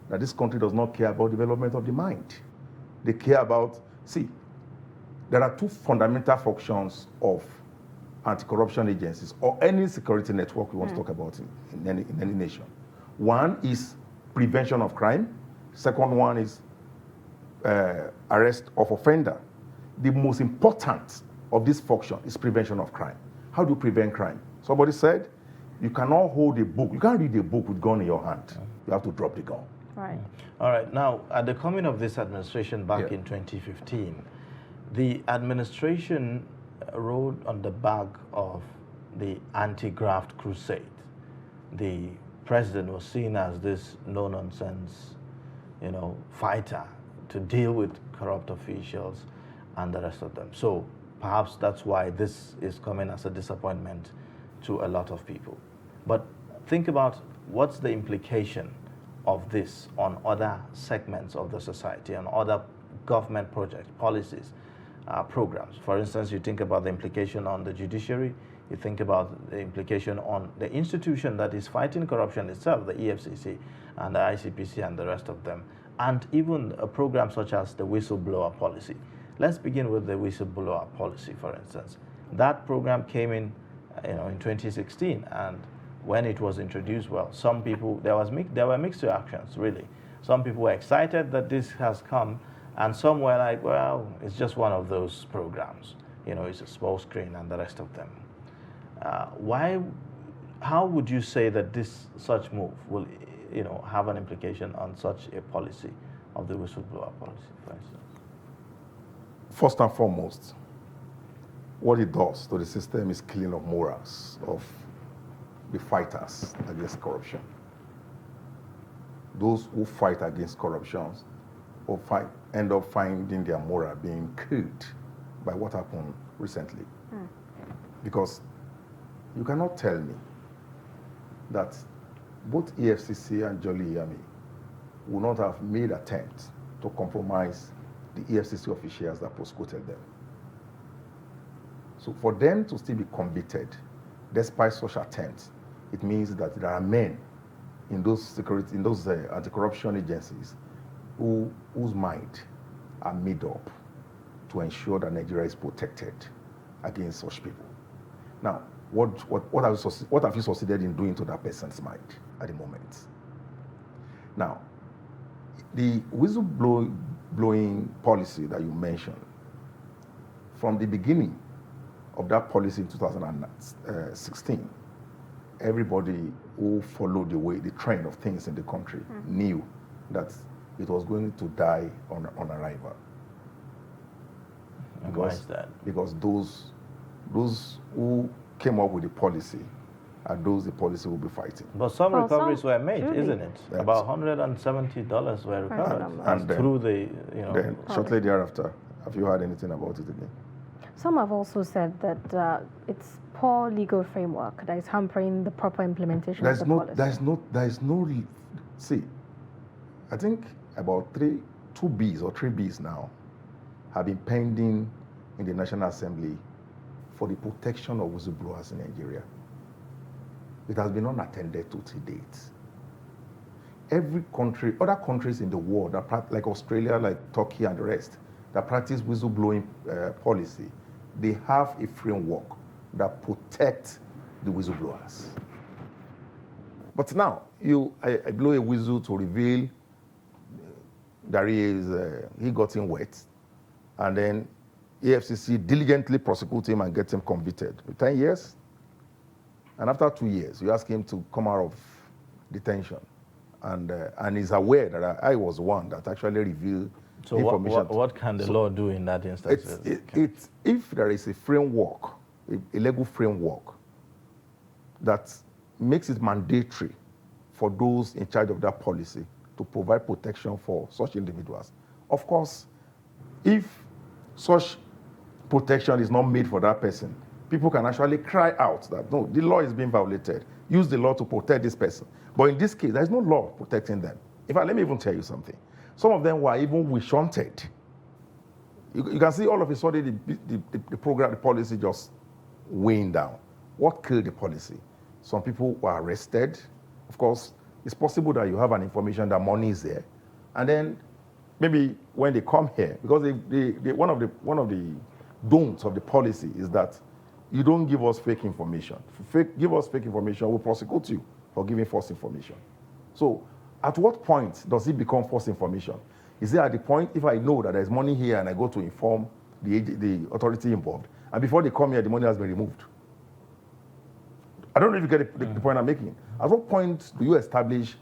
That this country does not care about development of the mind. They care about, see, there are two fundamental functions of anti-corruption agencies or any security network we want to talk about in any nation. One is prevention of crime. Second one is arrest of offender. The most important of this function is prevention of crime. How do you prevent crime? Somebody said, you cannot hold a book. You can't read a book with gun in your hand. You have to drop the gun. Right. All right. Now, at the coming of this administration back in 2015, the administration rode on the back of the anti-graft crusade. The president was seen as this no-nonsense, fighter to deal with corrupt officials and the rest of them. So perhaps that's why this is coming as a disappointment to a lot of people. But think about what's the implication of this on other segments of the society, on other government projects, policies, programs. For instance, you think about the implication on the judiciary, you think about the implication on the institution that is fighting corruption itself, the EFCC and the ICPC and the rest of them, and even a program such as the whistleblower policy. Let's begin with the whistleblower policy, for instance. That program came in, in 2016, and when it was introduced, well, some people, there were mixed reactions, really. Some people were excited that this has come, and some were like, well, it's just one of those programs. It's a small screen and the rest of them. How would you say that such move will, have an implication on such a policy of the whistleblower policy, for instance? First and foremost, what it does to the system is killing of morals of the fighters against corruption. Those who fight against corruption or end up finding their moral being killed by what happened recently. Because you cannot tell me that both EFCC and Jolly Yami would not have made attempts to compromise the EFCC officials that prosecuted them. So for them to still be convicted, despite such attempts, it means that there are men in those anti-corruption agencies whose mind are made up to ensure that Nigeria is protected against such people. Now, what have you succeeded in doing to that person's mind at the moment? Now, the whistleblowing policy that you mentioned, from the beginning of that policy in 2016, everybody who followed the trend of things in the country knew that it was going to die on arrival. And why is that? Because those who came up with the policy are those the policy will be fighting. But some recoveries were made, truly. isn't it? About $170 were recovered And then, through the, Then shortly thereafter, have you heard anything about it again? Some have also said that it's poor legal framework that is hampering the proper implementation of the policy. There is no, see, I think about 2 Bs or 3 Bs now have been pending in the National Assembly for the protection of whistleblowers in Nigeria. It has been unattended to date. Every country, other countries in the world, that like Australia, like Turkey and the rest, that practice whistleblowing policy, they have a framework that protects the whistleblowers. But now, I blow a whistle to reveal that he got him wet, and then EFCC diligently prosecute him and get him convicted. 10 years, and after 2 years, you ask him to come out of detention, and he's aware that I was one that actually revealed information. So what can the law do in that instance? If there is a framework, a legal framework that makes it mandatory for those in charge of that policy to provide protection for such individuals. Of course, if such protection is not made for that person, people can actually cry out that, no, the law is being violated. Use the law to protect this person. But in this case, there is no law protecting them. In fact, let me even tell you something. Some of them were even wish-hunted. You can see all of a sudden the program, the policy just weighing down. What killed the policy? Some people were arrested. Of course, it's possible that you have an information that money is there, and then maybe when they come here, because one of the don'ts of the policy is that you don't give us fake information. Give us fake information, we'll prosecute you for giving false information. So, at what point does it become false information? Is it at the point if I know that there's money here and I go to inform the authority involved, and before they come here, the money has been removed? I don't know if you get the point I'm making. At what point do you establish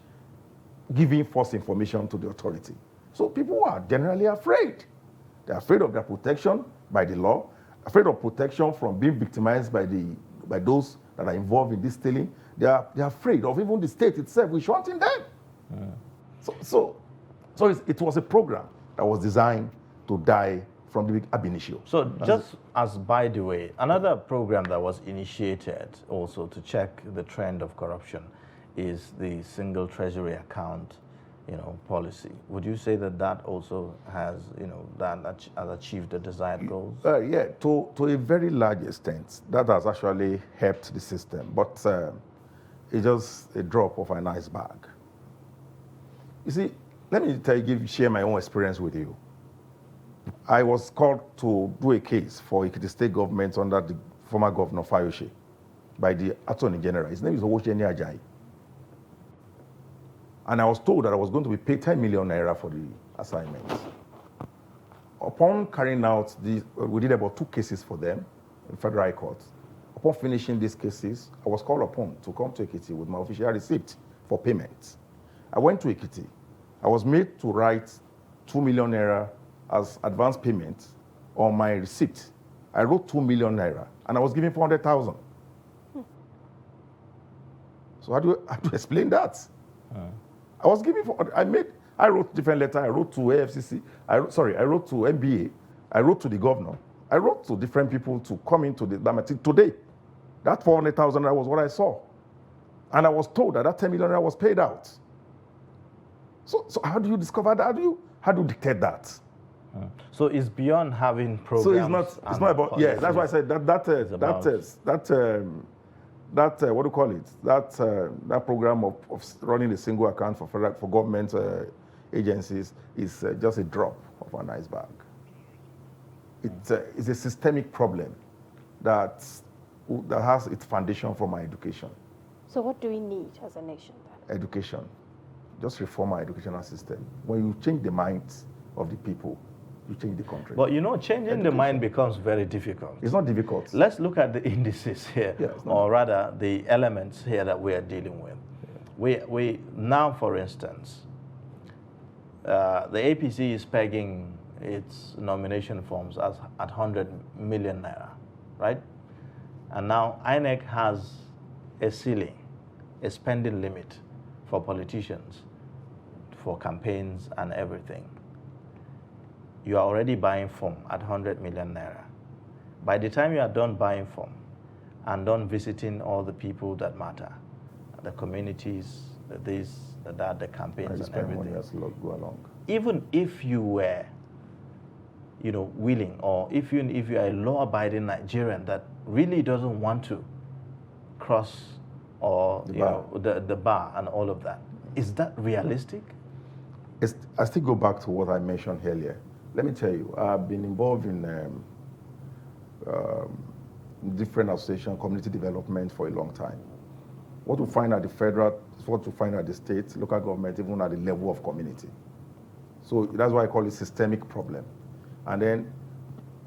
giving false information to the authority? So people are generally afraid. They're afraid of their protection by the law, afraid of protection from being victimized by those that are involved in this stealing. They're afraid of even the state itself wishhunting them. So it was a program that was designed to die from the ab initio. So just as by the way, another program that was initiated also to check the trend of corruption is the single treasury account, policy. Would you say that also has, that has achieved the desired goals? Yeah, to a very large extent, that has actually helped the system, but it's just a drop of an iceberg. You see, let me share my own experience with you. I was called to do a case for Ekiti State government under the former governor Fayose by the Attorney General. His name is Owosheni Ajayi. And I was told that I was going to be paid 10 million naira for the assignment. Upon carrying out we did about 2 cases for them in Federal High Court. Upon finishing these cases, I was called upon to come to Ekiti with my official receipt for payment. I went to Ekiti. I was made to write 2 million naira as advance payment on my receipt. I wrote 2 million naira, and I was given 400,000. So how do you explain that? I was given, I wrote different letters. I wrote to AFCC. I wrote to NBA. I wrote to the governor. I wrote to different people to come into the Damati today. That 400,000 was what I saw. And I was told that 10 million was paid out. So how do you discover that? How do you dictate that? So it's beyond having programs. So it's not about, yeah, that's why I said what do you call it? That program of running a single account for government agencies is just a drop of an iceberg. It's a systemic problem that has its foundation from our education. So what do we need as a nation then? Education. Just reform our educational system. When you change the minds of the people, you change the country. But changing the mind becomes very difficult. It's not difficult. Let's look at the indices here, or rather the elements here that we are dealing with. Yeah. We now, for instance, the APC is pegging its nomination forms at 100 million naira, right? And now INEC has a ceiling, a spending limit for politicians, for campaigns and everything. You are already buying form at 100 million naira. By the time you are done buying form and done visiting all the people that matter, the communities, the this, the that, the campaigns and everything, go along. even if you were, willing, or if you are a law-abiding Nigerian that really doesn't want to cross or the bar and all of that, is that realistic? I still go back to what I mentioned earlier. Let me tell you, I've been involved in different association, community development for a long time. What we find at the federal, what we find at the state, local government, even at the level of community. So that's why I call it systemic problem. And then,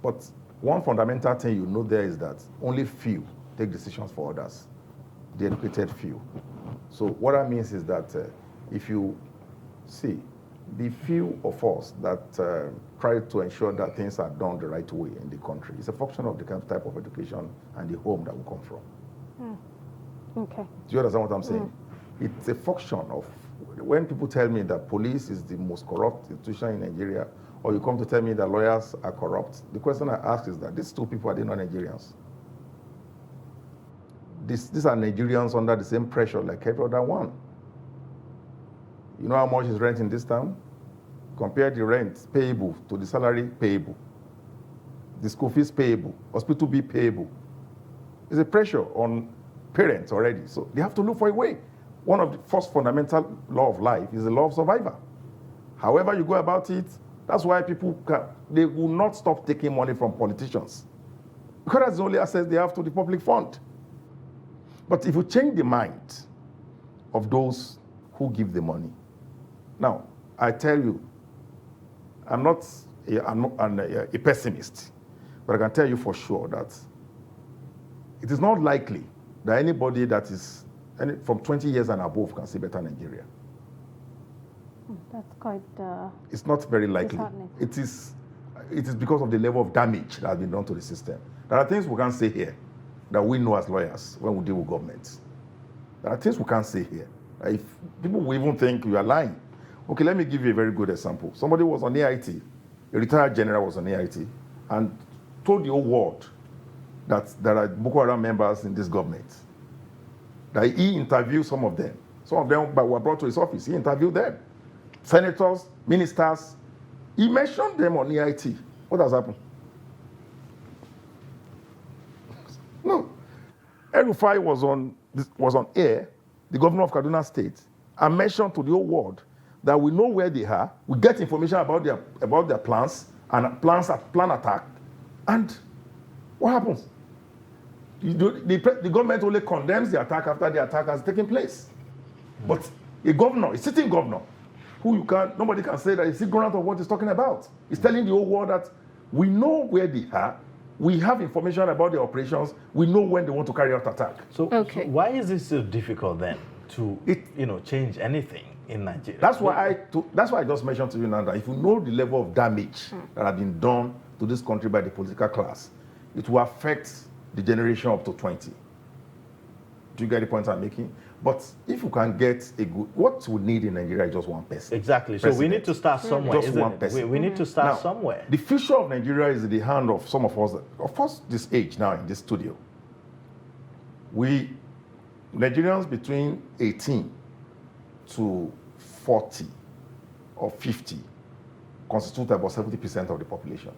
but one fundamental thing you know there is that only few take decisions for others, the educated few. So what that means is that if you see the few of us that try to ensure that things are done the right way in the country, it's a function of the kind of type of education and the home that we come from. Okay. Do you understand what I'm saying? It's a function of, when people tell me that police is the most corrupt institution in Nigeria, or you come to tell me that lawyers are corrupt, the question I ask is that these two people, are they not Nigerians? These are Nigerians under the same pressure like every other one. You know how much is rent in this town? Compare the rent payable to the salary payable. The school fees payable, hospital bill payable. There's a pressure on parents already, so they have to look for a way. One of the first fundamental law of life is the law of survival. However you go about it, that's why people they will not stop taking money from politicians, because that's the only access they have to the public fund. But if you change the mind of those who give the money, now I tell you, I'm not a pessimist, but I can tell you for sure that it is not likely that anybody that is from 20 years and above can see better Nigeria. That's quite it's not very likely. disheartening. It is because of the level of damage that has been done to the system. There are things we can't say here that we know as lawyers when we deal with governments. There are things we can't say here. If people will even think you are lying. Okay, let me give you a very good example. Somebody was on AIT, a retired general was on AIT, and told the whole world that there are Boko Haram members in this government. That he interviewed some of them. Some of them were brought to his office. He interviewed them. Senators, ministers. He mentioned them on AIT. What has happened? No. El-Rufai was on air, the governor of Kaduna State, and mentioned to the whole world that we know where they are, we get information about their plans and plan attack, and what happens? The government only condemns the attack after the attack has taken place. But a governor, a sitting governor, nobody can say that he's ignorant of what he's talking about. He's telling the whole world that we know where they are, we have information about the operations, we know when they want to carry out attack. So why is it so difficult then to change anything in Nigeria? That's why I just mentioned to you now that if you know the level of damage that has been done to this country by the political class, it will affect the generation up to 20. Do you get the point I'm making? But if you can get what we need in Nigeria is just one person. Exactly. So we need to start somewhere. Just one person. We need to start now, somewhere. The future of Nigeria is in the hand of some of us, of course, this age now in this studio. Nigerians between 18 to 40 or 50 constitute about 70% of the population.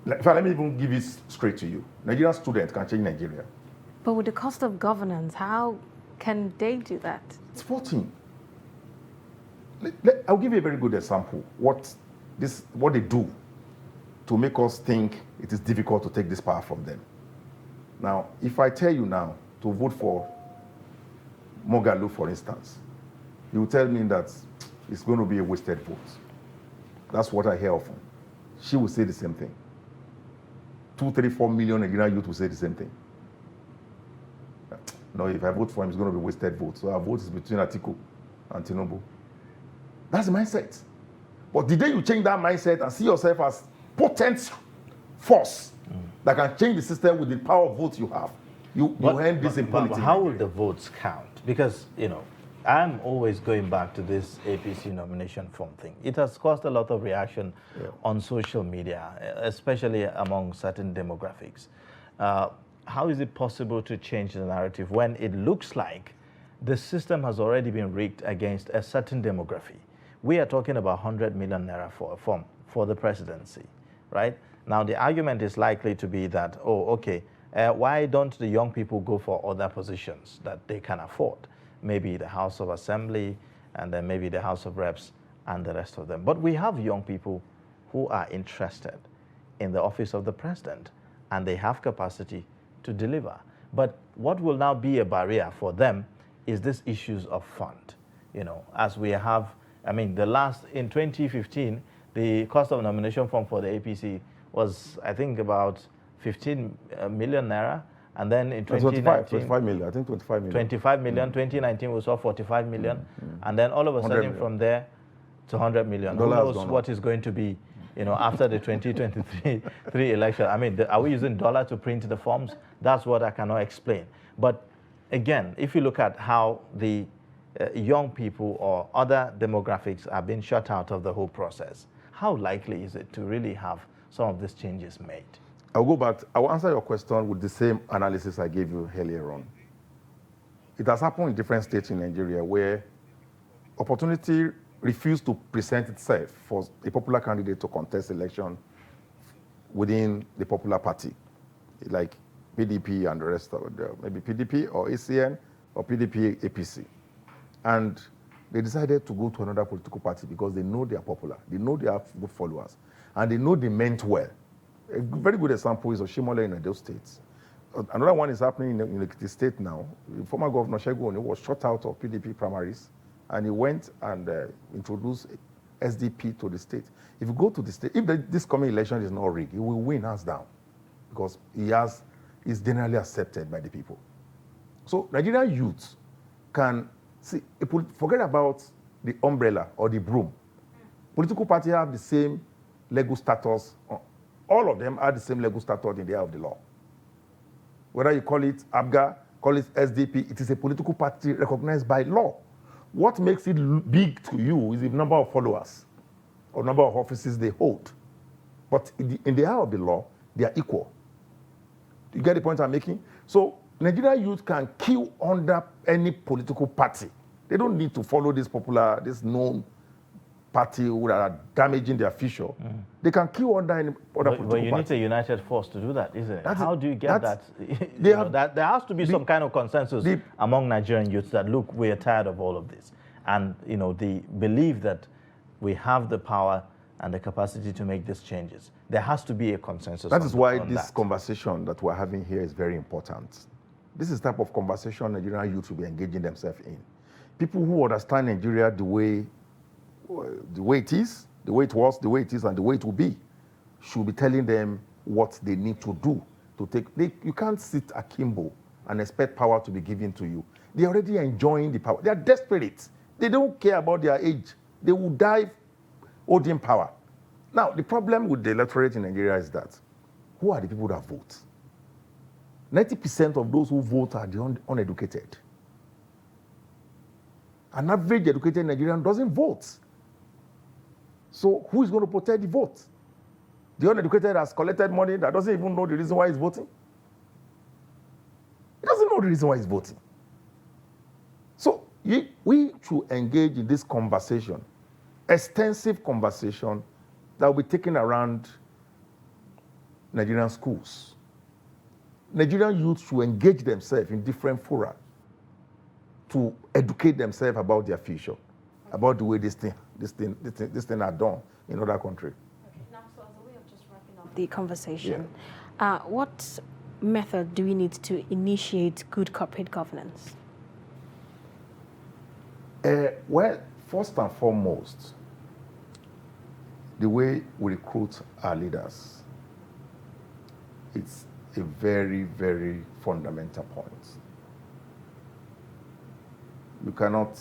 Let me even give it straight to you. Nigerian students can change Nigeria. But with the cost of governance, how can they do that? It's 14. I'll give you a very good example. What they do to make us think it is difficult to take this power from them. Now, if I tell you now to vote for Mogalu, for instance, you will tell me that it's going to be a wasted vote. That's what I hear often. She will say the same thing. 2, 3, 4 million Nigerian youth will say the same thing. No, if I vote for him, it's going to be a wasted vote. So our vote is between Atiku and Tinubu. That's the mindset. But the day you change that mindset and see yourself as potent force that can change the system with the power of vote you have, You end this in politics. How will the votes count? Because, you know, I'm always going back to this APC nomination form thing. It has caused a lot of reaction on social media, especially among certain demographics. How is it possible to change the narrative when it looks like the system has already been rigged against a certain demography? We are talking about 100 million naira for a form for the presidency, right? Now, the argument is likely to be that, oh, okay, why don't the young people go for other positions that they can afford? Maybe the House of Assembly, and then maybe the House of Reps, and the rest of them. But we have young people who are interested in the office of the president, and they have capacity to deliver. But what will now be a barrier for them is this issues of fund. You know, as we have, I mean, in 2015, the cost of nomination form for the APC was, I think, about 15 million naira. And then in 2019, 25 million, I think 25 million. 25 million, 2019 we saw 45 million. And then all of a sudden from there to 100 million. Who knows what is going to be, you know, after the 2023 election. I mean, are we using dollar to print the forms? That's what I cannot explain. But again, if you look at how the young people or other demographics are being shut out of the whole process, how likely is it to really have some of these changes made? I'll go back. I'll answer your question with the same analysis I gave you earlier on. It has happened in different states in Nigeria where opportunity refused to present itself for a popular candidate to contest election within the popular party, like PDP and the rest of them, maybe PDP or ACN or PDP APC. And they decided to go to another political party because they know they are popular, they know they have good followers, and they know they meant well. A very good example is Oshimole in those states. Another one is happening in the state now. The former governor Shegun was shut out of PDP primaries, and he went and introduced SDP to the state. If you go to the state, if this coming election is not rigged, he will win hands down because is generally accepted by the people. So Nigerian youth can see, forget about the umbrella or the broom. Political parties have the same legal status. All of them are the same legal status in the eye of the law. Whether you call it ABGA, call it SDP, it is a political party recognized by law. What makes it big to you is the number of followers or number of offices they hold. But in the eye of the law, they are equal. You get the point I'm making? So Nigerian youth can queue under any political party. They don't need to follow this known party who are damaging their future. They can queue under any other political party. But you need a united force to do that, isn't it? How do you get that? There has to be some kind of consensus among Nigerian youths that, look, we are tired of all of this. And, you know, they believe that we have the power and the capacity to make these changes. There has to be a consensus. That is why this conversation that we're having here is very important. This is the type of conversation Nigerian youth will be engaging themselves in. People who understand Nigeria the way it is, the way it was, the way it is, and the way it will be, should be telling them what they need to do to take. You can't sit akimbo and expect power to be given to you. They're already enjoying the power. They are desperate. They don't care about their age. They will die holding power. Now, the problem with the electorate in Nigeria is that, who are the people that vote? 90% of those who vote are the uneducated. An average educated Nigerian doesn't vote. So who is going to protect the vote? The uneducated has collected money that doesn't even know the reason why he's voting. He doesn't know the reason why he's voting. So we should engage in this conversation, extensive conversation that will be taken around Nigerian schools. Nigerian youth should engage themselves in different fora to educate themselves about their future, about the way this thing are done in other countries. Okay. Now, so as a way of just wrapping up the conversation, what method do we need to initiate good corporate governance? Well, first and foremost, the way we recruit our leaders, it's a very, very fundamental point. You cannot,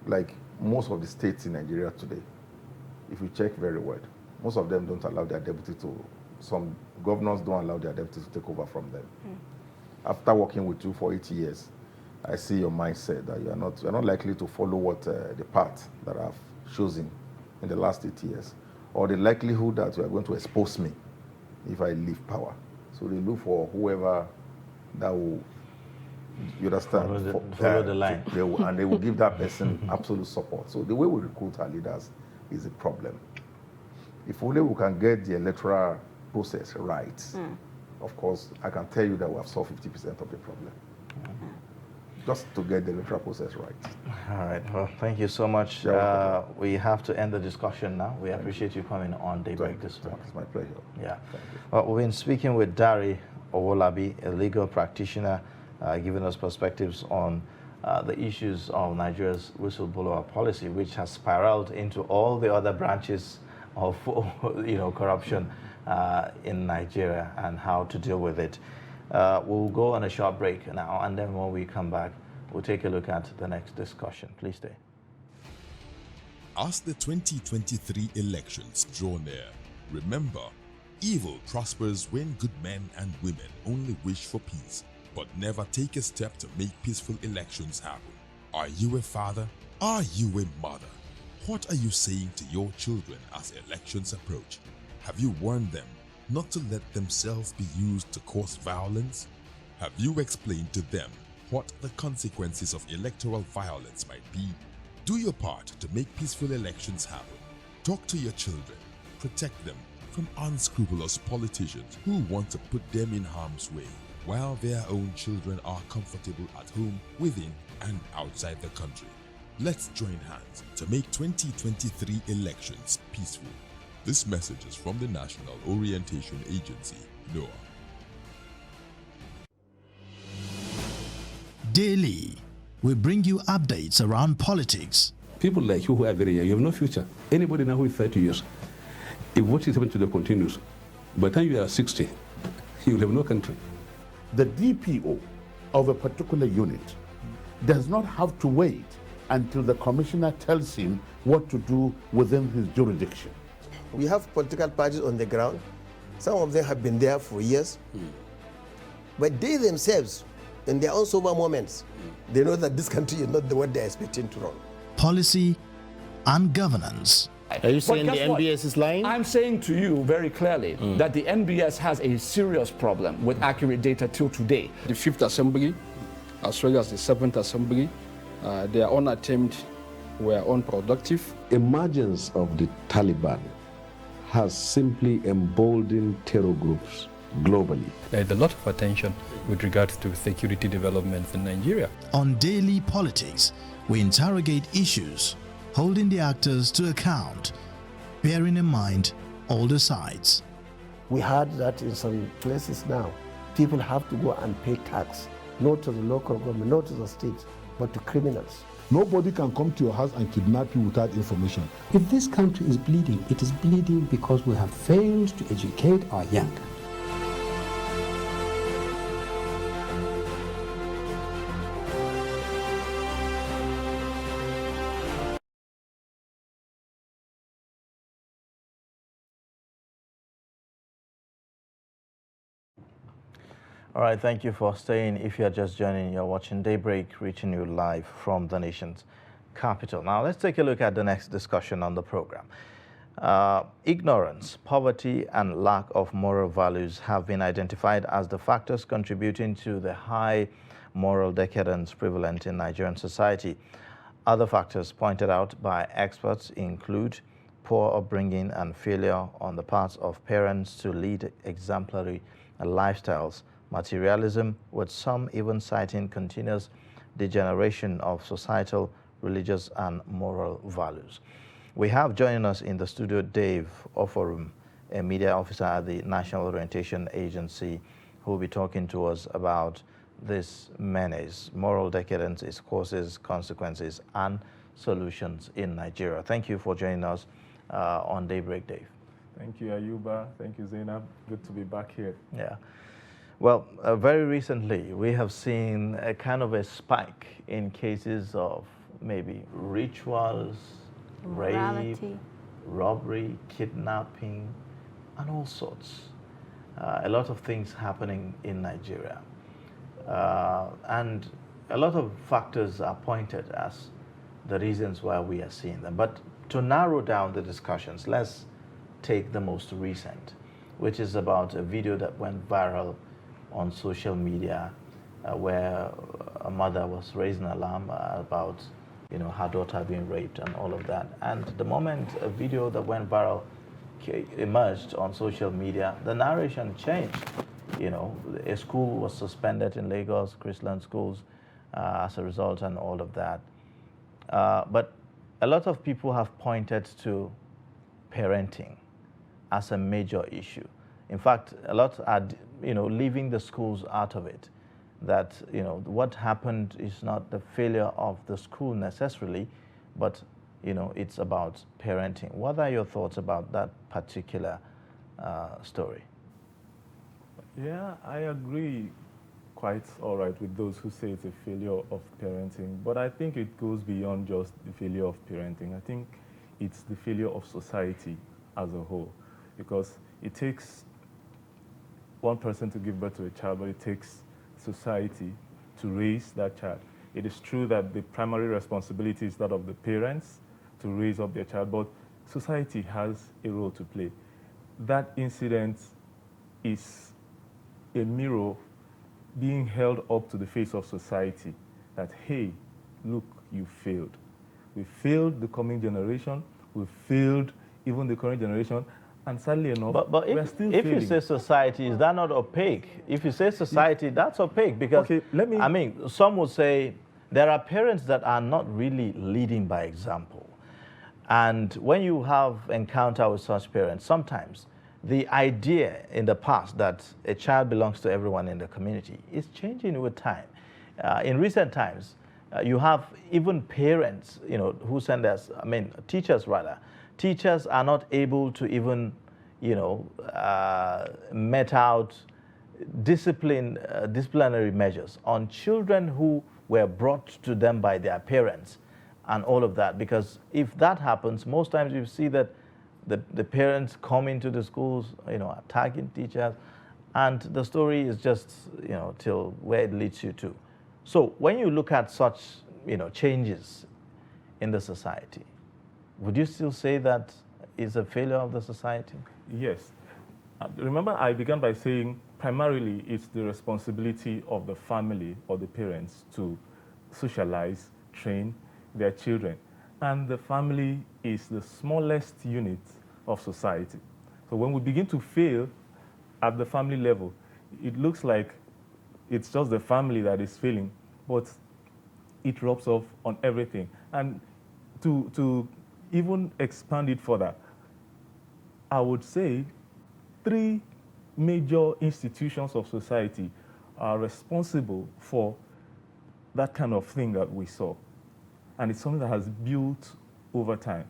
like most of the states in Nigeria today, if you check very well, most of them don't allow their deputy to, some governors don't allow their deputy to take over from them. after working with you for 8 years, I see your mindset that you're not likely to follow what the path that I've chosen in the last 8 years, or the likelihood that you are going to expose me if I leave power. So they look for whoever that will, you understand, follow the line. And they will give that person absolute support. So the way we recruit our leaders is a problem. If only we can get the electoral process right, of course, I can tell you that we have solved 50% of the problem. Just to get the electoral process right. All right. Well, thank you so much. We have to end the discussion now. We appreciate you coming on Daybreak this morning. It's my pleasure. Yeah. Well, we've been speaking with Dari Owolabi, a legal practitioner, giving us perspectives on the issues of Nigeria's whistleblower policy, which has spiraled into all the other branches of corruption in Nigeria and how to deal with it. We'll go on a short break now, and then when we come back, we'll take a look at the next discussion. Please stay. As the 2023 elections draw near, remember, evil prospers when good men and women only wish for peace, but never take a step to make peaceful elections happen. Are you a father? Are you a mother? What are you saying to your children as elections approach? Have you warned them not to let themselves be used to cause violence? Have you explained to them what the consequences of electoral violence might be? Do your part to make peaceful elections happen. Talk to your children. Protect them from unscrupulous politicians who want to put them in harm's way, while their own children are comfortable at home, within and outside the country. Let's join hands to make 2023 elections peaceful. This message is from the National Orientation Agency, NOAA. Daily, we bring you updates around politics. People like you who are very young, you have no future. Anybody now who is 30 years, if what is happening to them continues, by the time you are 60, you will have no country. The DPO of a particular unit does not have to wait until the commissioner tells him what to do within his jurisdiction. We have political parties on the ground. Some of them have been there for years. But they themselves, in their own sober moments, they know that this country is not the one they're expecting to run. Policy and governance. Are you saying the NBS is lying? I'm saying to you very clearly that the NBS has a serious problem with accurate data till today. The 5th Assembly, as well as the 7th Assembly, their own attempt were unproductive. Emergence of the Taliban has simply emboldened terror groups globally. There is a lot of attention with regards to security developments in Nigeria. On Daily Politics, we interrogate issues, holding the actors to account, bearing in mind all the sides. We heard that in some places now, people have to go and pay tax, not to the local government, not to the state, but to criminals. Nobody can come to your house and kidnap you without information. If this country is bleeding, it is bleeding because we have failed to educate our young. All right, thank you for staying. If you're just joining, you're watching Daybreak, reaching you live from the nation's capital. Now, let's take a look at the next discussion on the program. Ignorance, poverty, and lack of moral values have been identified as the factors contributing to the high moral decadence prevalent in Nigerian society. Other factors pointed out by experts include poor upbringing and failure on the part of parents to lead exemplary lifestyles, materialism, with some even citing continuous degeneration of societal, religious, and moral values. We have joining us in the studio Dave Oforum, a media officer at the National Orientation Agency, who will be talking to us about this menace, moral decadence, its causes, consequences, and solutions in Nigeria. Thank you for joining us on Daybreak, Dave. Thank you, Ayuba. Thank you, Zainab. Good to be back here. Yeah. Well, very recently, we have seen a kind of a spike in cases of maybe rituals, rape, robbery, kidnapping, and all sorts. A lot of things happening in Nigeria. And a lot of factors are pointed as the reasons why we are seeing them. But to narrow down the discussions, let's take the most recent, which is about a video that went viral on social media where a mother was raising alarm about her daughter being raped and all of that. And the moment a video that went viral emerged on social media, the narration changed. A school was suspended in Lagos, Christian schools, as a result and all of that. But a lot of people have pointed to parenting as a major issue. In fact, a lot are, leaving the schools out of it. That, what happened is not the failure of the school necessarily, but, it's about parenting. What are your thoughts about that particular story? Yeah, I agree quite all right with those who say it's a failure of parenting, but I think it goes beyond just the failure of parenting. I think it's the failure of society as a whole, because it takes one person to give birth to a child, but it takes society to raise that child. It is true that the primary responsibility is that of the parents to raise up their child, but society has a role to play. That incident is a mirror being held up to the face of society that, hey, look, you failed. We failed the coming generation, we failed even the current generation, and sadly enough, but we're still failing. If you say society, is that not opaque? If you say society, that's opaque, because, some would say there are parents that are not really leading by example. And when you have encounter with such parents, sometimes the idea in the past that a child belongs to everyone in the community is changing with time. In recent times, you have even parents, who send us, teachers rather. Teachers are not able to even, met out disciplinary measures on children who were brought to them by their parents and all of that. Because if that happens, most times you see that the parents come into the schools, attacking teachers, and the story is just, till where it leads you to. So when you look at such, changes in the society, would you still say that is a failure of the society? Yes. Remember, I began by saying primarily it's the responsibility of the family or the parents to socialize, train their children. And the family is the smallest unit of society. So when we begin to fail at the family level, it looks like it's just the family that is failing, but it rubs off on everything. And to even expand it further, I would say 3 major institutions of society are responsible for that kind of thing that we saw. And it's something that has built over time.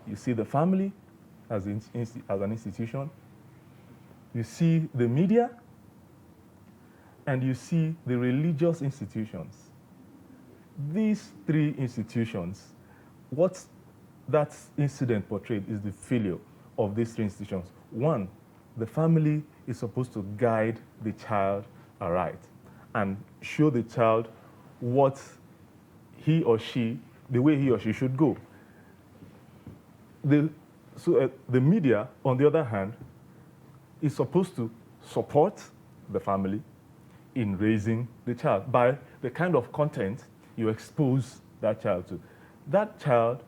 You see the family as an institution, you see the media, and you see the religious institutions. These 3 institutions, what that incident portrayed is the failure of these 3 institutions. 1, the family is supposed to guide the child aright and show the child what he or she, the way he or she should go. The media, on the other hand, is supposed to support the family in raising the child by the kind of content you expose that child to. That child,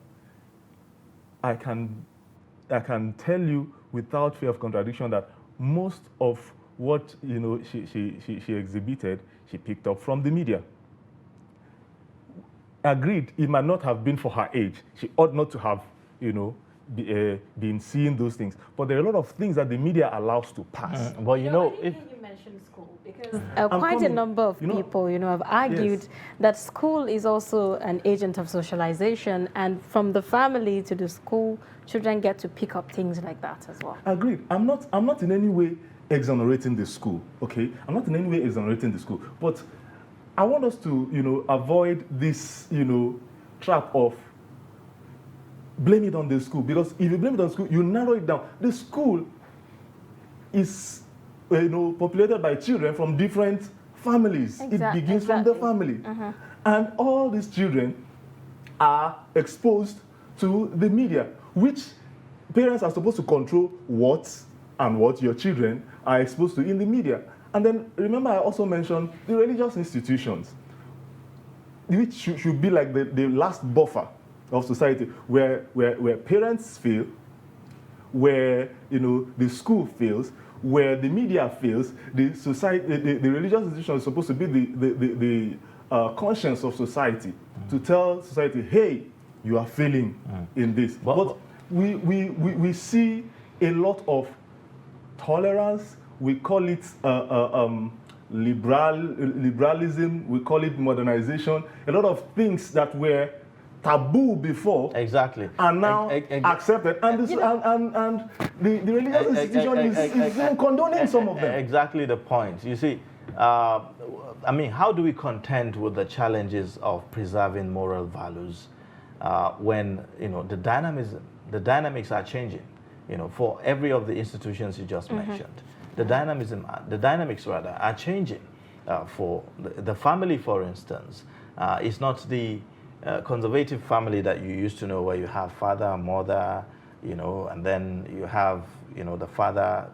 I can tell you without fear of contradiction that most of what she exhibited, she picked up from the media. Agreed, it might not have been for her age. She ought not to have, been seeing those things. But there are a lot of things that the media allows to pass. But you mentioned school because quite a number of people, have argued that school is also an agent of socialization, and from the family to the school, children get to pick up things like that as well. Agreed. I'm not in any way exonerating the school. Okay, I'm not in any way exonerating the school, but I want us to, avoid this, trap of blame it on the school, because if you blame it on the school, you narrow it down. The school is, populated by children from different families. It begins from the family. And all these children are exposed to the media, which parents are supposed to control what your children are exposed to in the media. And then remember, I also mentioned the religious institutions, which should be like the last buffer of society, where parents fail, where the school fails, where the media fails. The society, the religious institution is supposed to be the conscience of society, to tell society, hey, you are failing in this. But we see a lot of tolerance. We call it liberalism. We call it modernization. A lot of things that were taboo before are now accepted, and the religious institution is even condoning some of them. Exactly the point. You see, I mean, how do we contend with the challenges of preserving moral values when the dynamics are changing? For every of the institutions you just mentioned, the dynamics are changing. For the family, for instance, it's not the conservative family that you used to know, where you have father and mother, and then you have, the father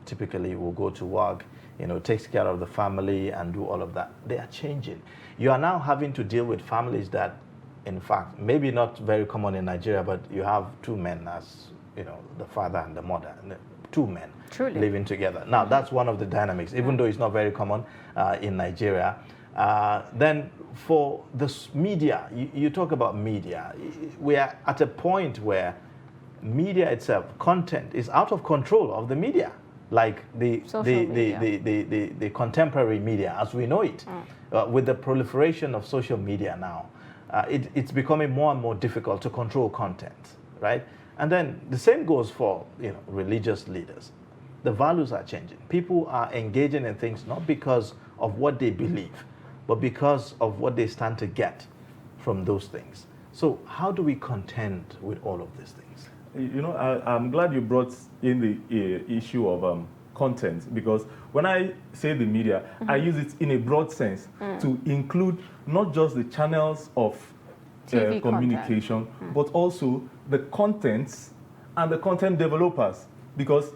typically will go to work, takes care of the family and do all of that. They are changing. You are now having to deal with families that, in fact, maybe not very common in Nigeria, but you have two men as, the father and the mother, two men living together. Now, that's one of the dynamics, even though it's not very common in Nigeria. Then for the media, you talk about media. We are at a point where media itself, content, is out of control of the media, like the contemporary media as we know it. With the proliferation of social media now, it's becoming more and more difficult to control content, right? And then the same goes for religious leaders. The values are changing. People are engaging in things not because of what they believe, but because of what they stand to get from those things. So how do we contend with all of these things? I'm glad you brought in the issue of content, because when I say the media, I use it in a broad sense to include not just the channels of communication, but also the contents and the content developers, because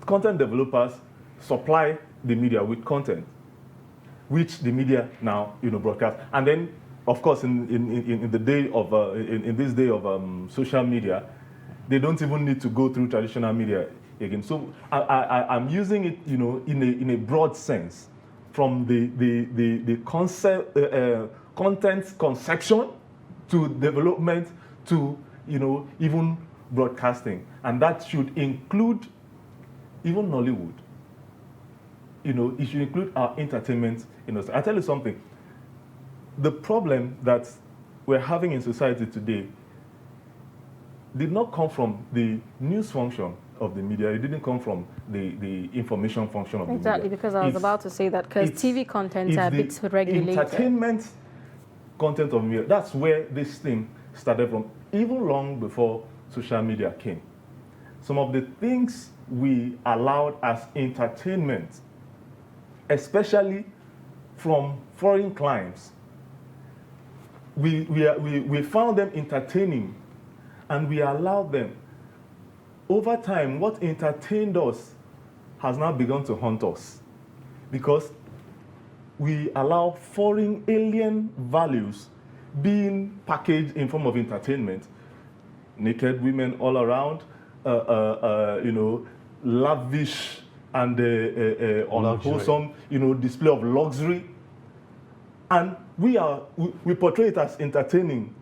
content developers supply the media with content, which the media now broadcast. And then, of course, in the day of in this day of social media, they don't even need to go through traditional media again. So I'm using it, in a broad sense, from the concept, content conception to development to even broadcasting, and that should include even Nollywood. It should include our entertainment industry. I tell you something. The problem that we're having in society today did not come from the news function of the media. It didn't come from the information function of the media. Exactly, because I was about to say that, because TV content are a bit regulated. Entertainment content of media, that's where this thing started from, even long before social media came. Some of the things we allowed as entertainment, especially from foreign climes, we found them entertaining, and we allowed them. Over time, what entertained us has now begun to haunt us, because we allow foreign alien values being packaged in form of entertainment. Naked women all around, lavish and unwholesome, display of luxury. And we portray it as entertaining.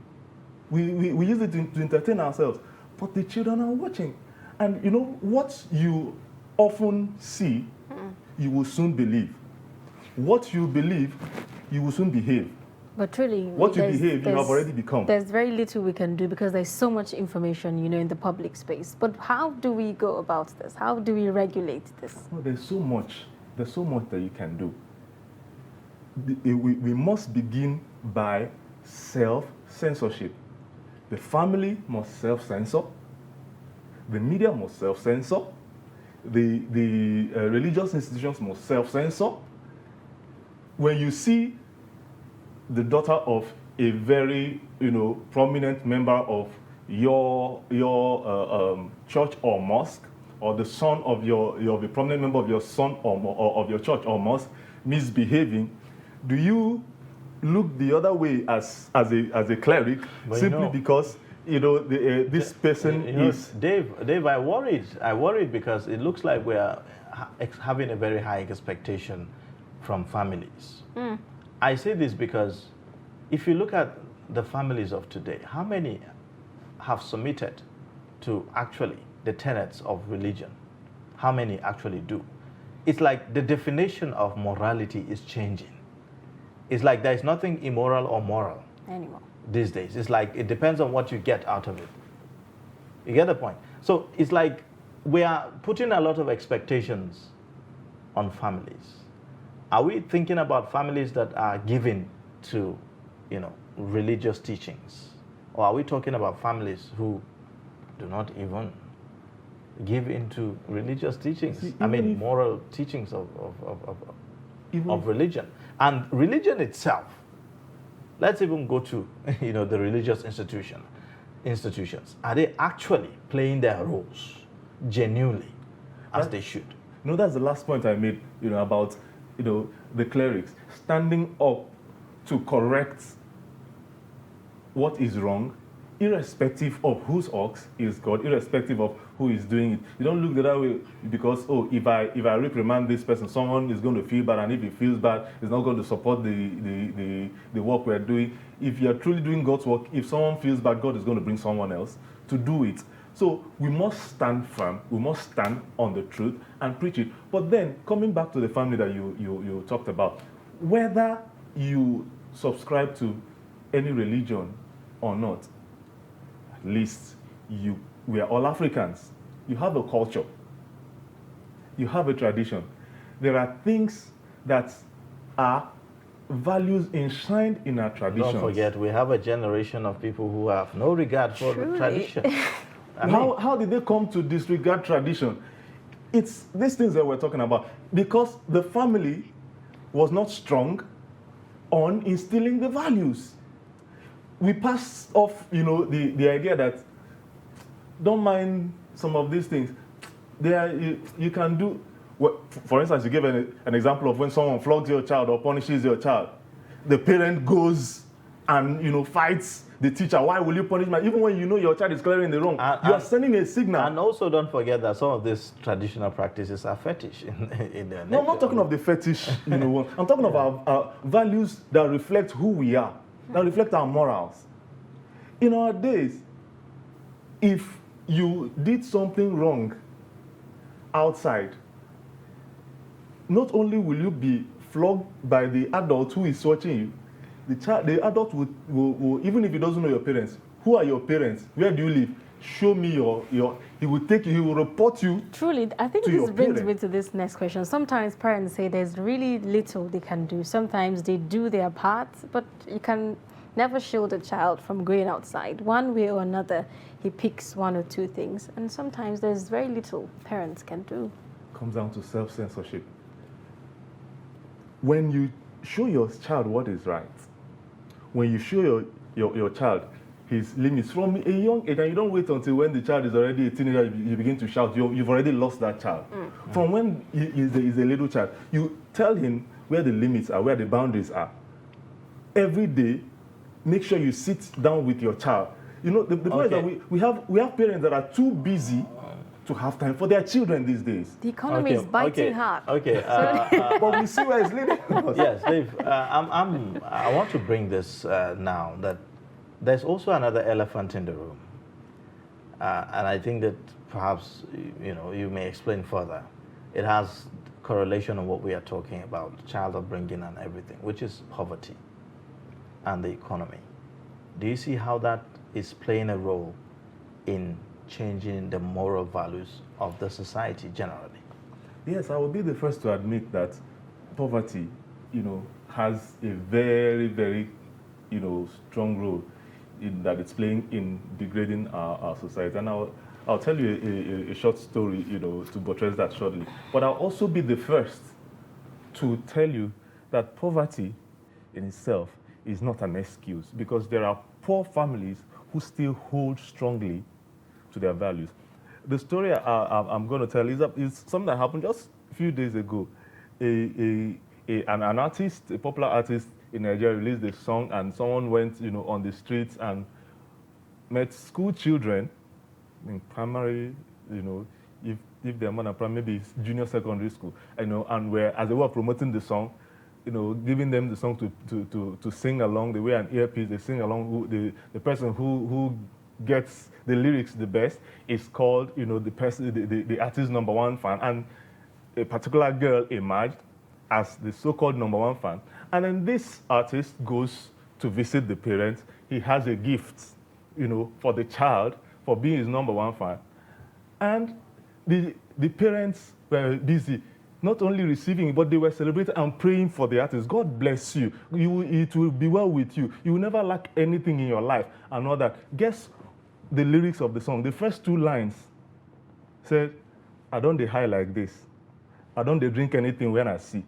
We use it to entertain ourselves. But the children are watching. And what you often see, you will soon believe. What you believe, you will soon behave. But truly, what you behave, you have already become. There's very little we can do, because there's so much information, in the public space. But how do we go about this? How do we regulate this? No, there's so much that you can do. We must begin by self-censorship. The family must self-censor. The media must self-censor. The religious institutions must self-censor. when you see the daughter of a very, prominent member of your church or mosque, or the son of a prominent member of your son or of your church or mosque misbehaving, do you look the other way as a cleric, but simply because this person is Dave? I worried because it looks like we are having a very high expectation from families. I say this because if you look at the families of today, how many have submitted to actually the tenets of religion? How many actually do? It's like the definition of morality is changing. It's like there's nothing immoral or moral anymore these days. It's like it depends on what you get out of it. You get the point? So it's like we are putting a lot of expectations on families. Are we thinking about families that are given to, religious teachings? Or are we talking about families who do not even give into religious teachings? Moral teachings of religion. And religion itself, let's even go to, the religious institutions. Are they actually playing their roles genuinely as they should? That's the last point I made, about, the clerics standing up to correct what is wrong, irrespective of whose ox is God, irrespective of who is doing it. You don't look the other way because, if I reprimand this person, someone is going to feel bad, and if he feels bad, he's not going to support the work we're doing. If you're truly doing God's work, if someone feels bad, God is going to bring someone else to do it. So we must stand firm, we must stand on the truth and preach it. But then, coming back to the family that you talked about, whether you subscribe to any religion or not, at least we are all Africans. You have a culture. You have a tradition. There are things that are values enshrined in our traditions. Don't forget, we have a generation of people who have no regard for the tradition. How did they come to disregard tradition? It's these things that we're talking about. Because the family was not strong on instilling the values. We pass off, the idea that don't mind some of these things. You can do, for instance, you give an example of when someone flogs your child or punishes your child. The parent goes and, fights the teacher. Why will you punish me? Even when you know your child is clearly in the wrong, you are sending a signal. And also don't forget that some of these traditional practices are fetish in their nature. No, I'm not talking of the fetish, one. I'm talking about our values that reflect who we are, that reflect our morals. In our days, if you did something wrong outside, not only will you be flogged by the adult who is watching you, the adult will, even if he doesn't know your parents, who are your parents? Where do you live? Show me he will report you. Truly, I think this brings me to this next question. Sometimes parents say there's really little they can do. Sometimes they do their part, but you can never shield a child from going outside. One way or another, he picks one or two things. And sometimes there's very little parents can do. Comes down to self-censorship. When you show your child what is right, when you show your child his limits from a young age, and you don't wait until when the child is already a teenager, you begin to shout, you've already lost that child. From when he's a little child, you tell him where the limits are, where the boundaries are. Every day, make sure you sit down with your child. The point is that we have parents that are too busy to have time for their children these days. The economy is biting hard. But we see where it's leading. Yes, Dave, I want to bring this now, that there's also another elephant in the room. And I think that perhaps, you may explain further. It has correlation on what we are talking about, child upbringing and everything, which is poverty and the economy. Do you see how that is playing a role in changing the moral values of the society generally? Yes, I will be the first to admit that poverty, has a very, very, strong role in that it's playing in degrading our society. And I'll tell you a short story, to buttress that shortly. But I'll also be the first to tell you that poverty in itself is not an excuse, because there are poor families who still hold strongly to their values. The story I'm going to tell is something that happened just a few days ago. An artist, a popular artist in Nigeria, released a song, and someone went, on the streets and met school children in primary, if they're more than primary, maybe junior secondary school, and as they were promoting the song, giving them the song to sing along, the way an earpiece, they sing along. The person who gets the lyrics the best is called, the artist's #1 fan, and a particular girl emerged as the so-called #1 fan. And then this artist goes to visit the parents. He has a gift, for the child for being his #1 fan. And the parents were busy, not only receiving it, but they were celebrating and praying for the artist. God bless you. It will be well with you. You will never lack anything in your life and all that. Guess the lyrics of the song. The first 2 lines said, I don't dey high like this. I don't dey drink anything when I see.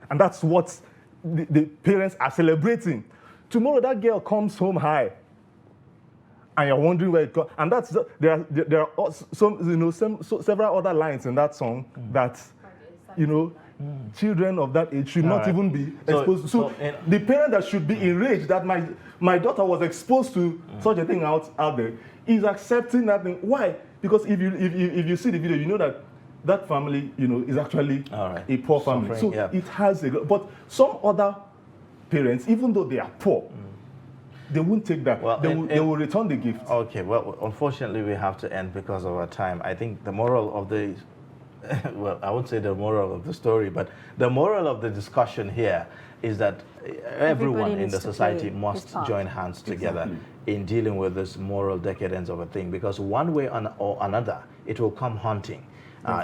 And that's what the parents are celebrating. Tomorrow that girl comes home high, and you're wondering where it comes. And that's there are several other lines in that song that children of that age should not even be exposed. So the parent that should be enraged that my daughter was exposed to such a thing out there is accepting that thing. Why? Because if you see the video, you know that family, is actually a poor family. So it has but some other parents, even though they are poor, they won't take that. Well, they will return the gift. Okay, well, unfortunately, we have to end because of our time. I think the moral of the, well, I won't say the moral of the story, but the moral of the discussion here is that everyone in the society must join hands together in dealing with this moral decadence of a thing, because one way or another, it will come haunting.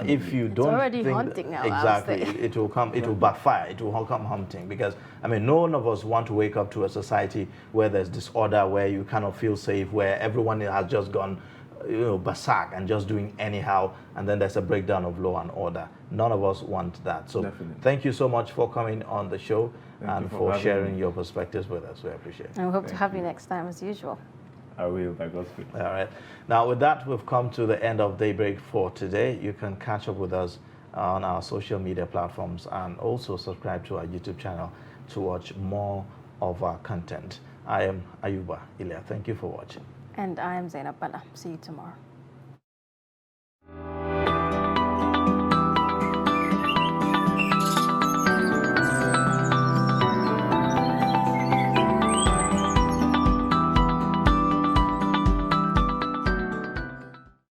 If you don't already think haunting now, exactly, it will backfire. It will come haunting, because none of us want to wake up to a society where there's disorder, where you cannot feel safe, where everyone has just gone, berserk and just doing anyhow, and then there's a breakdown of law and order. None of us want that. So thank you so much for coming on the show and for sharing your perspectives with us. We appreciate it. And we hope to have you next time as usual. I will, by God's grace. All right. Now, with that, we've come to the end of Daybreak for today. You can catch up with us on our social media platforms and also subscribe to our YouTube channel to watch more of our content. I am Ayuba Ilya. Thank you for watching. And I am Zainab Bala. See you tomorrow.